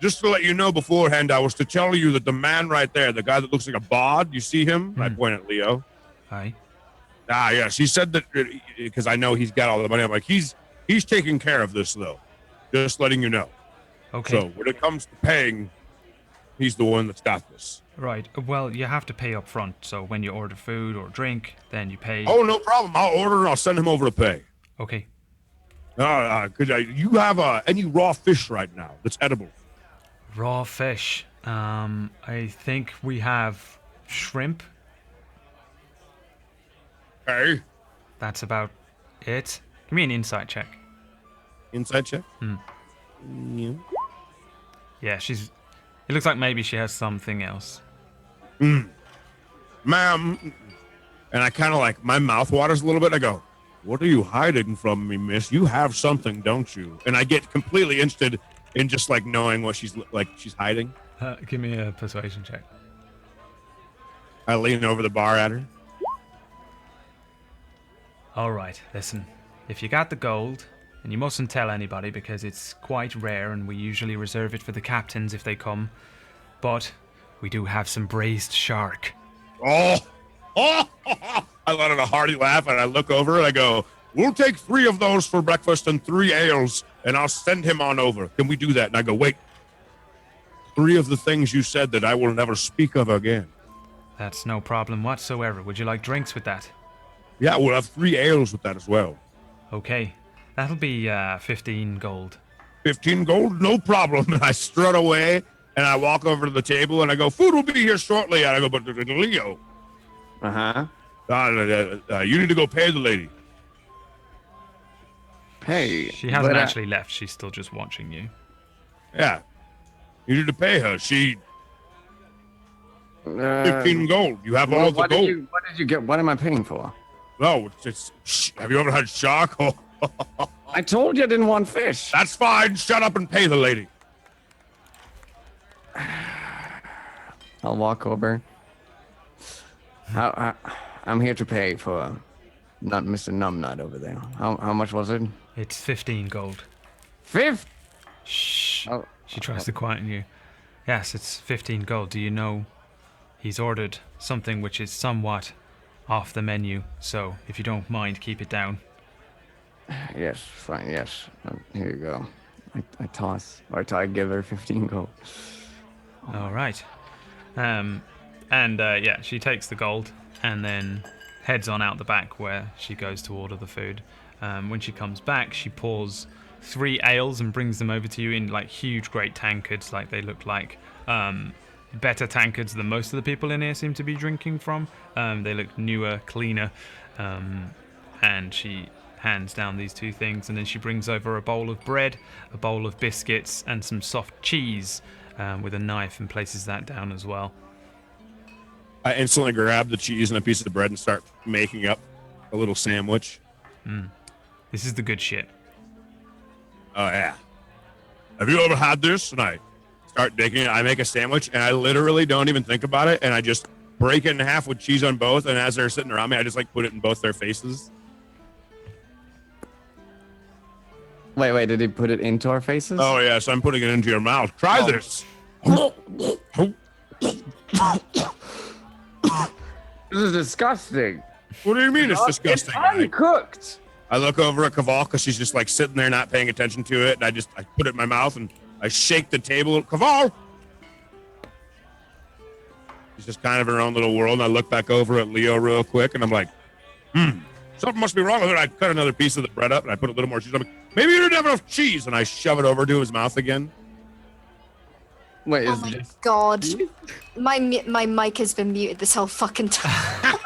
just to let you know beforehand, I was to tell you that the man right there, the guy that looks like a bod, you see him? I point at Leo. Hi. Ah, yes. He said that because I know he's got all the money. I'm like, he's taking care of this though. Just letting you know. Okay. So when it comes to paying, He's the one that's got this. Right. Well, you have to pay up front. So when you order food or drink, then you pay. Oh, no problem. I'll order and I'll send him over to pay. Okay. You have any raw fish right now that's edible? Raw fish. I think we have shrimp. Hey. That's about it. Give me an insight check. Inside check? Yeah. Yeah, she's. It looks like maybe she has something else. Ma'am. And I kind of like, my mouth waters a little bit. I go, what are you hiding from me, miss? You have something, don't you? And I get completely interested in just like knowing what she's hiding. Give me a persuasion check. I lean over the bar at her. All right, listen. If you got the gold, and you mustn't tell anybody because it's quite rare and we usually reserve it for the captains if they come, but we do have some braised shark. Oh! I let out a hearty laugh and I look over and I go, we'll take 3 of those for breakfast and 3 ales and I'll send him on over. Can we do that? And I go, wait. 3 of the things you said that I will never speak of again. That's no problem whatsoever. Would you like drinks with that? Yeah, we'll have 3 ales with that as well. Okay. That'll be 15 gold. 15 gold? No problem. And I strut away and I walk over to the table and I go, food will be here shortly. And I go, but Leo. Uh-huh. You need to go pay the lady. Hey. She hasn't but, actually left. She's still just watching you. Yeah. You need to pay her. 15 gold. You have all the gold. What did you get? What am I paying for? No, have you ever had shark? I told you I didn't want fish. That's fine. Shut up and pay the lady. I'll walk over. I'm here to pay for not Mr. Numbnut over there. How much was it? It's 15 gold. 5? Shh. Oh. She tries to quieten you. Yes, it's 15 gold. Do you know he's ordered something which is somewhat off the menu? So, if you don't mind, keep it down. Yes, fine, yes. Here you go. I toss. Or I give her 15 gold. All right. Yeah, she takes the gold and then heads on out the back where she goes to order the food. When she comes back, she pours 3 ales and brings them over to you in like huge, great tankards. Like they look like better tankards than most of the people in here seem to be drinking from. They look newer, cleaner, and she hands down these 2 things, and then she brings over a bowl of bread, a bowl of biscuits, and some soft cheese with a knife, and places that down as well. I instantly grab the cheese and a piece of the bread and start making up a little sandwich. This is the good shit. Oh, yeah. Have you ever had this? And I start making it. I make a sandwich, and I literally don't even think about it, and I just break it in half with cheese on both, and as they're sitting around me, I just, like, put it in both their faces. Wait, did he put it into our faces? Oh, yes, I'm putting it into your mouth. Try this. This is disgusting. What do you mean it's disgusting? It's uncooked. I look over at Kaval because she's just like sitting there not paying attention to it, and I put it in my mouth and I shake the table. Kaval! She's just kind of in her own little world, and I look back over at Leo real quick, and I'm like, something must be wrong with it. I cut another piece of the bread up, and I put a little more cheese. I'm like, maybe you didn't have enough cheese, and I shove it over to his mouth again. Wait, Oh is my this... god. My mic has been muted this whole fucking time.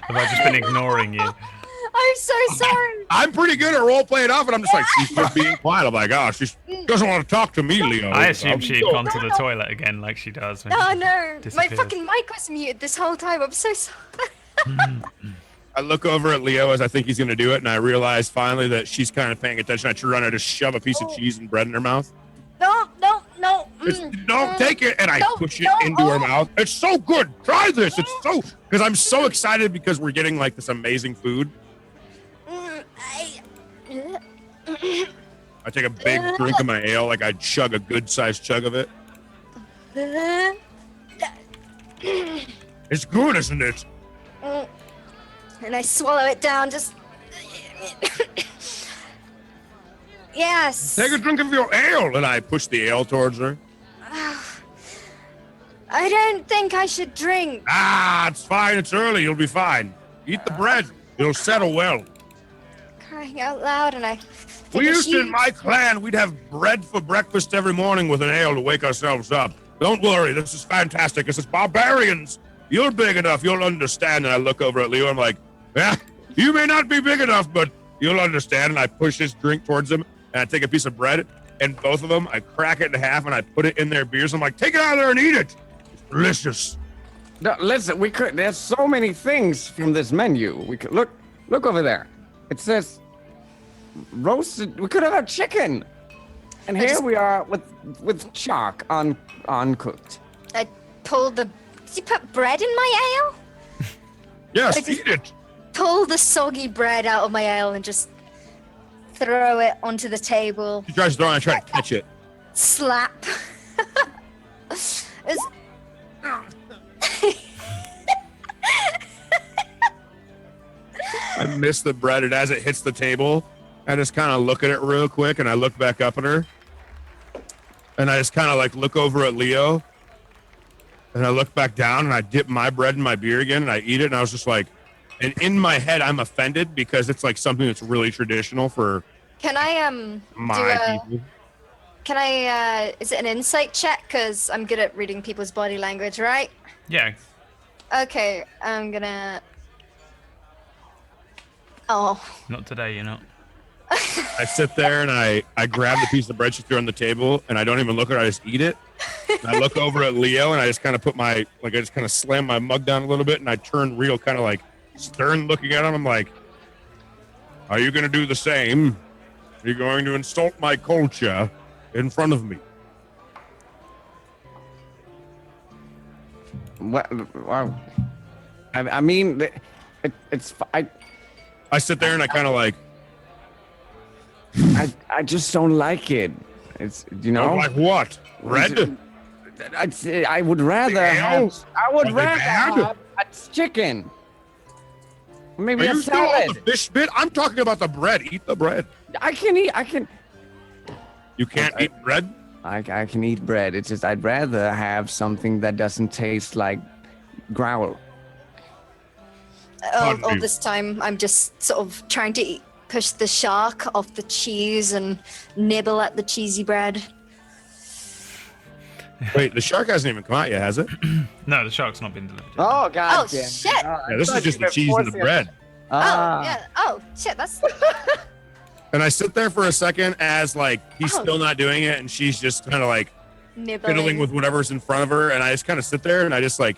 Have I just been ignoring you? I'm so sorry. I'm pretty good at role playing off, and I'm just like, she's just being quiet. I'm like, oh, she doesn't want to talk to me, Leo. I assume she'd gone to the toilet again like she does. When Oh she no. My disappears. fucking mic was muted this whole time. I'm so sorry. I look over at Leo as I think he's going to do it, and I realize finally that she's kind of paying attention. I turn around and just shove a piece of cheese and bread in her mouth. No. No, take it, and I push it into her mouth. It's so good. Try this. It's so, because I'm so excited because we're getting like this amazing food. I take a big drink of my ale, like I chug a good sized chug of it. It's good, isn't it? And I swallow it down, just Yes. Take a drink of your ale. And I push the ale towards her. I don't think I should drink. Ah, it's fine. It's early. You'll be fine. Eat the bread. You'll settle well. Crying out loud, and I think We if used to, in my clan, we'd have bread for breakfast every morning with an ale to wake ourselves up. Don't worry. This is fantastic. This is barbarians. You're big enough. You'll understand. And I look over at Leo. I'm like, yeah, you may not be big enough, but you'll understand. And I push his drink towards him, and I take a piece of bread, and both of them, I crack it in half, and I put it in their beers. I'm like, take it out of there and eat it. It's delicious. No, listen, we could. There's so many things from this menu. We could look over there. It says roasted. We could have had chicken, and here we are with shark uncooked. I pulled the. Did you put bread in my ale? Yes, I just- eat it. Pull the soggy bread out of my ale and just throw it onto the table. She tries to throw it, I try to catch it. Slap. It's- I miss the bread, and as it hits the table, I just kind of look at it real quick, and I look back up at her, and I just kind of like look over at Leo, and I look back down, and I dip my bread in my beer again, and I eat it, and I was just like, and in my head, I'm offended because it's like something that's really traditional for Can I my people. Can I is it an insight check? Because I'm good at reading people's body language, right? Yeah. Okay, I'm gonna. Oh, Not today, you're not. I sit there and I grab the piece of bread she threw on the table, and I don't even look at her. I just eat it. And I look over at Leo, and I just kind of put I just kind of slam my mug down a little bit, and I turn real kind of like stern looking at him. I'm like, are you going to do the same? Are you going to insult my culture in front of me? What? Wow. I mean, it's. I sit there and I kind of like, I just don't like it. It's like what? Red? I would rather have. I would Are they rather bad? have a chicken. Maybe Are a you still on salad. the fish bit? I'm talking about the bread. Eat the bread. I can eat. I can. You can't eat bread? I can eat bread. It's just I'd rather have something that doesn't taste like growl. all Pardon you. this time I'm just sort of trying to push the shark off the cheese and nibble at the cheesy bread. Wait, the shark hasn't even come out yet, has it? No, the shark's not been delivered. Oh God! Oh, damn. shit. Oh, I Yeah, this is thought just you the cheese were and the forcing bread. it. Ah. Oh yeah. Oh shit. That's. And I sit there for a second as like he's Oh. still not doing it, and she's just kind of like Nibbling. fiddling with whatever's in front of her, and I just kind of sit there and I just like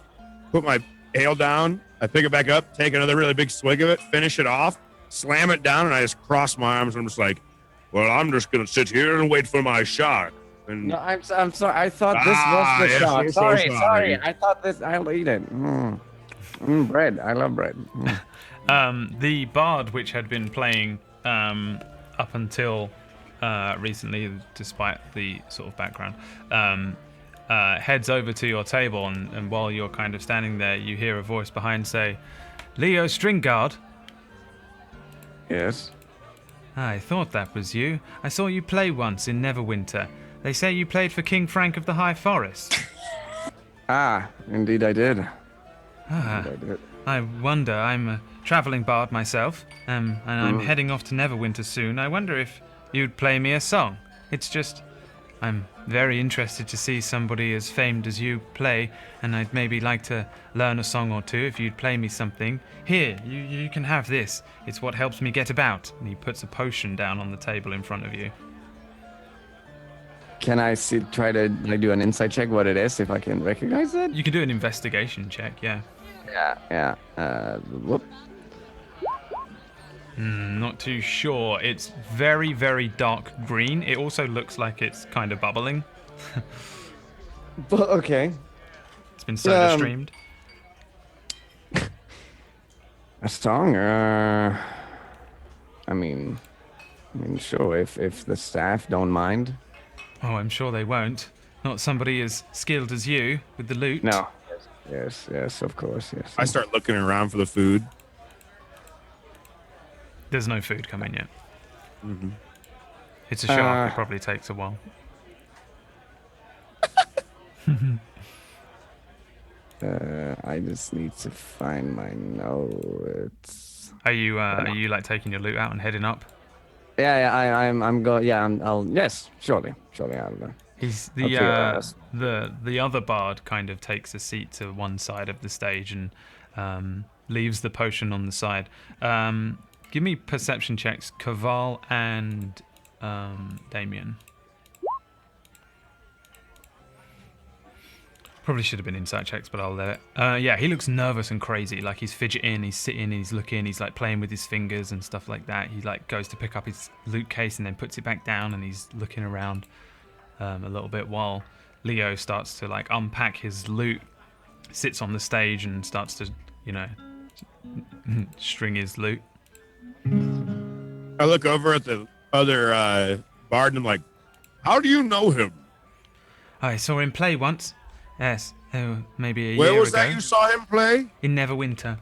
put my ale down, I pick it back up, take another really big swig of it, finish it off, slam it down, and I just cross my arms and I'm just like, well, I'm just gonna sit here and wait for my shark. And No, I'm sorry. I thought this Ah, was the yes, shark. I'm so Sorry, sorry. I thought this. I'll eat it. Bread. I love bread. The bard, which had been playing up until recently, despite the sort of background, heads over to your table, and while you're kind of standing there, you hear a voice behind say, "Leo Stringguard." Yes. I thought that was you. I saw you play once in Neverwinter. They say you played for King Frank of the High Forest. Ah, indeed I did. Ah, I did. I wonder. I'm a traveling bard myself, and I'm heading off to Neverwinter soon. I wonder if you'd play me a song. It's just, I'm very interested to see somebody as famed as you play, and I'd maybe like to learn a song or two if you'd play me something. Here, you can have this. It's what helps me get about. And he puts a potion down on the table in front of you. Can I try to do an insight check what it is if I can recognize it? You can do an investigation check, yeah. Yeah. Whoop. Not too sure. It's very, very dark green. It also looks like it's kind of bubbling. But okay. It's been soda streamed. A song? I mean, sure. If the staff don't mind. Oh, I'm sure they won't. Not somebody as skilled as you with the loot. No. Yes. Of course. Yes. I start looking around for the food. There's no food coming yet. It's a shark. It probably takes a while. I just need to find my notes. Are you like taking your loot out and heading up? Yeah, I'm go. Yeah, I'll. Yes, surely, I'll. He's I'll clear us. the other bard kind of takes a seat to one side of the stage and leaves the potion on the side. Give me perception checks, Kaval and Damien. Probably should have been insight checks, but I'll let it. Yeah, he looks nervous and crazy. Like he's fidgeting, he's sitting, he's looking, he's like playing with his fingers and stuff like that. He like goes to pick up his loot case and then puts it back down, and he's looking around a little bit while Leo starts to like unpack his loot, sits on the stage and starts to, string his loot. I look over at the other bard and I'm like, how do you know him? I saw him play once. Yes, maybe a year ago. Where was that you saw him play? In Neverwinter.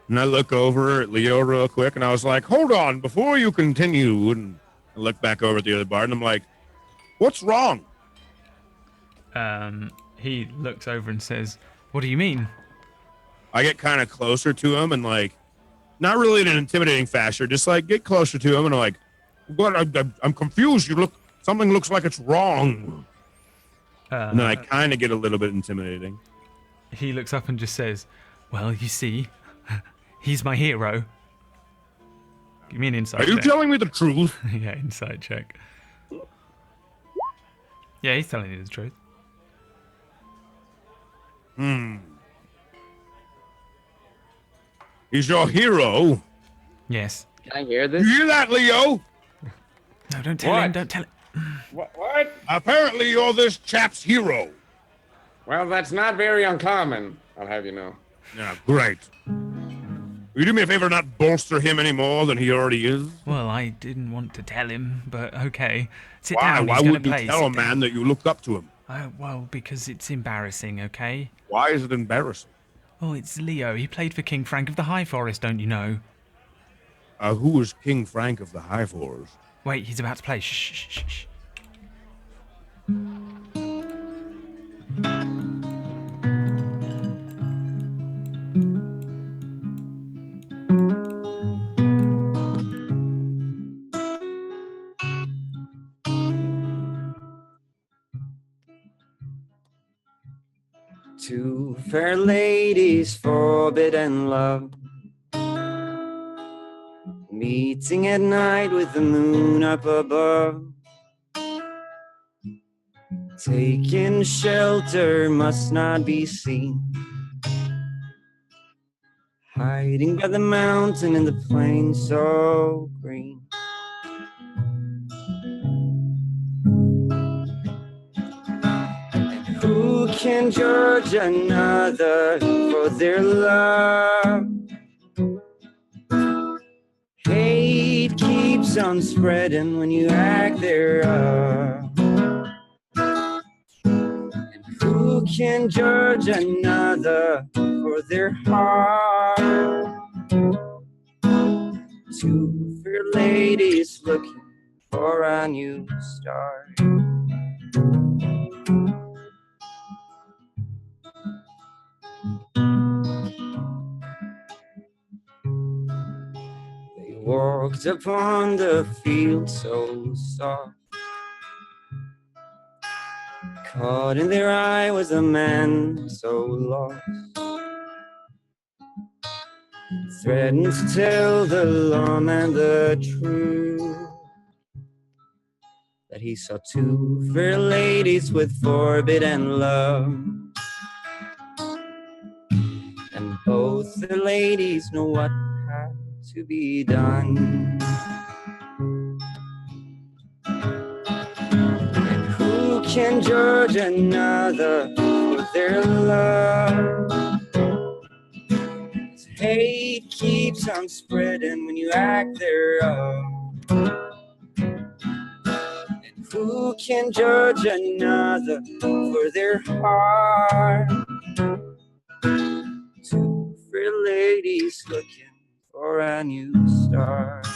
And I look over at Leo real quick and I was like, hold on, before you continue. And I look back over at the other bard and I'm like, what's wrong? He looks over and says, what do you mean? I get kind of closer to him and like, not really in an intimidating fashion, just like get closer to him and I'm like, what? I'm confused. Something looks like it's wrong. And then I kind of get a little bit intimidating. He looks up and just says, well, you see, he's my hero. Give me an insight check. Are you telling me the truth? Yeah, insight check. Yeah, he's telling you the truth. He's your hero. Yes. Can I hear this? You hear that, Leo? No, don't tell him, don't tell him. What? Apparently you're this chap's hero. Well, that's not very uncommon, I'll have you know. Yeah, great. Will you do me a favor and not bolster him any more than he already is? Well, I didn't want to tell him, but okay. Sit Why? down. Why He's gonna would you play. tell a Sit man down. that you looked up to him? Well, because it's embarrassing, okay? Why is it embarrassing? Oh, it's Leo. He played for King Frank of the High Forest, don't you know? Who is King Frank of the High Forest? Wait, he's about to play. Shh, shh, shh, shh. Two fair ladies forbidden love, meeting at night with the moon up above, taking shelter must not be seen, hiding by the mountain in the plain so green. Who can judge another for their love? Hate keeps on spreading when you act thereof. And who can judge another for their heart? Two fair ladies looking for a new start. Walked upon the field so soft, caught in their eye was a man so lost, threatened to tell the lawman the truth, that he saw two fair ladies with forbidden love, and both the ladies know what had to be done. And who can judge another for their love? As hate keeps on spreading when you act thereof. And who can judge another for their heart? Two fair ladies looking for a new start.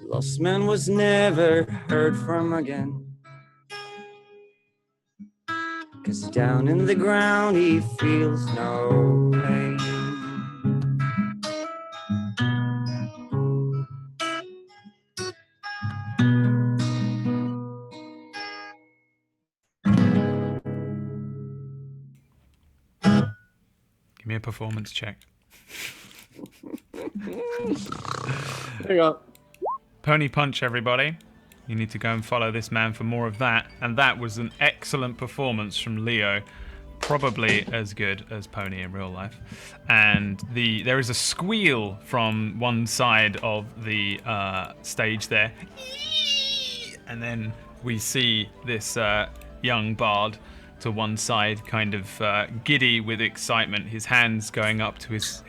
Lost man was never heard from again. 'Cause down in the ground he feels no pain. Give me a performance check. There you go. Pony Punch, everybody. You need to go and follow this man for more of that. And that was an excellent performance from Leo. Probably as good as Pony in real life. And there is a squeal from one side of the stage there. And then we see this young bard to one side, kind of giddy with excitement, his hands going up to his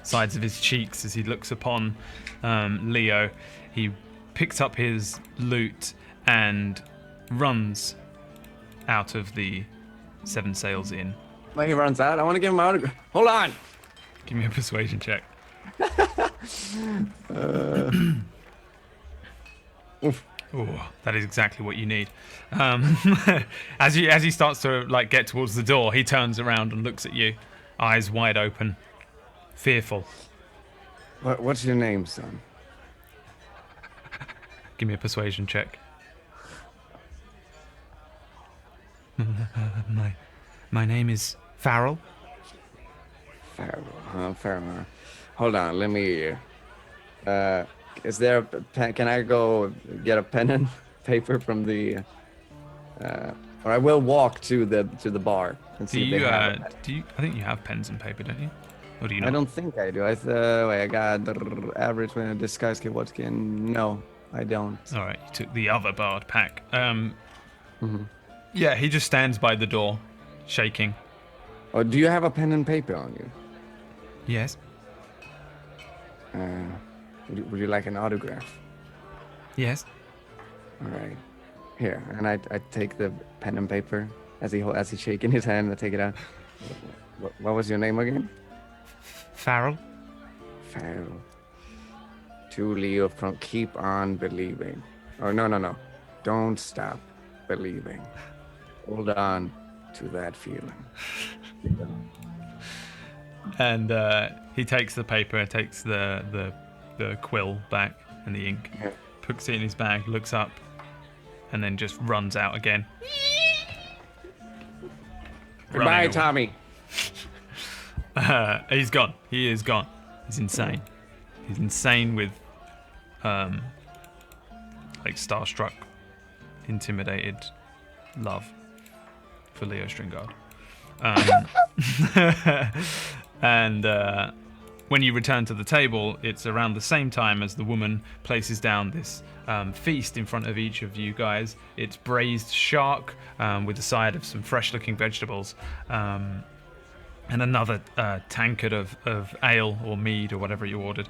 sides of his cheeks as he looks upon Leo. He picks up his lute and runs out of the Seven Sails Inn. Like he runs out. I want to give him my autograph. Hold on. Give me a persuasion check. Oh, that is exactly what you need. As he starts to like get towards the door, he turns around and looks at you, eyes wide open, fearful. What's your name, son? Give me a persuasion check. My name is Farrell. Farrell. Hold on, let me. Is there a pen? Can I go get a pen and paper from the? Or I will walk to the bar and see if they have a pen. I think you have pens and paper, don't you? Or do you not? I don't think I do. Wait, I got average when disguise kit. What skin? No, I don't. All right, you took the other bard pack. Yeah, he just stands by the door, shaking. Oh, do you have a pen and paper on you? Yes. Would you like an autograph? Yes. All right. Here, and I take the pen and paper as he's shaking his hand. I take it out. What was your name again? Farrell. Farrell. To Leo from Keep On Believing. Oh, no. Don't stop believing. Hold on to that feeling. And he takes the paper, takes the quill back and the ink, puts it in his bag, looks up, and then just runs out again. Goodbye, Tommy. He's gone. He is gone. He's insane. He's insane with, like starstruck, intimidated love for Leo Stringard. And when you return to the table, it's around the same time as the woman places down this feast in front of each of you guys. It's braised shark with a side of some fresh-looking vegetables, and another tankard of ale or mead or whatever you ordered.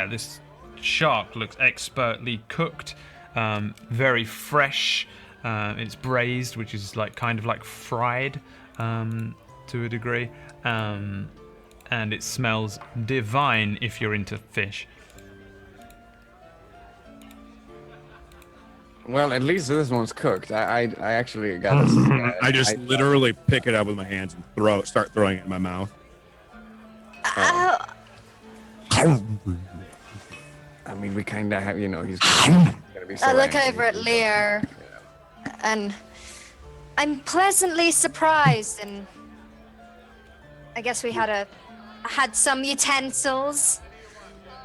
This shark looks expertly cooked, very fresh. It's braised, which is like kind of like fried to a degree, and it smells divine if you're into fish. Well, at least this one's cooked. I actually got this. I just literally pick it up with my hands and start throwing it in my mouth. Ow. I mean, we kind of have, he's gonna be so I look angry. over at Leo, and I'm pleasantly surprised. And I guess we had some utensils.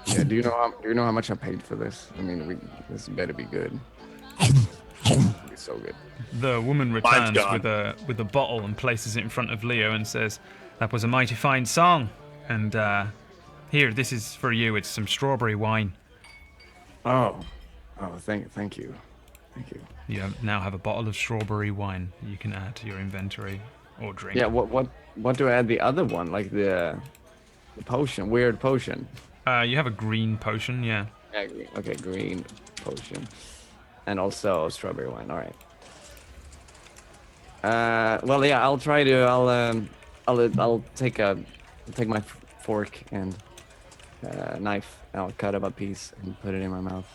Yeah, do you know how much I paid for this? I mean, this better be good. It'll be so good. The woman returns gone. with a bottle and places it in front of Leo and says, "That was a mighty fine song. And here, this is for you. It's some strawberry wine." Oh, thank you. You now have a bottle of strawberry wine you can add to your inventory or drink. Yeah, what do I add the other one? Like the potion, weird potion. You have a green potion, yeah. Yeah, okay, green potion. And also strawberry wine. All right. Well, yeah, I'll try to. I'll take my fork and knife. I'll cut up a piece and put it in my mouth.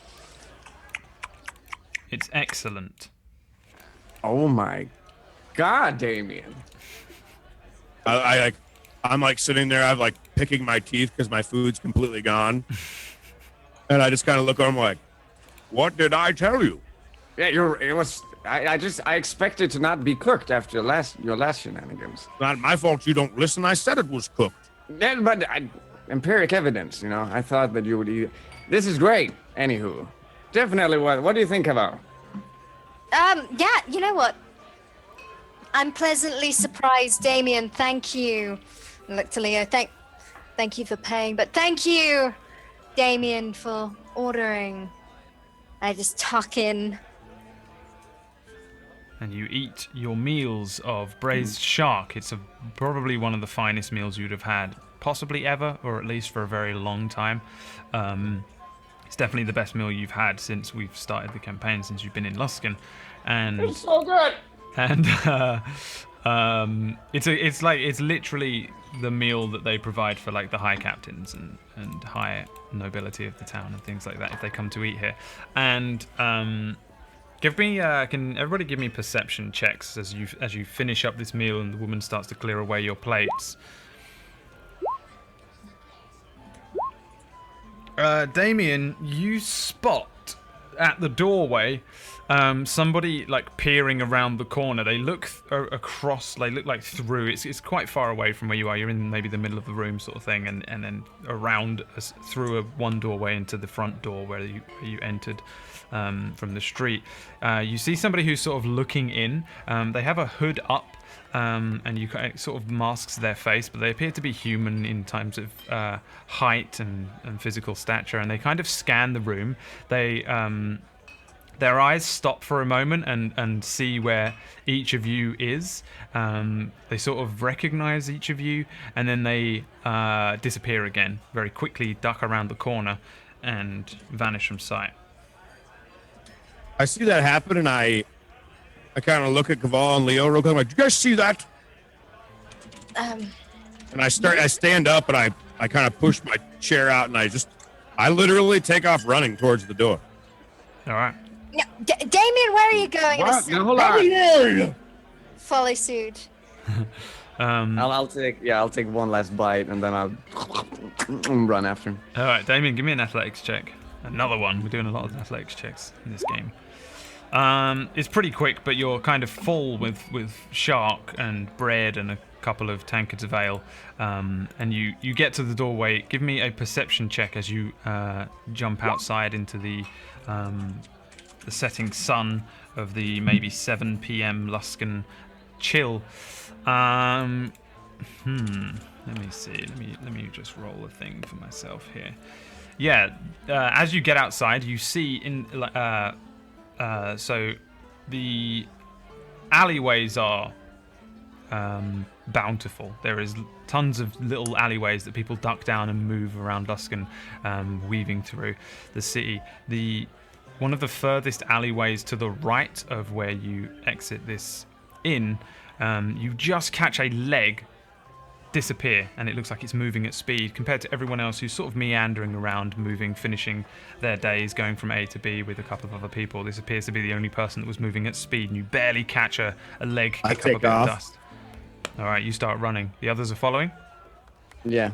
It's excellent. Oh my God, Damien. I'm like sitting there. I'm like picking my teeth because my food's completely gone, and I just kind of look at him like, "What did I tell you?" Yeah, it was. I expected to not be cooked after your last shenanigans. Not my fault you don't listen. I said it was cooked. Yeah, but empiric evidence, you know. I thought that you would eat. This is great. Anywho, definitely. What do you think about? Yeah, you know what? I'm pleasantly surprised, Damien. Thank you. Look to Leo. Thank you for paying, but thank you, Damien, for ordering. I just tuck in. And you eat your meals of braised shark. It's probably one of the finest meals you'd have had, possibly ever, or at least for a very long time. It's definitely the best meal you've had since we've started the campaign, since you've been in Luskan. And It's so good. And it's literally the meal that they provide for like the high captains and high nobility of the town and things like that if they come to eat here. And give me can everybody give me perception checks as you finish up this meal and the woman starts to clear away your plates. Damien, you spot at the doorway somebody like peering around the corner. They look across, they look like through. It's quite far away from where you are. You're in maybe the middle of the room sort of thing, and then around through one doorway into the front door where you entered from the street. You see somebody who's sort of looking in. They have a hood up. And you it sort of masks their face, but they appear to be human in terms of height and physical stature, and they kind of scan the room. They their eyes stop for a moment and see where each of you is. They sort of recognize each of you, and then they disappear again, very quickly duck around the corner and vanish from sight. I see that happen, and I kind of look at Caval and Leo real quick. I'm like, "Do you guys see that?" And I stand up, and I kind of push my chair out, and I literally take off running towards the door. All right. No, Damien, where are you going? What? No, hold on. Follow suit. I'll take one last bite and then I'll run after him. All right, Damien, give me an athletics check. Another one. We're doing a lot of athletics checks in this game. It's pretty quick, but you're kind of full with shark and bread and a couple of tankards of ale, and you get to the doorway. Give me a perception check as you jump outside into the setting sun of the maybe 7 p.m. Luskan chill. Let me see. Let me just roll a thing for myself here. Yeah, as you get outside, you see so the alleyways are bountiful. There is tons of little alleyways that people duck down and move around Luskan, weaving through the city. One of the furthest alleyways to the right of where you exit this inn, you just catch a leg disappear, and it looks like it's moving at speed compared to everyone else who's sort of meandering around, moving, finishing their days, going from A to B with a couple of other people. This appears to be the only person that was moving at speed, and you barely catch a leg kick up a bit of dust. All right, you start running. The others are following? Yeah.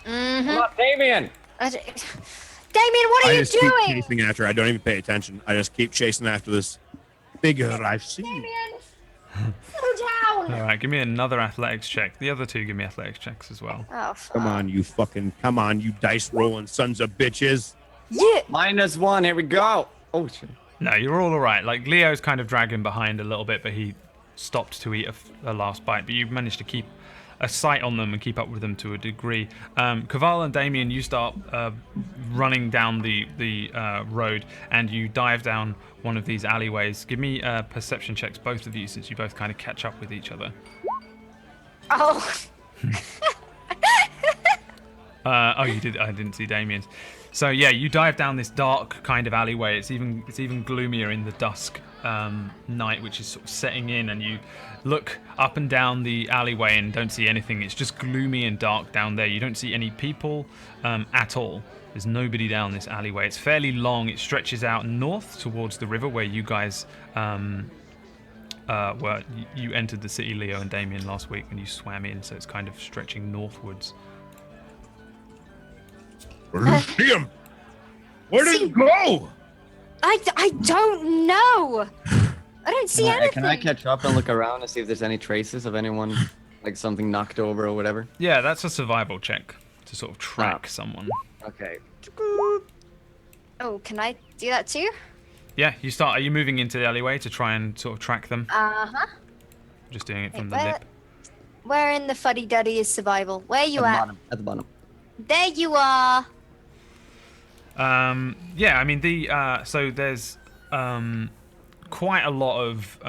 Mm-hmm. Come on, Damien! Damien, what are you I just keep doing? chasing after. I don't even pay attention. I just keep chasing after this figure I've seen. Damien, settle down. All right, give me another athletics check. The other two give me athletics checks as well. Oh, fuck. Come on, you dice rolling sons of bitches. Yeah. -1, here we go. Oh, shit. No, you're all right. Like, Leo's kind of dragging behind a little bit, but he stopped to eat a last bite. But you've managed to keep a sight on them and keep up with them to a degree. Caval and Damien, you start running down the road, and you dive down one of these alleyways. Give me perception checks, both of you, since you both kind of catch up with each other. Oh. Oh, you did. I didn't see Damien's. So yeah, you dive down this dark kind of alleyway. It's even gloomier in the dusk night, which is sort of setting in, and you look up and down the alleyway and don't see anything. It's just gloomy and dark down there. You don't see any people at all. There's nobody down this alleyway. It's fairly long. It stretches out north towards the river where you guys you entered the city, Leo and Damien, last week when you swam in. So it's kind of stretching northwards. Where did you see him? Where did it go? I don't know. I don't see anything. Can I catch up and look around and see if there's any traces of anyone, like something knocked over or whatever? Yeah, that's a survival check to sort of track someone. Okay. Oh, can I do that too? Yeah, you start. Are you moving into the alleyway to try and sort of track them? Uh-huh. Just doing it from the Where, lip. where in the fuddy-duddy is survival? Where you at? At the bottom. There you are. Yeah, I mean so there's quite a lot of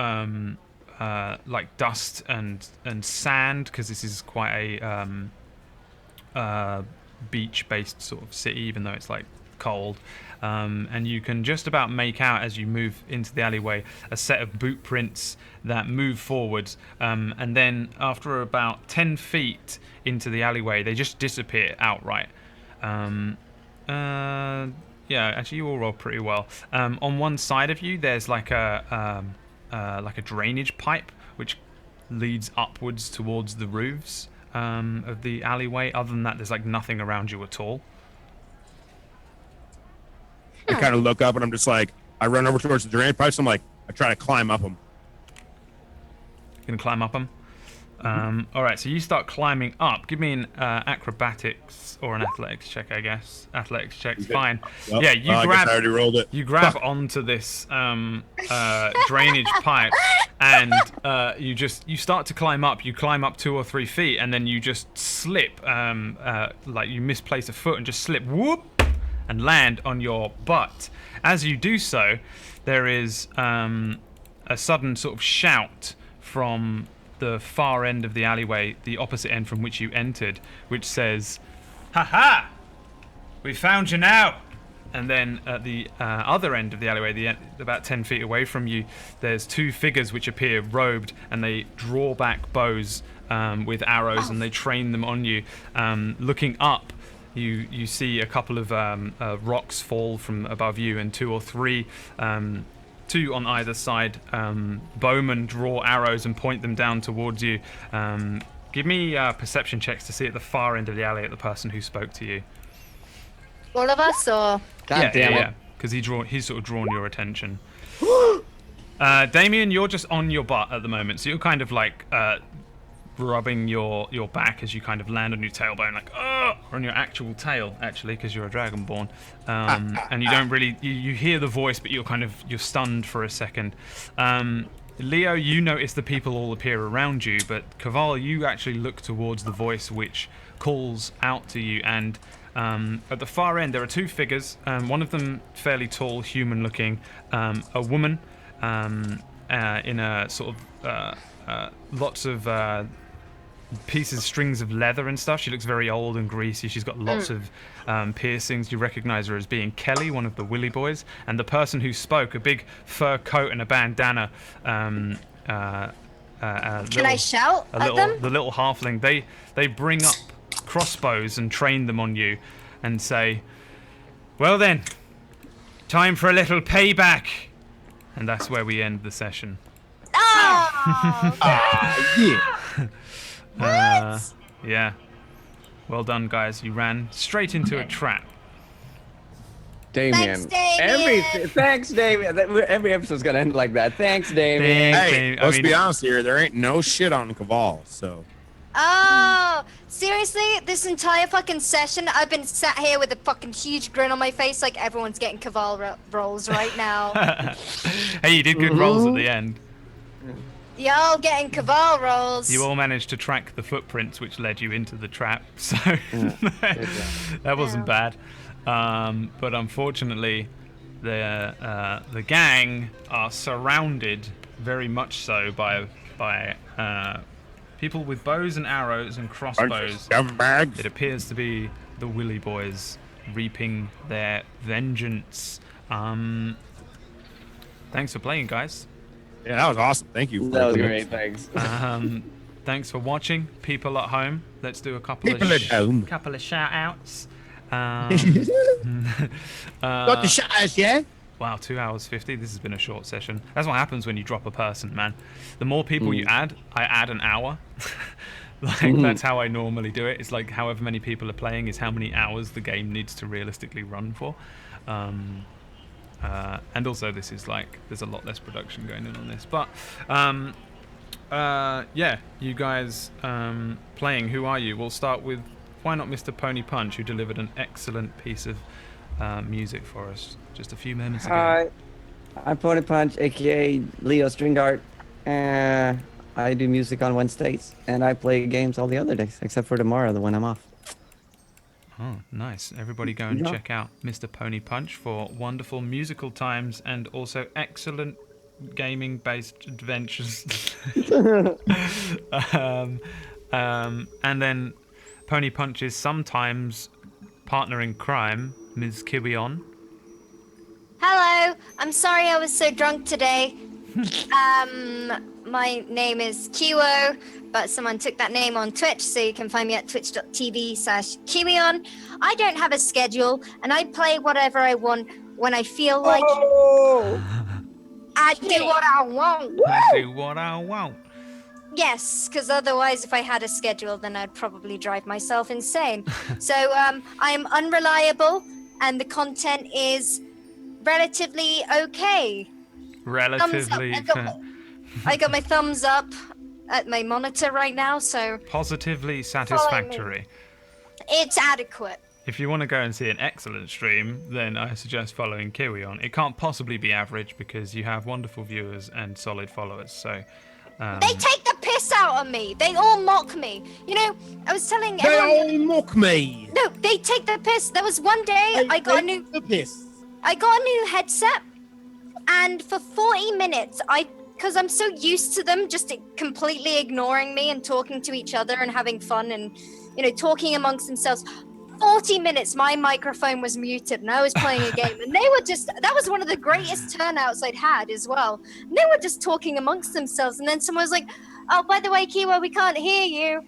like dust and sand because this is quite a beach-based sort of city, even though it's like cold. And you can just about make out as you move into the alleyway a set of boot prints that move forwards, and then after about 10 feet into the alleyway, they just disappear outright. Yeah, actually, you all roll pretty well. On one side of you, there's like a drainage pipe which leads upwards towards the roofs of the alleyway. Other than that, there's like nothing around you at all. I kind of look up and I'm just like, I run over towards the drain pipes. I'm like, I try to climb up them. You can climb up them. All right, so you start climbing up. Give me an acrobatics or an athletics check, I guess. Athletics check's fine. Well, yeah, you I grab. guess I already rolled it. You grab onto this drainage pipe, and you start to climb up. You climb up 2 or 3 feet, and then you just slip, like you misplace a foot and just slip, whoop, and land on your butt. As you do so, there is a sudden sort of shout from the far end of the alleyway, the opposite end from which you entered, which says, "Ha ha! We found you now!" And then at the other end of the alleyway, about 10 feet away from you, there's 2 figures which appear robed, and they draw back bows with arrows, and they train them on you. Looking up, you see a couple of rocks fall from above you, and 2 or 3 2 on either side. Bowmen draw arrows and point them down towards you. Give me perception checks to see at the far end of the alley at the person who spoke to you. All of us, or? God damn it. Yeah, because he's sort of drawn your attention. Damien, you're just on your butt at the moment, so you're kind of like rubbing your back as you kind of land on your tailbone, like or on your actual tail, actually, because you're a dragonborn, and you don't really you hear the voice, but you're stunned for a second. Leo, you notice the people all appear around you, but Kaval, you actually look towards the voice which calls out to you, and at the far end there are 2 figures, one of them fairly tall, human-looking, a woman in a sort of lots of strings of leather and stuff. She looks very old and greasy. She's got lots of piercings. You recognize her as being Kelly, one of the Willy boys. And the person who spoke, a big fur coat and a bandana. Can I shout at them? The little halfling. They bring up crossbows and train them on you and say, "Well then, time for a little payback." And that's where we end the session. Oh! Yeah. Yeah. Well done, guys. You ran straight into a trap. Damien. Thanks, Damien. Thanks, Damien. Every episode's gonna end like that. Thanks, Damien. Hey, let's be honest here. There ain't no shit on Kaval, so. Oh, seriously? This entire fucking session, I've been sat here with a fucking huge grin on my face like everyone's getting Kaval rolls right now. Hey, you did good rolls at the end. Y'all getting Kaval rolls. You all managed to track the footprints which led you into the trap, so that wasn't bad. But unfortunately, the gang are surrounded, very much so, by people with bows and arrows and crossbows. Scumbags. It appears to be the Willy Boys reaping their vengeance. Thanks for playing, guys. Yeah, that was awesome. Thank you. That was great. Thanks. Thanks for watching, people at home. Let's do a couple People at home. couple of shout outs. Got the shots, yeah? Wow, 2 hours 50. This has been a short session. That's what happens when you drop a person, man. The more people you add, I add an hour. That's how I normally do it. It's like however many people are playing is how many hours the game needs to realistically run for. And also this is like, there's a lot less production going on this. But, yeah, you guys playing, who are you? We'll start with, why not Mr. Pony Punch, who delivered an excellent piece of music for us just a few moments ago. Hi, I'm Pony Punch, aka Leo Stringart. I do music on Wednesdays, and I play games all the other days, except for tomorrow, the one I'm off. Oh, nice. Everybody go and check out Mr. Pony Punch for wonderful musical times and also excellent gaming-based adventures. And then Pony Punch's sometimes partner in crime, Ms. Kiwion. Hello. I'm sorry I was so drunk today. My name is Kiwo, but someone took that name on Twitch, so you can find me at twitch.tv/Kiwion. I don't have a schedule, and I play whatever I want when I feel like it. I do what I want. I do what I want. Yes, because otherwise, if I had a schedule, then I'd probably drive myself insane. So I'm unreliable, and the content is relatively okay. Relatively. I got my thumbs up at my monitor right now, so Positively satisfactory. it's adequate. If you want to go and see an excellent stream, then I suggest following Kiwion. It can't possibly be average because you have wonderful viewers and solid followers. So They take the piss out of me. They all mock me. You know, I was telling They everyone. all mock me. No, they take the piss. There was one day I got a new headset, and for 40 minutes because I'm so used to them just completely ignoring me and talking to each other and having fun and, talking amongst themselves. 40 minutes my microphone was muted and I was playing a game, and that was one of the greatest turnouts I'd had as well. And they were just talking amongst themselves, and then someone was like, oh, by the way, Kiwa, we can't hear you.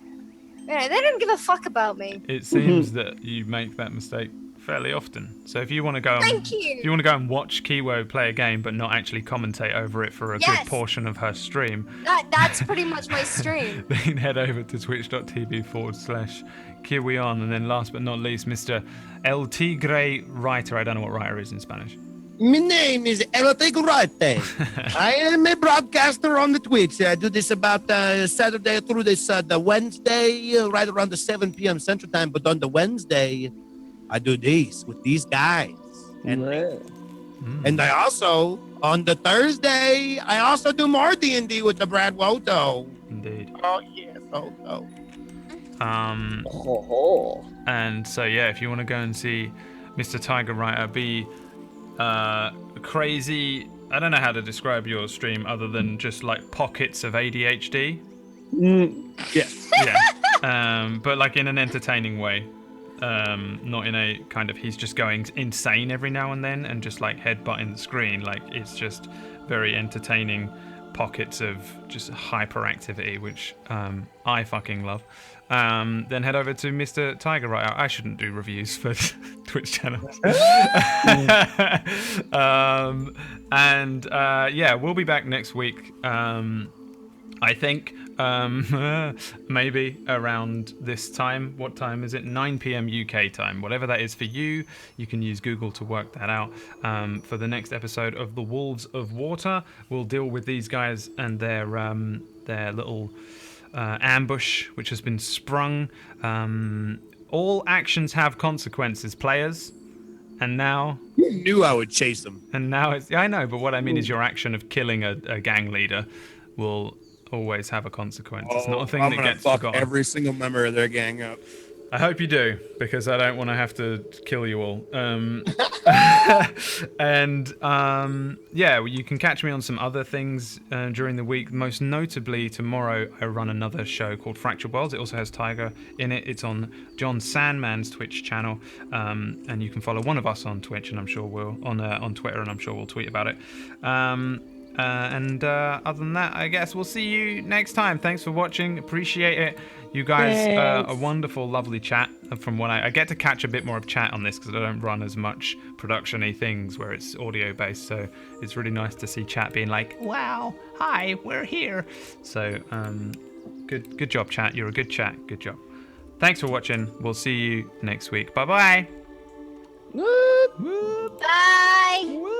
They didn't give a fuck about me. it seems that you make that mistake fairly often. So if you want to go Thank you. if you want to go and watch Kiwo play a game but not actually commentate over it for a good Yes. portion of her stream, That's pretty much my stream. then head over to twitch.tv/Kiwion. And then last but not least, Mr. El Tigre Writer. I don't know what writer is in Spanish. My name is El Tigurate. I am a broadcaster on the Twitch. I do this about Saturday through this the Wednesday, right around the 7 p.m. Central Time. But on the Wednesday, I do these with these guys. And I also, on the Thursday, I also do more D&D with the Brad Woto. Indeed. Oh, yes. Oh. And so, yeah, if you want to go and see Mr. Tiger Writer be crazy, I don't know how to describe your stream other than just like pockets of ADHD. Yes. Yeah. But like in an entertaining way. Not in a kind of he's just going insane every now and then and just like headbutting the screen. Like it's just very entertaining pockets of just hyperactivity, which I fucking love. Then head over to Mr. Tiger Writer. I shouldn't do reviews for Twitch channels. Yeah, we'll be back next week. I think maybe around this time. What time is it? 9 p.m. UK time. Whatever that is for you, you can use Google to work that out. For the next episode of The Wolves of Water, we'll deal with these guys and their little ambush, which has been sprung. All actions have consequences, players. And now... You knew I would chase them. And now it's... I know, but what I mean is your action of killing a gang leader will always have a consequence. It's not a thing that gets fuck forgotten. every single member of their gang up. I hope you do, because I don't want to have to kill you all. And yeah, you can catch me on some other things during the week. Most notably, tomorrow I run another show called Fractured Worlds. It also has Tiger in it. It's on John Sandman's Twitch channel, and you can follow one of us on Twitch, and I'm sure we'll on Twitter, and I'm sure we'll tweet about it. And other than that, I guess we'll see you next time. Thanks for watching. Appreciate it. You guys a wonderful, lovely chat. From what I get to catch a bit more of chat on this because I don't run as much production-y things where it's audio-based. So it's really nice to see chat being like, wow, hi, we're here. So good job, chat. You're a good chat. Good job. Thanks for watching. We'll see you next week. Bye-bye. Bye.